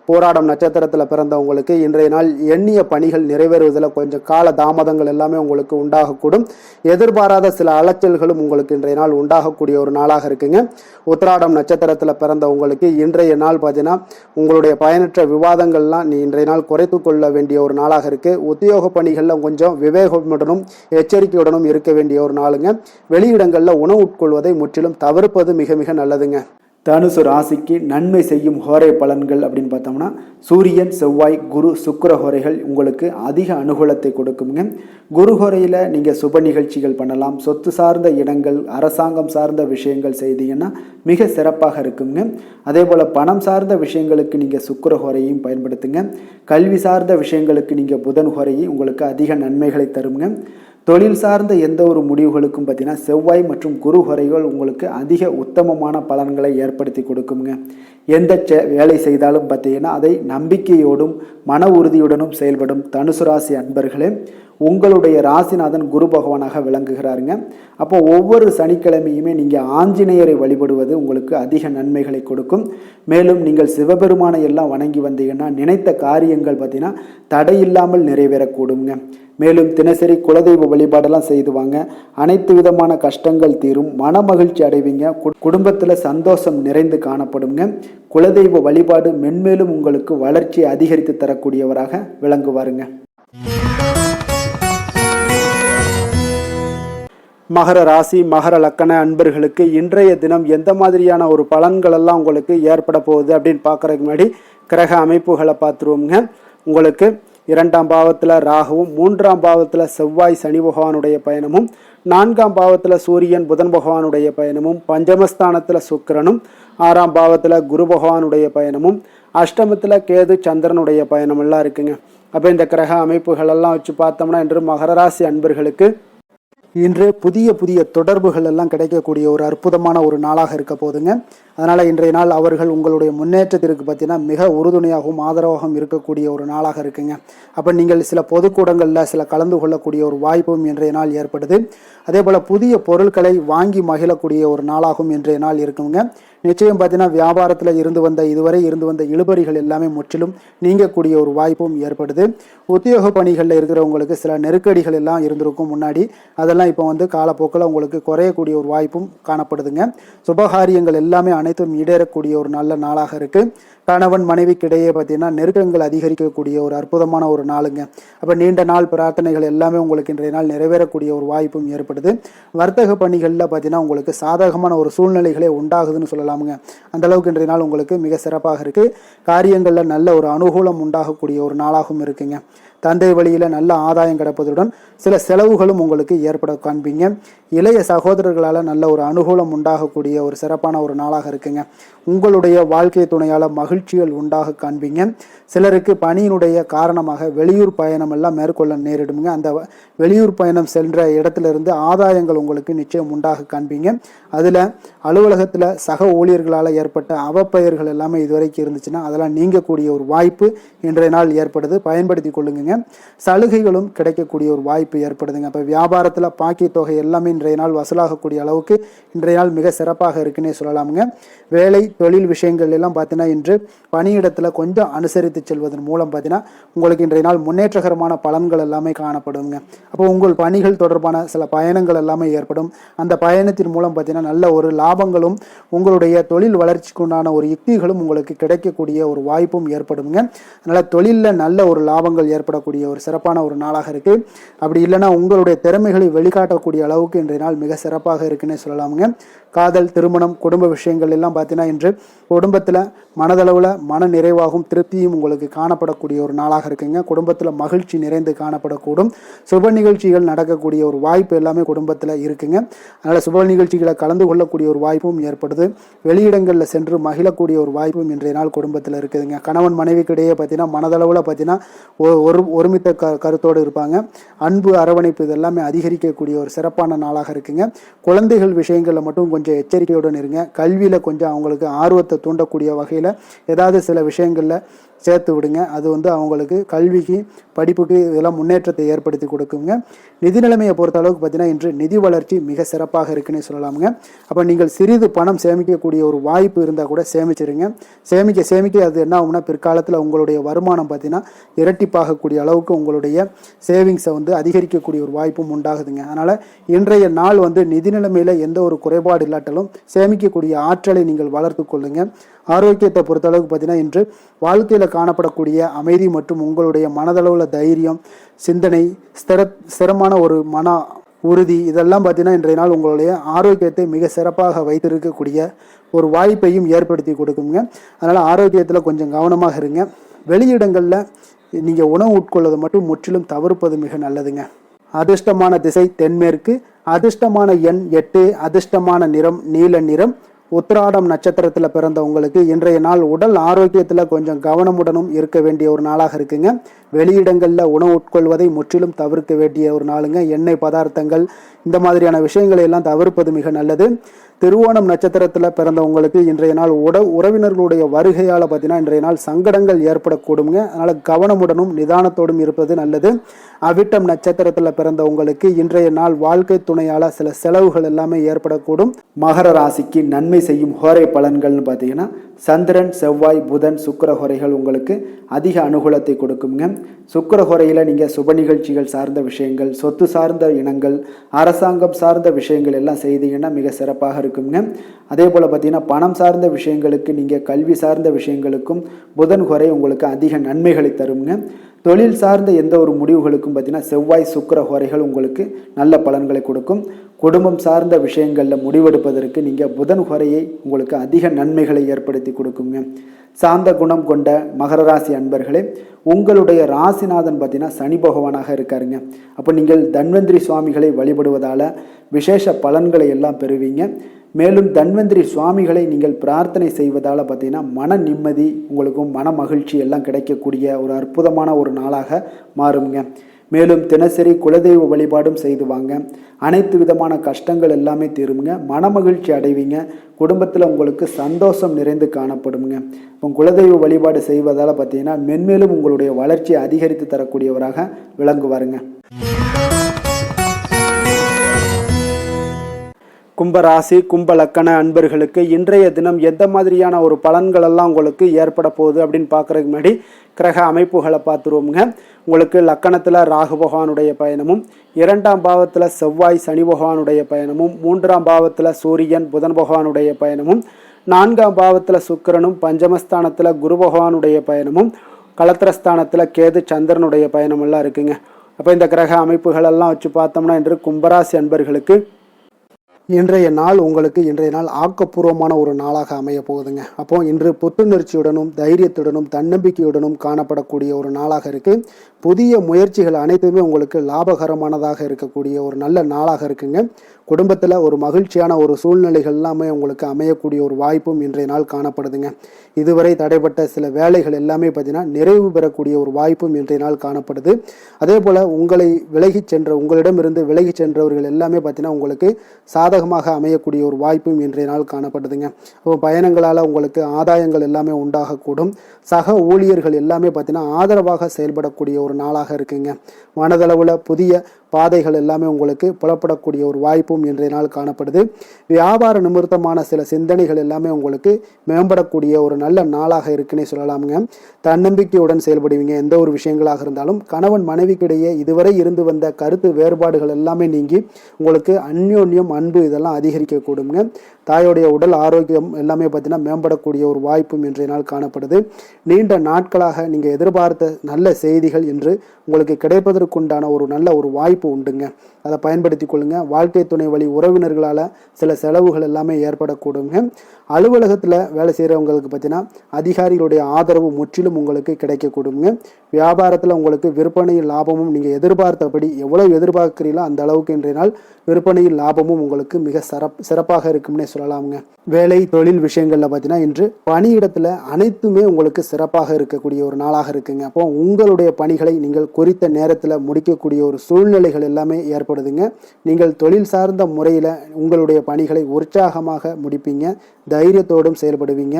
போராடம் நட்சத்திரத்தில் பிறந்தவங்களுக்கு இன்றைய நாள் எண்ணிய பணிகள் நிறைவேறுவதில் கொஞ்சம் கால தாமதங்கள் எல்லாமே உங்களுக்கு உண்டாகக்கூடும். எதிர்பாராத சில அலைச்சல்களும் உங்களுக்கு இன்றைய நாள் உண்டாகக்கூடிய ஒரு நாளாக இருக்குங்க. உத்திராடம் நட்சத்திரத்தில் பிறந்தவங்களுக்கு இன்றைய நாள் பார்த்தீங்கன்னா உங்களுடைய பயனற்ற விவாதங்கள்லாம் இன்றைய நாள் குறைத்து கொள்ள வேண்டிய ஒரு நாளாக இருக்கு. உத்தியோக பணிகளில் கொஞ்சம் விவேகமுடனும் எச்சரிக்கையுடனும் இருக்க வேண்டிய ஒரு நாளுங்க. வெளியிடங்களில் உணவு உட்கொள்வதை முற்றிலும் தவிர்ப்பது மிக மிக நல்லதுங்க. தனுசு ராசிக்கு நன்மை செய்யும் ஹோரை பலன்கள் அப்படின்னு பார்த்தோம்னா சூரியன், செவ்வாய், குரு, சுக்கிர ஹோரைகள் உங்களுக்கு அதிக அனுகூலத்தை கொடுக்குங்க. குரு ஹோரையில் நீங்கள் சுப நிகழ்ச்சிகள் பண்ணலாம். சொத்து சார்ந்த இடங்கள், அரசாங்கம் சார்ந்த விஷயங்கள் செய்தீங்கன்னா மிக சிறப்பாக இருக்குங்க. அதே போல் பணம் சார்ந்த விஷயங்களுக்கு நீங்கள் சுக்கிர ஹோரையும் பயன்படுத்துங்க. கல்வி சார்ந்த விஷயங்களுக்கு நீங்கள் புதன் ஹோரையும் உங்களுக்கு அதிக நன்மைகளை தருங்க. தொழில் சார்ந்த எந்த ஒரு முடிவுகளுக்கும் பார்த்தீங்கன்னா செவ்வாய் மற்றும் குரு ஹோரைகள் உங்களுக்கு அதிக உத்தமமான பலன்களை ஏற்படுத்தி கொடுக்குங்க. எந்த வேலை செய்தாலும் பார்த்தீங்கன்னா அதை நம்பிக்கையோடும் மன உறுதியுடனும் செயல்படும் தனுசு ராசி அன்பர்களே, உங்களுடைய ராசிநாதன் குரு பகவானாக விளங்குகிறாருங்க. அப்போ ஒவ்வொரு சனிக்கிழமையுமே நீங்கள் ஆஞ்சநேயரை வழிபடுவது உங்களுக்கு அதிக நன்மைகளை கொடுக்கும். மேலும் நீங்கள் சிவபெருமானை எல்லாம் வணங்கி வந்தீங்கன்னா நினைத்த காரியங்கள் பார்த்தீங்கன்னா தடையில்லாமல் நிறைவேறக்கூடுங்க. மேலும் தினசரி குலதெய்வ வழிபாடெல்லாம் செய்துவாங்க. அனைத்து விதமான கஷ்டங்கள் தீரும், மன மகிழ்ச்சி அடைவீங்க, குடும்பத்தில் சந்தோஷம் நிறைந்து காணப்படுங்க. குலதெய்வ வழிபாடு மென்மேலும் உங்களுக்கு வளர்ச்சி அதிகரித்து தரக்கூடியவராக விளங்குவாருங்க. மகர ராசி மகர லக்கண அன்பர்களுக்கு இன்றைய தினம் எந்த மாதிரியான ஒரு பலன்கள் எல்லாம் உங்களுக்கு ஏற்பட போகுது அப்படின்னு பார்க்கறதுக்கு முன்னாடி கிரக அமைப்புகளை பார்த்துருவோங்க. உங்களுக்கு 2ஆம் பாவத்தில் ராகுவும், 3ஆம் பாவத்தில் செவ்வாய் சனி பகவானுடைய பயணமும், 4ஆம் பாவத்தில் சூரியன் புதன் பகவானுடைய பயணமும், பஞ்சமஸ்தானத்தில் சுக்கிரனும், 6ஆம் பாவத்தில் குரு பகவானுடைய பயணமும், அஷ்டமத்தில் கேது சந்திரனுடைய பயணம் எல்லாம் இருக்குங்க. அப்போ இந்த கிரக அமைப்புகள் எல்லாம் வச்சு பார்த்தோம்னா இன்று மகர ராசி அன்பர்களுக்கு இன்று புதிய புதிய தொடர்புகள் எல்லாம் கிடைக்கக்கூடிய ஒரு அற்புதமான ஒரு நாளாக இருக்க போதுங்க. அதனால் இன்றைய நாள் அவர்கள் உங்களுடைய முன்னேற்றத்திற்கு பார்த்தீங்கன்னா மிக உறுதுணையாகவும் ஆதரவாகவும் இருக்கக்கூடிய ஒரு நாளாக இருக்குங்க. அப்போ நீங்கள் சில பொதுக்கூடங்களில் சில கலந்து கொள்ளக்கூடிய ஒரு வாய்ப்பும் இன்றைய நாள் ஏற்படுது. அதே போல் புதிய பொருட்களை வாங்கி மகிழக்கூடிய ஒரு நாளாகவும் இன்றைய நாள் இருக்குங்க. நிச்சயம் பார்த்தீங்கன்னா வியாபாரத்தில் இதுவரை இருந்து வந்த இழுபறிகள் எல்லாமே முற்றிலும் நீங்கக்கூடிய ஒரு வாய்ப்பும் ஏற்படுது. உத்தியோக பணிகளில் இருக்கிறவங்களுக்கு சில நெருக்கடிகள் எல்லாம் இருந்திருக்கும் முன்னாடி, அதெல்லாம் இப்போ காலப்போக்கில் உங்களுக்கு குறையக்கூடிய ஒரு வாய்ப்பும் காணப்படுதுங்க. சுபகாரியங்கள் எல்லாமே அனைத்தும் ஈடேறக்கூடிய ஒரு நல்ல நாளாக இருக்கு. கணவன் மனைவிக்கிடையே பார்த்தீங்கன்னா நெருக்கங்கள் அதிகரிக்கக்கூடிய ஒரு அற்புதமான ஒரு நாளுங்க. அப்போ நீண்ட நாள் பிரார்த்தனைகள் எல்லாமே உங்களுக்கு இன்றைய நாள் நிறைவேறக்கூடிய ஒரு வாய்ப்பும் ஏற்படுது. வர்த்தக பணிகளில் பார்த்தீங்கன்னா உங்களுக்கு சாதகமான ஒரு சூழ்நிலைகளே உண்டாகுதுன்னு சொல்லலாமுங்க. அந்த அளவுக்கு இன்றைய நாள் உங்களுக்கு மிக சிறப்பாக இருக்கு. காரியங்களில் நல்ல ஒரு அனுகூலம் உண்டாகக்கூடிய ஒரு நாளாகவும் இருக்குங்க. தந்தை வழியில் நல்ல ஆதாயம் கிடைப்பதுடன் சில செலவுகளும் உங்களுக்கு ஏற்பட காண்பீங்க. இளைய சகோதரர்களால் நல்ல ஒரு அனுகூலம் உண்டாகக்கூடிய ஒரு சிறப்பான ஒரு நாளாக இருக்குங்க. உங்களுடைய வாழ்க்கை துணையால் மகிழ்ச்சிகள் உண்டாக காண்பீங்க. சிலருக்கு பணியினுடைய காரணமாக வெளியூர் பயணம் எல்லாம் மேற்கொள்ள நேரிடுங்க. அந்த வெளியூர் பயணம் சென்ற இடத்திலிருந்து ஆதாயங்கள் உங்களுக்கு நிச்சயம் உண்டாக காண்பீங்க. அதில் அலுவலகத்தில் சக ஊழியர்களால் ஏற்பட்ட அவப்பெயர்கள் எல்லாமே இதுவரைக்கும் இருந்துச்சுன்னா அதெல்லாம் நீங்கக்கூடிய ஒரு வாய்ப்பு இன்றைய நாள் ஏற்படுது. பயன்படுத்தி கொள்ளுங்க. சலுகைகளும் கிடைக்கக்கூடிய ஒரு வாய்ப்பு ஏற்படுதுங்க. அப்போ வியாபாரத்தில் பாக்கி தொகை எல்லாமே இன்றைய நாள் வசூலாகக்கூடிய அளவுக்கு இன்றைய நாள் மிக சிறப்பாக இருக்குன்னே சொல்லலாமுங்க. வேலை தொழில் விஷயங்கள் எல்லாம் பார்த்தீங்கன்னா இன்று பணியிடத்தில் கொஞ்சம் அனுசரித்து செல்வதன் மூலம் பார்த்தீங்கன்னா உங்களுக்கு இன்றைய நாள் முன்னேற்றகரமான பலன்கள் எல்லாமே காணப்படுங்க. அப்போ உங்கள் பணிகள் தொடர்பான சில பயணங்கள் எல்லாமே ஏற்படும். அந்த பயணத்தின் மூலம் பார்த்தீங்கன்னா நல்ல ஒரு லாபங்களும் உங்களுடைய தொழில் வளர்ச்சிக்கு உண்டான ஒரு யுக்திகளும் உங்களுக்கு கிடைக்கக்கூடிய ஒரு வாய்ப்பும் ஏற்படுங்க. அதனால் தொழிலில் நல்ல ஒரு லாபங்கள் ஏற்படக்கூடிய ஒரு சிறப்பான ஒரு நாளாக இருக்கு. அப்படி இல்லைன்னா உங்களுடைய திறமைகளை வெளிக்காட்டக்கூடிய அளவுக்கு இன்றைய நாள் மிக சிறப்பாக இருக்குன்னே சொல்லலாமுங்க. காதல், திருமணம், குடும்ப விஷயங்கள் எல்லாம் பார்த்தீங்கன்னா இன்று குடும்பத்தில் மனதளவில் மன நிறைவாகவும் திருப்தியும் உங்களுக்கு காணப்படக்கூடிய ஒரு நாளாக இருக்குங்க. குடும்பத்தில் மகிழ்ச்சி நிறைந்து காணப்படக்கூடும். சுப நிகழ்ச்சிகள் நடக்கக்கூடிய ஒரு வாய்ப்பு எல்லாமே குடும்பத்தில் இருக்குங்க. அதனால் சுப நிகழ்ச்சிகளை கலந்து கொள்ளக்கூடிய ஒரு வாய்ப்பும் ஏற்படுது. வெளியிடங்களில் சென்று மகிழக்கூடிய ஒரு வாய்ப்பும் இன்றைய நாள் குடும்பத்தில் இருக்குதுங்க. கணவன் மனைவிக்கிடையே பார்த்தீங்கன்னா மனதளவில் பார்த்தீங்கன்னா ஒருமித்த கருத்தோடு இருப்பாங்க. அன்பு, அரவணைப்பு இதெல்லாமே அதிகரிக்கக்கூடிய ஒரு சிறப்பான நாளாக இருக்குங்க. குழந்தைகள் விஷயங்களில் மட்டும் கொஞ்சம் எச்சரிக்கையுடன் இருங்க. கல்வியில் கொஞ்சம் அவங்களுக்கு ஆர்வத்தை தூண்டக்கூடிய வகையில் ஏதாவது சில விஷயங்களில் சேர்த்து விடுங்க. அது அவங்களுக்கு கல்விக்கு, படிப்புக்கு இதெல்லாம் முன்னேற்றத்தை ஏற்படுத்தி கொடுக்குங்க. நிதி நிலைமையை பொறுத்த அளவுக்கு பார்த்தீங்கன்னா இன்று நிதி வளர்ச்சி மிக சிறப்பாக இருக்குன்னு சொல்லலாமுங்க. அப்போ நீங்கள் சிறிது பணம் சேமிக்கக்கூடிய ஒரு வாய்ப்பு இருந்தால் கூட சேமிச்சிருங்க. சேமிக்க அது என்ன ஆகும்னா பிற்காலத்தில் உங்களுடைய வருமானம் பார்த்தீங்கன்னா இரட்டிப்பாகக்கூடிய அளவுக்கு உங்களுடைய சேவிங்ஸை அதிகரிக்கக்கூடிய ஒரு வாய்ப்பும் உண்டாகுதுங்க. அதனால் இன்றைய நாள் நிதி நிலைமையில் எந்த ஒரு குறைபாடு இல்லாட்டாலும் சேமிக்கக்கூடிய ஆற்றலை நீங்கள் வளர்த்து கொள்ளுங்க. ஆரோக்கியத்தை பொறுத்தளவுக்கு பார்த்தீங்கன்னா இன்று வாழ்க்கையில் காணப்படக்கூடிய அமைதி மற்றும் உங்களுடைய மனதளவில் தைரியம், சிந்தனை, ஸ்திரமான ஒரு மன உறுதி இதெல்லாம் பார்த்தீங்கன்னா இன்றைய நாள் உங்களுடைய ஆரோக்கியத்தை மிக சிறப்பாக வைத்திருக்கக்கூடிய ஒரு வாய்ப்பையும் ஏற்படுத்தி கொடுக்குங்க. அதனால் ஆரோக்கியத்தில் கொஞ்சம் கவனமாக இருங்க. வெளியிடங்களில் நீங்கள் உணவு உட்கொள்வதை மட்டும் முற்றிலும் தவிர்ப்பது மிக நல்லதுங்க. அதிர்ஷ்டமான திசை தென்மேற்கு, அதிர்ஷ்டமான எண் 8, அதிர்ஷ்டமான நிறம் நீல நிறம். உத்திராடம் நட்சத்திரத்தில் பிறந்தவங்களுக்கு இன்றைய நாள் உடல் ஆரோக்கியத்தில் கொஞ்சம் கவனமுடனும் இருக்க வேண்டிய ஒரு நாளாக இருக்குங்க. வெளியிடங்களில் உணவு உட்கொள்வதை முற்றிலும் தவிர்க்க வேண்டிய ஒரு நாளுங்க. எண்ணெய் பதார்த்தங்கள் இந்த மாதிரியான விஷயங்களை எல்லாம் தவிர்ப்பது மிக நல்லது. திருவோணம் நட்சத்திரத்தில் பிறந்தவங்களுக்கு இன்றைய நாள் உறவினர்களுடைய வருகையால் பார்த்தீங்கன்னா இன்றைய நாள் சங்கடங்கள் ஏற்படக்கூடுங்க. அதனால் கவனமுடனும் நிதானத்தோடும் இருப்பது நல்லது. அவிட்டம் நட்சத்திரத்தில் பிறந்தவங்களுக்கு இன்றைய நாள் வாழ்க்கை துணையால் சில செலவுகள் எல்லாமே ஏற்படக்கூடும். மகர ராசிக்கு நன்மை செய்யும் ஹோரை பலன்கள்னு பார்த்தீங்கன்னா சந்திரன், செவ்வாய், புதன், சுக்கிர ஹோரைகள் உங்களுக்கு அதிக அனுகூலத்தை கொடுக்குங்க. சுக்கிர ஹோரையில் நீங்கள் சுப நிகழ்ச்சிகள் சார்ந்த விஷயங்கள், சொத்து சார்ந்த இனங்கள், அரசாங்கம் சார்ந்த விஷயங்கள் எல்லாம் செய்தீங்கன்னா மிக சிறப்பாக இருக்குங்க. அதே போல் பார்த்தீங்கன்னா பணம் சார்ந்த விஷயங்களுக்கு, நீங்கள் கல்வி சார்ந்த விஷயங்களுக்கும் புதன் ஹோரை உங்களுக்கு அதிக நன்மைகளை தருங்க. தொழில் சார்ந்த எந்த ஒரு முடிவுகளுக்கும் பார்த்தீங்கன்னா செவ்வாய், சுக்கிர ஹோரைகள் உங்களுக்கு நல்ல பலன்களை கொடுக்கும். குடும்பம் சார்ந்த விஷயங்களில் முடிவெடுப்பதற்கு நீங்கள் புதன் ஹோரையை உங்களுக்கு அதிக நன்மைகளை ஏற்படுத்தி கொடுக்குங்க. சாந்த குணம் கொண்ட மகர ராசி அன்பர்களே, உங்களுடைய ராசிநாதன் பார்த்தீங்கன்னா சனி பகவானாக இருக்காருங்க. அப்போ நீங்கள் தன்வந்திரி சுவாமிகளை வழிபடுவதால் விசேஷ பலன்களை எல்லாம் பெறுவீங்க. மேலும் தன்வந்திரி சுவாமிகளை நீங்கள் பிரார்த்தனை செய்வதால் பார்த்தீங்கன்னா மன நிம்மதி, உங்களுக்கும் மன மகிழ்ச்சி எல்லாம் கிடைக்கக்கூடிய ஒரு அற்புதமான ஒரு நாளாக மாறுங்க. மேலும் தினசரி குலதெய்வ வழிபாடும் செய்து வாங்க. அனைத்து விதமான கஷ்டங்கள் எல்லாமே தீருங்க. மனமகிழ்ச்சி அடைவீங்க. குடும்பத்தில் உங்களுக்கு சந்தோஷம் நிறைந்து காணப்படுங்க. இப்போ குலதெய்வ வழிபாடு செய்வதால் பார்த்தீங்கன்னா மென்மேலும் உங்களுடைய வளர்ச்சியை அதிகரித்து தரக்கூடியவராக விளங்குவாருங்க. கும்பராசி கும்ப லக்கண அன்பர்களுக்கு இன்றைய தினம் எந்த மாதிரியான ஒரு பலன்கள் எல்லாம் உங்களுக்கு ஏற்பட போகுது அப்படின்னு பார்க்குறதுக்கு முன்னாடி கிரக அமைப்புகளை பார்த்துருவோமுங்க. உங்களுக்கு லக்கணத்தில் ராகு பகவானுடைய பயணமும், 2ஆம் பாவத்தில் செவ்வாய் சனி பகவானுடைய பயணமும், 3ஆம் பாவத்தில் சூரியன் புதன் பகவானுடைய பயணமும், 4ஆம் பாவத்தில் சுக்கிரனும், பஞ்சமஸ்தானத்தில் குரு பகவானுடைய பயணமும், களத்திரஸ்தானத்தில் கேது சந்திரனுடைய பயணம் எல்லாம் இருக்குங்க. அப்போ இந்த கிரக அமைப்புகளெல்லாம் வச்சு பார்த்தோம்னா இன்று கும்பராசி அன்பர்களுக்கு இன்றைய நாள் உங்களுக்கு இன்றைய நாள் ஆக்கப்பூர்வமான ஒரு நாளாக அமைய போகுதுங்க. அப்போ இன்று புத்துணர்ச்சியுடனும் தைரியத்துடனும் தன்னம்பிக்கையுடனும் காணப்படக்கூடிய ஒரு நாளாக இருக்கு. புதிய முயற்சிகள் அனைத்துமே உங்களுக்கு லாபகரமானதாக இருக்கக்கூடிய ஒரு நல்ல நாளாக இருக்குங்க. குடும்பத்தில் ஒரு மகிழ்ச்சியான ஒரு சூழ்நிலைகள் எல்லாமே உங்களுக்கு அமையக்கூடிய ஒரு வாய்ப்பும் இன்றைய நாள் காணப்படுதுங்க. இதுவரை தடைப்பட்ட சில வேலைகள் எல்லாமே பார்த்தீங்கன்னா நிறைவு பெறக்கூடிய ஒரு வாய்ப்பும் இன்றைய நாள் காணப்படுது. அதே போல் உங்களிடமிருந்து விலகி சென்றவர்கள் எல்லாமே பார்த்தீங்கன்னா உங்களுக்கு சாதகமாக அமையக்கூடிய ஒரு வாய்ப்பும் இன்றைய நாள் காணப்படுதுங்க. அப்போ பயணங்களால் உங்களுக்கு ஆதாயங்கள் எல்லாமே உண்டாகக்கூடும். சக ஊழியர்கள் எல்லாமே பார்த்தீங்கன்னா ஆதரவாக செயல்படக்கூடிய ஒரு நாளாக இருக்குங்க. மனதளவில் புதிய பாதைகள் எல்லாமே உங்களுக்கு புலப்படக்கூடிய ஒரு வாய்ப்பும் இன்றைய நாள் காணப்படுது. வியாபார நிமித்தமான சில சிந்தனைகள் எல்லாமே உங்களுக்கு மேம்படக்கூடிய ஒரு நல்ல நாளாக இருக்குன்னே சொல்லலாமுங்க. தன்னம்பிக்கையுடன் செயல்படுவீங்க. எந்த ஒரு விஷயங்களாக இருந்தாலும் கணவன் மனைவிக்கிடையே இதுவரை இருந்து வந்த கருத்து வேறுபாடுகள் எல்லாமே நீங்கி உங்களுக்கு அந்யோன்யம் அன்பு இதெல்லாம் அதிகரிக்க கூடுங்க. தாயோடைய உடல் ஆரோக்கியம் எல்லாமே பார்த்தீங்கன்னா மேம்படக்கூடிய ஒரு வாய்ப்பும் இன்றைய நாள் காணப்படுது. நீண்ட நாட்களாக நீங்கள் எதிர்பார்த்த நல்ல செய்திகள் இன்று உங்களுக்கு கிடைப்பதற்குண்டான ஒரு நல்ல ஒரு வாய்ப்பு உண்டுங்க. அதை பயன்படுத்தி கொள்ளுங்க. வாழ்க்கை துணை வழி உறவினர்களால் சில செலவுகள் எல்லாமே ஏற்படக்கூடுங்க. அலுவலகத்தில் வேலை செய்கிறவங்களுக்கு பார்த்தீங்கன்னா அதிகாரிகளுடைய ஆதரவு முற்றிலும் உங்களுக்கு கிடைக்கக்கூடுங்க. வியாபாரத்தில் உங்களுக்கு விற்பனையில் லாபமும் நீங்கள் எதிர்பார்த்தபடி எவ்வளவு எதிர்பார்க்கிறீங்களோ அந்த அளவுக்கு இன்றைய நாள் விற்பனையில் லாபமும் உங்களுக்கு மிக சிறப்பாக இருக்கும்னே சொல்லலாமுங்க. வேலை தொழில் விஷயங்களில் பார்த்தீங்கன்னா இன்று பணியிடத்தில் அனைத்துமே உங்களுக்கு சிறப்பாக இருக்கக்கூடிய ஒரு நாளாக இருக்குங்க. அப்போ உங்களுடைய பணிகளை நீங்கள் குறித்த நேரத்தில் முடிக்கக்கூடிய ஒரு சூழ்நிலைகள் எல்லாமே ஏற்படுதுங்க. நீங்கள் தொழில் சார்ந்த முறையில் உங்களுடைய பணிகளை உற்சாகமாக முடிப்பீங்க. தைரியத்தோடும் செயல்படுவீங்க.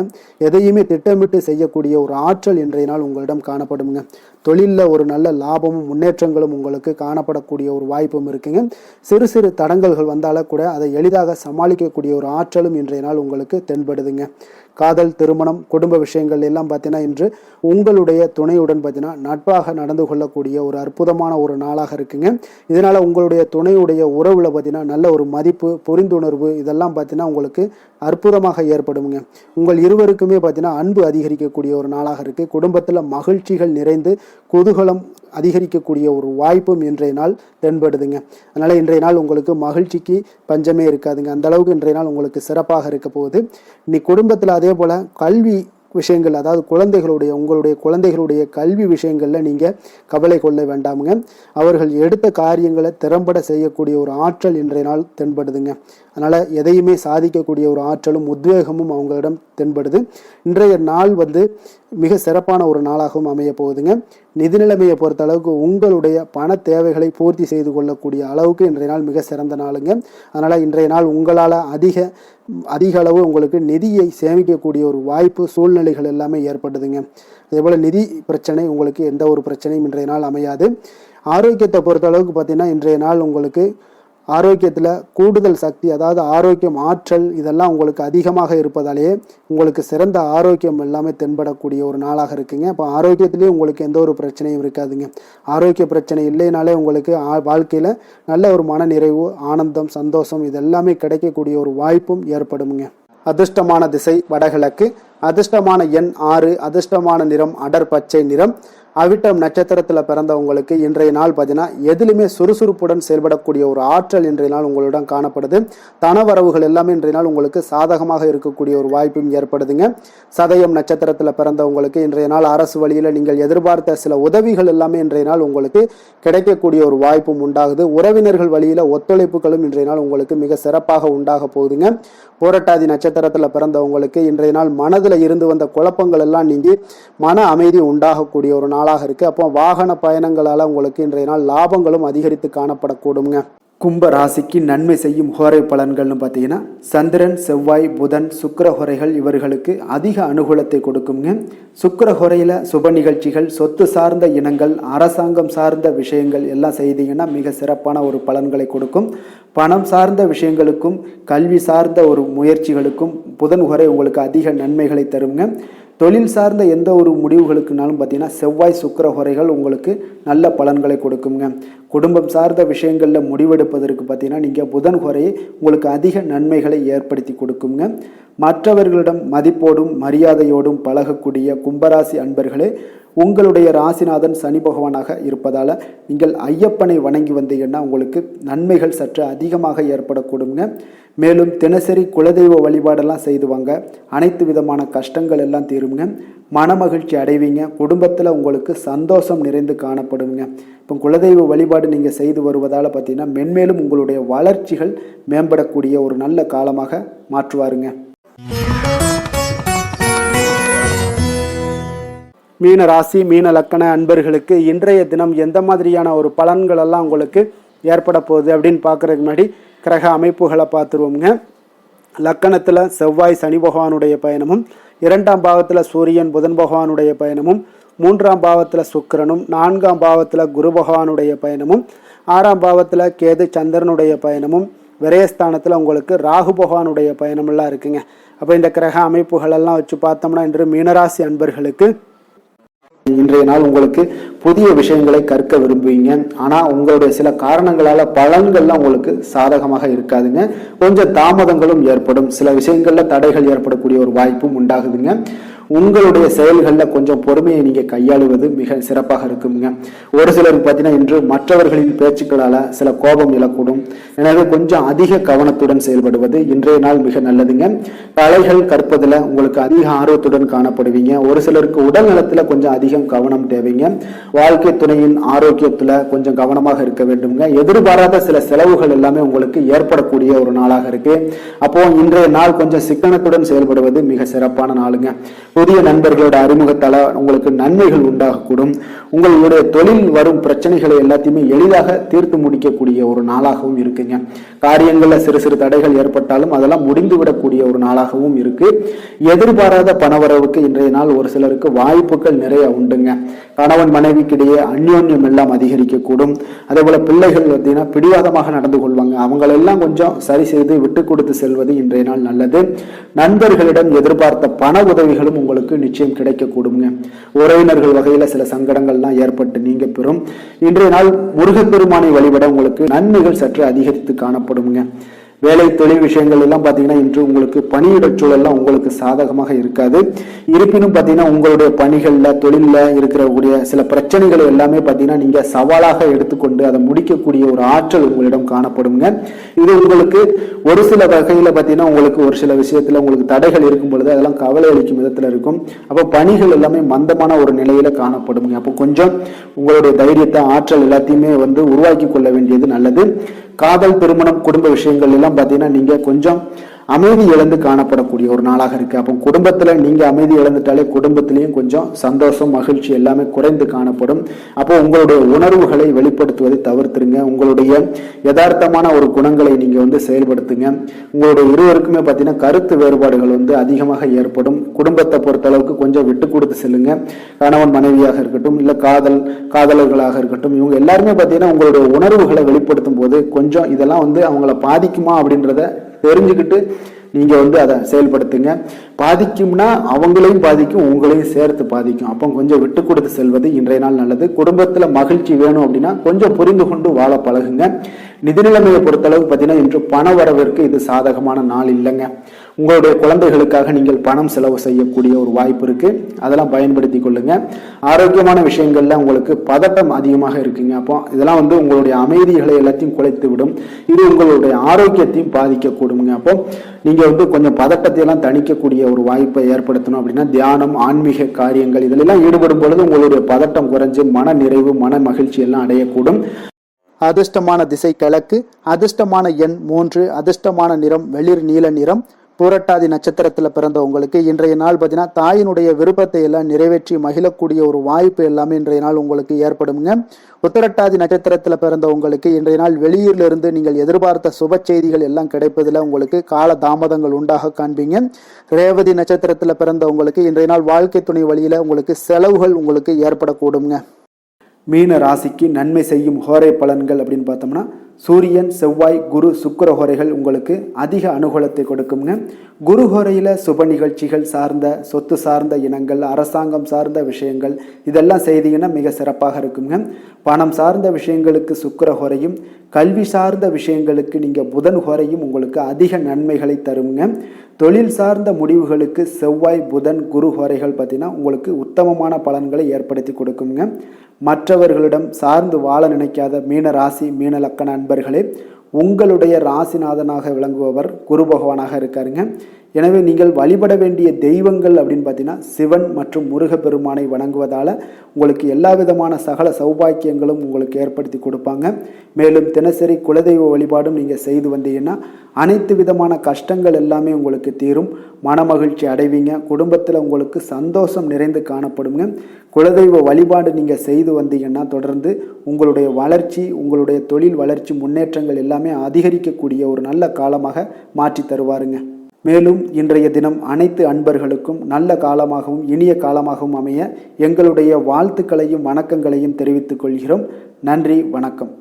எதையுமே திட்டமிட்டு செய்யக்கூடிய ஒரு ஆற்றல் இன்றைய நாள் உங்களிடம் காணப்படுங்க. தொழிலில் ஒரு நல்ல லாபமும் முன்னேற்றங்களும் உங்களுக்கு காணப்படக்கூடிய ஒரு வாய்ப்பும் இருக்குங்க. சிறு சிறு தடங்கல்கள் வந்தாலும் கூட அதை எளிதாக சமாளிக்கக்கூடிய ஒரு ஆற்றலும் இன்றைய நாள் உங்களுக்கு தென்படுதுங்க. காதல், திருமணம், குடும்ப விஷயங்கள் எல்லாம் பார்த்தீங்கன்னா இன்று உங்களுடைய துணையுடன் பார்த்தீங்கன்னா நட்பாக நடந்து கொள்ளக்கூடிய ஒரு அற்புதமான ஒரு நாளாக இருக்குங்க. இதனால உங்களுடைய துணையுடைய உறவுல பார்த்தீங்கன்னா நல்ல ஒரு மதிப்பு, புரிந்துணர்வு இதெல்லாம் பார்த்தீங்கன்னா உங்களுக்கு அற்புதமாக ஏற்படுங்க. உங்கள் இருவருக்குமே பார்த்தீங்கன்னா அன்பு அதிகரிக்கக்கூடிய ஒரு நாளாக இருக்கு. குடும்பத்தில் மகிழ்ச்சிகள் நிறைந்து குதூகலம் அதிகரிக்கக்கூடிய ஒரு வாய்ப்பும் இன்றைய நாள் தென்படுதுங்க. அதனால இன்றைய நாள் உங்களுக்கு மகிழ்ச்சிக்கு பஞ்சமே இருக்காதுங்க. அந்த அளவுக்கு இன்றைய நாள் உங்களுக்கு சிறப்பாக இருக்க போகுது. இன்னைக்கு குடும்பத்தில் அதே போல கல்வி விஷயங்கள், அதாவது உங்களுடைய குழந்தைகளுடைய கல்வி விஷயங்கள்ல நீங்க கவலை கொள்ள வேண்டாமுங்க. அவர்கள் எடுத்த காரியங்களை திறம்பட செய்யக்கூடிய ஒரு ஆற்றல் இன்றைய நாள் தென்படுதுங்க. அதனால எதையுமே சாதிக்கக்கூடிய ஒரு ஆற்றலும் உத்வேகமும் அவங்களிடம் தென்படுது. இன்றைய நாள் மிக சிறப்பான ஒரு நாளாகவும் அமைய போகுதுங்க. நிதி நிலைமையை பொறுத்த அளவுக்கு உங்களுடைய பண தேவைகளை பூர்த்தி செய்து கொள்ளக்கூடிய அளவுக்கு இன்றைய நாள் மிக சிறந்த நாளுங்க. அதனால இன்றைய நாள் உங்களால் அதிக அளவு உங்களுக்கு நிதியை சேமிக்கக்கூடிய ஒரு வாய்ப்பு, சூழ்நிலைகள் எல்லாமே ஏற்படுதுங்க. அதேபோல் நிதி பிரச்சனை உங்களுக்கு எந்த ஒரு பிரச்சனையும் இன்றைய நாள் அமையாது. ஆரோக்கியத்தை பொறுத்த அளவுக்கு பார்த்தீங்கன்னா இன்றைய நாள் உங்களுக்கு ஆரோக்கியத்தில் கூடுதல் சக்தி, அதாவது ஆரோக்கியம், ஆற்றல் இதெல்லாம் உங்களுக்கு அதிகமாக இருப்பதாலேயே உங்களுக்கு சிறந்த ஆரோக்கியம் எல்லாமே தென்படக்கூடிய ஒரு நாளாக இருக்குங்க. இப்போ ஆரோக்கியத்திலேயே உங்களுக்கு எந்த ஒரு பிரச்சனையும் இருக்காதுங்க. ஆரோக்கிய பிரச்சனை இல்லைனாலே உங்களுக்கு வாழ்க்கையில் நல்ல ஒரு மன நிறைவு, ஆனந்தம், சந்தோஷம் இதெல்லாமே கிடைக்கக்கூடிய ஒரு வாய்ப்பும் ஏற்படுங்க. அதிர்ஷ்டமான திசை வடகிழக்கு, அதிர்ஷ்டமான எண் 6, அதிர்ஷ்டமான நிறம் அடர் பச்சை நிறம். அவிட்டம் நட்சத்திரத்தில் பிறந்தவங்களுக்கு இன்றைய நாள் பார்த்தீங்கன்னா எதிலுமே சுறுசுறுப்புடன் செயல்படக்கூடிய ஒரு ஆற்றல் இன்றைய நாள் உங்களிடம் காணப்படுது. தனவரவுகள் எல்லாமே இன்றைய நாள் உங்களுக்கு சாதகமாக இருக்கக்கூடிய ஒரு வாய்ப்பும் ஏற்படுதுங்க. சதயம் நட்சத்திரத்தில் பிறந்தவங்களுக்கு இன்றைய நாள் அரசு வழியில் நீங்கள் எதிர்பார்த்த சில உதவிகள் எல்லாமே இன்றைய நாள் உங்களுக்கு கிடைக்கக்கூடிய ஒரு வாய்ப்பும் உண்டாகுது. உறவினர்கள் வழியில் ஒத்துழைப்புகளும் இன்றைய நாள் உங்களுக்கு மிக சிறப்பாக உண்டாக போகுதுங்க. போராட்டாதி நட்சத்திரத்தில் பிறந்தவங்களுக்கு இன்றைய நாள் மனதில் இருந்து வந்த குழப்பங்கள் எல்லாம் நீங்கி மன அமைதி உண்டாகக்கூடிய ஒரு நாளாக இருக்கு. அப்போ வாகன பயணங்களால உங்களுக்கு இன்றைய நாள் லாபங்களும் அதிகரித்து காணப்படக்கூடுங்க. கும்ப ராசிக்கு நன்மை செய்யும் ஹோரை பலன்கள்னு பார்த்தீங்கன்னா சந்திரன், செவ்வாய், புதன், சுக்கிர ஹோரைகள் இவர்களுக்கு அதிக அனுகூலத்தை கொடுக்குங்க. சுக்கிர ஹோரையில் சுப நிகழ்ச்சிகள், சொத்து சார்ந்த இனங்கள், அரசாங்கம் சார்ந்த விஷயங்கள் எல்லாம் செய்தீங்கன்னா மிக சிறப்பான ஒரு பலன்களை கொடுக்கும். பணம் சார்ந்த விஷயங்களுக்கும் கல்வி சார்ந்த ஒரு முயற்சிகளுக்கும் புதன் ஹோரை உங்களுக்கு அதிக நன்மைகளை தருங்க. தொழில் சார்ந்த எந்த ஒரு முடிவுகளுக்குனாலும் பார்த்தீங்கன்னா செவ்வாய், சுக்கிர ஹோரைகள் உங்களுக்கு நல்ல பலன்களை கொடுக்குங்க. குடும்பம் சார்ந்த விஷயங்களில் முடிவெடுப்பதற்கு பார்த்தீங்கன்னா நீங்கள் புதன் ஹோரையை உங்களுக்கு அதிக நன்மைகளை ஏற்படுத்தி கொடுக்குங்க. மற்றவர்களிடம் மதிப்போடும் மரியாதையோடும் பழகக்கூடிய கும்பராசி அன்பர்களே, உங்களுடைய ராசிநாதன் சனி பகவானாக இருப்பதால் நீங்கள் ஐயப்பனை வணங்கி வந்தீங்கன்னா உங்களுக்கு நன்மைகள் சற்று அதிகமாக ஏற்படக்கூடுங்க. மேலும் தினசரி குலதெய்வ வழிபாடெல்லாம் செய்துவாங்க. அனைத்து விதமான கஷ்டங்கள் எல்லாம் தீருங்க. மனமகிழ்ச்சி அடைவீங்க. குடும்பத்தில் உங்களுக்கு சந்தோஷம் நிறைந்து காணப்படுங்க. இப்போ குலதெய்வ வழிபாடு நீங்கள் செய்து வருவதால் பார்த்தீங்கன்னா மென்மேலும் உங்களுடைய வளர்ச்சிகள் மேம்படக்கூடிய ஒரு நல்ல காலமாக மாற்றுவாருங்க. மீன ராசி, மீன லக்கண அன்பர்களுக்கு இன்றைய தினம் எந்த மாதிரியான ஒரு பலன்கள் எல்லாம் உங்களுக்கு ஏற்பட போகுது அப்படின்னு பார்க்குறதுக்கு முன்னாடி கிரக அமைப்புகளை பார்த்துருவோங்க. லக்கணத்தில் செவ்வாய் சனி பகவானுடைய பயணமும், 2ஆம் பாவத்தில் சூரியன் புதன் பகவானுடைய பயணமும், 3ஆம் பாவத்தில் சுக்கிரனும், 4ஆம் பாவத்தில் குரு பகவானுடைய பயணமும், 6ஆம் பாவத்தில் கேது சந்திரனுடைய பயணமும், விரயஸ்தானத்தில் உங்களுக்கு ராகு பகவானுடைய பயணமெல்லாம் இருக்குங்க. அப்போ இந்த கிரக அமைப்புகளெல்லாம் வச்சு பார்த்தோம்னா இன்று மீனராசி அன்பர்களுக்கு இன்றைய நாள் உங்களுக்கு புதிய விஷயங்களை கற்க விரும்புவீங்க. ஆனால் உங்களுடைய சில காரணங்களால் பலன்கள்லாம் உங்களுக்கு சாதகமாக இருக்காதுங்க. கொஞ்சம் தாமதங்களும் ஏற்படும். சில விஷயங்களில் தடைகள் ஏற்படக்கூடிய ஒரு வாய்ப்பும் உண்டாகுதுங்க. உங்களுடைய செயல்களில் கொஞ்சம் பொறுமையை நீங்கள் கையாளுவது மிக சிறப்பாக இருக்குங்க. ஒரு சிலருக்கு பார்த்தீங்கன்னா இன்று மற்றவர்களின் பேச்சுக்களால் சில கோபம் இழக்கூடும். எனவே கொஞ்சம் அதிக கவனத்துடன் செயல்படுவது இன்றைய நாள் மிக நல்லதுங்க. கலைகள் கற்பதில் உங்களுக்கு அதிக ஆர்வத்துடன் காணப்படுவீங்க. ஒரு சிலருக்கு உடல் நலத்தில் கொஞ்சம் அதிகம் கவனம் தேவைங்க. வாழ்க்கை துணையின் ஆரோக்கியத்தில் கொஞ்சம் கவனமாக இருக்க வேண்டுங்க. எதிர்பாராத சில செலவுகள் எல்லாமே உங்களுக்கு ஏற்படக்கூடிய ஒரு நாளாக இருக்கு. அப்போ இன்றைய நாள் கொஞ்சம் சிக்கனத்துடன் செயல்படுவது மிக சிறப்பான நாளுங்க. புதிய நண்பர்களோட அறிமுகத்தால உங்களுக்கு நன்மைகள் உண்டாகக்கூடும். உங்களுடைய தொழில் வரும் பிரச்சனைகளை எல்லாத்தையுமே எளிதாக தீர்த்து முடிக்கக்கூடிய ஒரு நாளாகவும் இருக்குங்க. காரியங்கள்ல சிறு சிறு தடைகள் ஏற்பட்டாலும் அதெல்லாம் முடிந்துவிடக்கூடிய ஒரு நாளாகவும் இருக்கு. எதிர்பாராத பணவரவுக்கு இன்றைய நாள் ஒரு சிலருக்கு வாய்ப்புகள் நிறைய உண்டுங்க. கணவன் மனைவிக்கிடையே அந்யோன்யம் எல்லாம் அதிகரிக்கக்கூடும். அதே போல பிள்ளைகள் பார்த்தீங்கன்னா பிடிவாதமாக நடந்து கொள்வாங்க. அவங்களெல்லாம் கொஞ்சம் சரி செய்து விட்டு கொடுத்து செல்வது இன்றைய நாள் நல்லது. நண்பர்களிடம் எதிர்பார்த்த பண உதவிகளும் உங்களுக்கு நிச்சயம் கிடைக்கக்கூடுங்க. உறவினர்கள் வகையில சில சங்கடங்கள்லாம் ஏற்பட்டு நீங்க பெறும். இன்றைய நாள் முருகப்பெருமானை வழிபட உங்களுக்கு நன்மைகள் சற்று அதிகரித்து காணப்படுங்க. வேலை தொழில் விஷயங்கள் எல்லாம் பார்த்தீங்கன்னா இன்று உங்களுக்கு பணியிட சூழல்லாம் உங்களுக்கு சாதகமாக இருக்காது. இருப்பினும் பார்த்தீங்கன்னா உங்களுடைய பணிகளில் தொழிலில் இருக்கக்கூடிய சில பிரச்சனைகள் எல்லாமே பார்த்தீங்கன்னா நீங்கள் சவாலாக எடுத்துக்கொண்டு அதை முடிக்கக்கூடிய ஒரு ஆற்றல் உங்களிடம் காணப்படுங்க. இது உங்களுக்கு ஒரு சில வகையில் பார்த்தீங்கன்னா உங்களுக்கு ஒரு சில விஷயத்தில் உங்களுக்கு தடைகள் இருக்கும் பொழுது அதெல்லாம் கவலை அளிக்கும் விதத்தில் இருக்கும். அப்போ பணிகள் எல்லாமே மந்தமான ஒரு நிலையில காணப்படுங்க. அப்போ கொஞ்சம் உங்களுடைய தைரியத்தை ஆற்றல் எல்லாத்தையுமே உருவாக்கி கொள்ள வேண்டியது நல்லது. காதல், திருமணம், குடும்ப விஷயங்கள் எல்லாம் பார்த்தீங்கன்னா நீங்க கொஞ்சம் அமைதி இழந்து காணப்படக்கூடிய ஒரு நாளாக இருக்கு. அப்போ குடும்பத்துல நீங்க அமைதி இழந்துட்டாலே குடும்பத்திலையும் கொஞ்சம் சந்தோஷம், மகிழ்ச்சி எல்லாமே குறைந்து காணப்படும். அப்போ உங்களுடைய உணர்வுகளை வெளிப்படுத்துவதை தவிர்த்துருங்க. உங்களுடைய யதார்த்தமான ஒரு குணங்களை நீங்க செயல்படுத்துங்க. உங்களுடைய இருவருக்குமே பார்த்தீங்கன்னா கருத்து வேறுபாடுகள் அதிகமாக ஏற்படும். குடும்பத்தை பொறுத்த அளவுக்கு கொஞ்சம் விட்டு கொடுத்து செல்லுங்க. கணவன் மனைவியாக இருக்கட்டும், இல்ல காதலர்களாக இருக்கட்டும், இவங்க எல்லாருமே பார்த்தீங்கன்னா உங்களுடைய உணர்வுகளை வெளிப்படுத்தும் போது கொஞ்சம் இதெல்லாம் அவங்கள பாதிக்குமா அப்படின்றத தெரிஞ்சுக்கிட்டு நீங்க அதை செயல்படுத்துங்க. பாதிக்கும்னா அவங்களையும் பாதிக்கும், உங்களையும் சேர்த்து பாதிக்கும். அப்போ கொஞ்சம் விட்டு கொடுத்து செல்வது இன்றைய நாள் நல்லது. குடும்பத்துல மகிழ்ச்சி வேணும் அப்படின்னா கொஞ்சம் புரிந்து கொண்டு வாழ பழகுங்க. நிதி நிலைமையை பொறுத்தளவு பார்த்தீங்கன்னா இன்று பண வரவிற்கு இது சாதகமான நாள் இல்லைங்க. உங்களுடைய குழந்தைகளுக்காக நீங்கள் பணம் செலவு செய்யக்கூடிய ஒரு வாய்ப்பு இருக்கு. அதெல்லாம் பயன்படுத்தி கொள்ளுங்க. ஆரோக்கியமான விஷயங்கள்ல உங்களுக்கு பதட்டம் அதிகமாக இருக்குங்க. அப்போ இதெல்லாம் உங்களுடைய அமைதிகளை எல்லாத்தையும் குலைத்து விடும். இது உங்களுடைய ஆரோக்கியத்தையும் பாதிக்கக்கூடுங்க. அப்போ நீங்க கொஞ்சம் பதட்டத்தை எல்லாம் தணிக்கக்கூடிய ஒரு வாய்ப்பை ஏற்படுத்தணும் அப்படின்னா தியானம், ஆன்மீக காரியங்கள் இதிலெல்லாம் ஈடுபடும் பொழுது உங்களுடைய பதட்டம் குறைஞ்சு மன நிறைவு, மன மகிழ்ச்சி எல்லாம் அடையக்கூடும். அதிர்ஷ்டமான திசை கிழக்கு, அதிர்ஷ்டமான எண் 3, அதிர்ஷ்டமான நிறம் வெளிர் நீல நிறம். பூரட்டாதி நட்சத்திரத்தில் பிறந்த உங்களுக்கு இன்றைய நாள் பார்த்தீங்கன்னா தாயினுடைய விருப்பத்தை எல்லாம் நிறைவேற்றி மகிழக்கூடிய ஒரு வாய்ப்பு எல்லாமே இன்றைய நாள் உங்களுக்கு ஏற்படுங்க. உத்திரட்டாதி நட்சத்திரத்தில் பிறந்த உங்களுக்கு இன்றைய நாள் வெளியூர்ல நீங்கள் எதிர்பார்த்த சுப செய்திகள் எல்லாம் கிடைப்பதில் உங்களுக்கு கால தாமதங்கள் உண்டாக காண்பீங்க. ரேவதி நட்சத்திரத்தில் பிறந்த உங்களுக்கு இன்றைய நாள் வாழ்க்கை துணை வழியில உங்களுக்கு செலவுகள் உங்களுக்கு ஏற்படக்கூடுங்க. மீன ராசிக்கு நன்மை செய்யும் ஹோரை பலன்கள் அப்படின்னு பார்த்தோம்னா சூரியன், செவ்வாய், குரு, சுக்கிர ஹோரைகள் உங்களுக்கு அதிக அனுகூலத்தை கொடுக்குங்க. குரு ஹோரையில் சுப நிகழ்ச்சிகள் சார்ந்த, சொத்து சார்ந்த இனங்கள், அரசாங்கம் சார்ந்த விஷயங்கள் இதெல்லாம் செய்தீங்கன்னா மிக சிறப்பாக இருக்குங்க. பணம் சார்ந்த விஷயங்களுக்கு சுக்கிர ஹோரையும், கல்வி சார்ந்த விஷயங்களுக்கு நீங்கள் புதன் ஹோரையும் உங்களுக்கு அதிக நன்மைகளை தருங்க. தொழில் சார்ந்த முடிவுகளுக்கு செவ்வாய், புதன், குரு ஹோரைகள் பார்த்தீங்கன்னா உங்களுக்கு உத்தமமான பலன்களை ஏற்படுத்தி கொடுக்குங்க. மற்றவர்களிடம் சார்ந்து வாழ நினைக்காத மீன ராசி, மீன லக்கண அன்பர்களே, உங்களுடைய ராசிநாதனாக விளங்குபவர் குரு பகவானாக இருக்காருங்க. எனவே நீங்கள் வழிபட வேண்டிய தெய்வங்கள் அப்படின்னு பார்த்தீங்கன்னா சிவன் மற்றும் முருகப்பெருமானை வணங்குவதால் உங்களுக்கு எல்லா விதமான சகல சௌபாக்கியங்களும் உங்களுக்கு ஏற்படுத்தி கொடுப்பாங்க. மேலும் தினசரி குலதெய்வ வழிபாடும் நீங்கள் செய்து வந்தீங்கன்னா அனைத்து விதமான கஷ்டங்கள் எல்லாமே உங்களுக்கு தீரும். மனமகிழ்ச்சி அடைவீங்க. குடும்பத்தில் உங்களுக்கு சந்தோஷம் நிறைந்து காணப்படுங்க. குலதெய்வ வழிபாடு நீங்கள் செய்து வந்தீங்கன்னா தொடர்ந்து உங்களுடைய வளர்ச்சி, உங்களுடைய தொழில் வளர்ச்சி, முன்னேற்றங்கள் எல்லாமே அதிகரிக்கக்கூடிய ஒரு நல்ல காலமாக மாற்றி தருவாருங்க. மேலும் இன்றைய தினம் அனைத்து அன்பர்களுக்கும் நல்ல காலமாகவும் இனிய காலமாகவும் அமைய எங்களுடைய வாழ்த்துக்களையும் வணக்கங்களையும் தெரிவித்துக் கொள்கிறோம். நன்றி, வணக்கம்.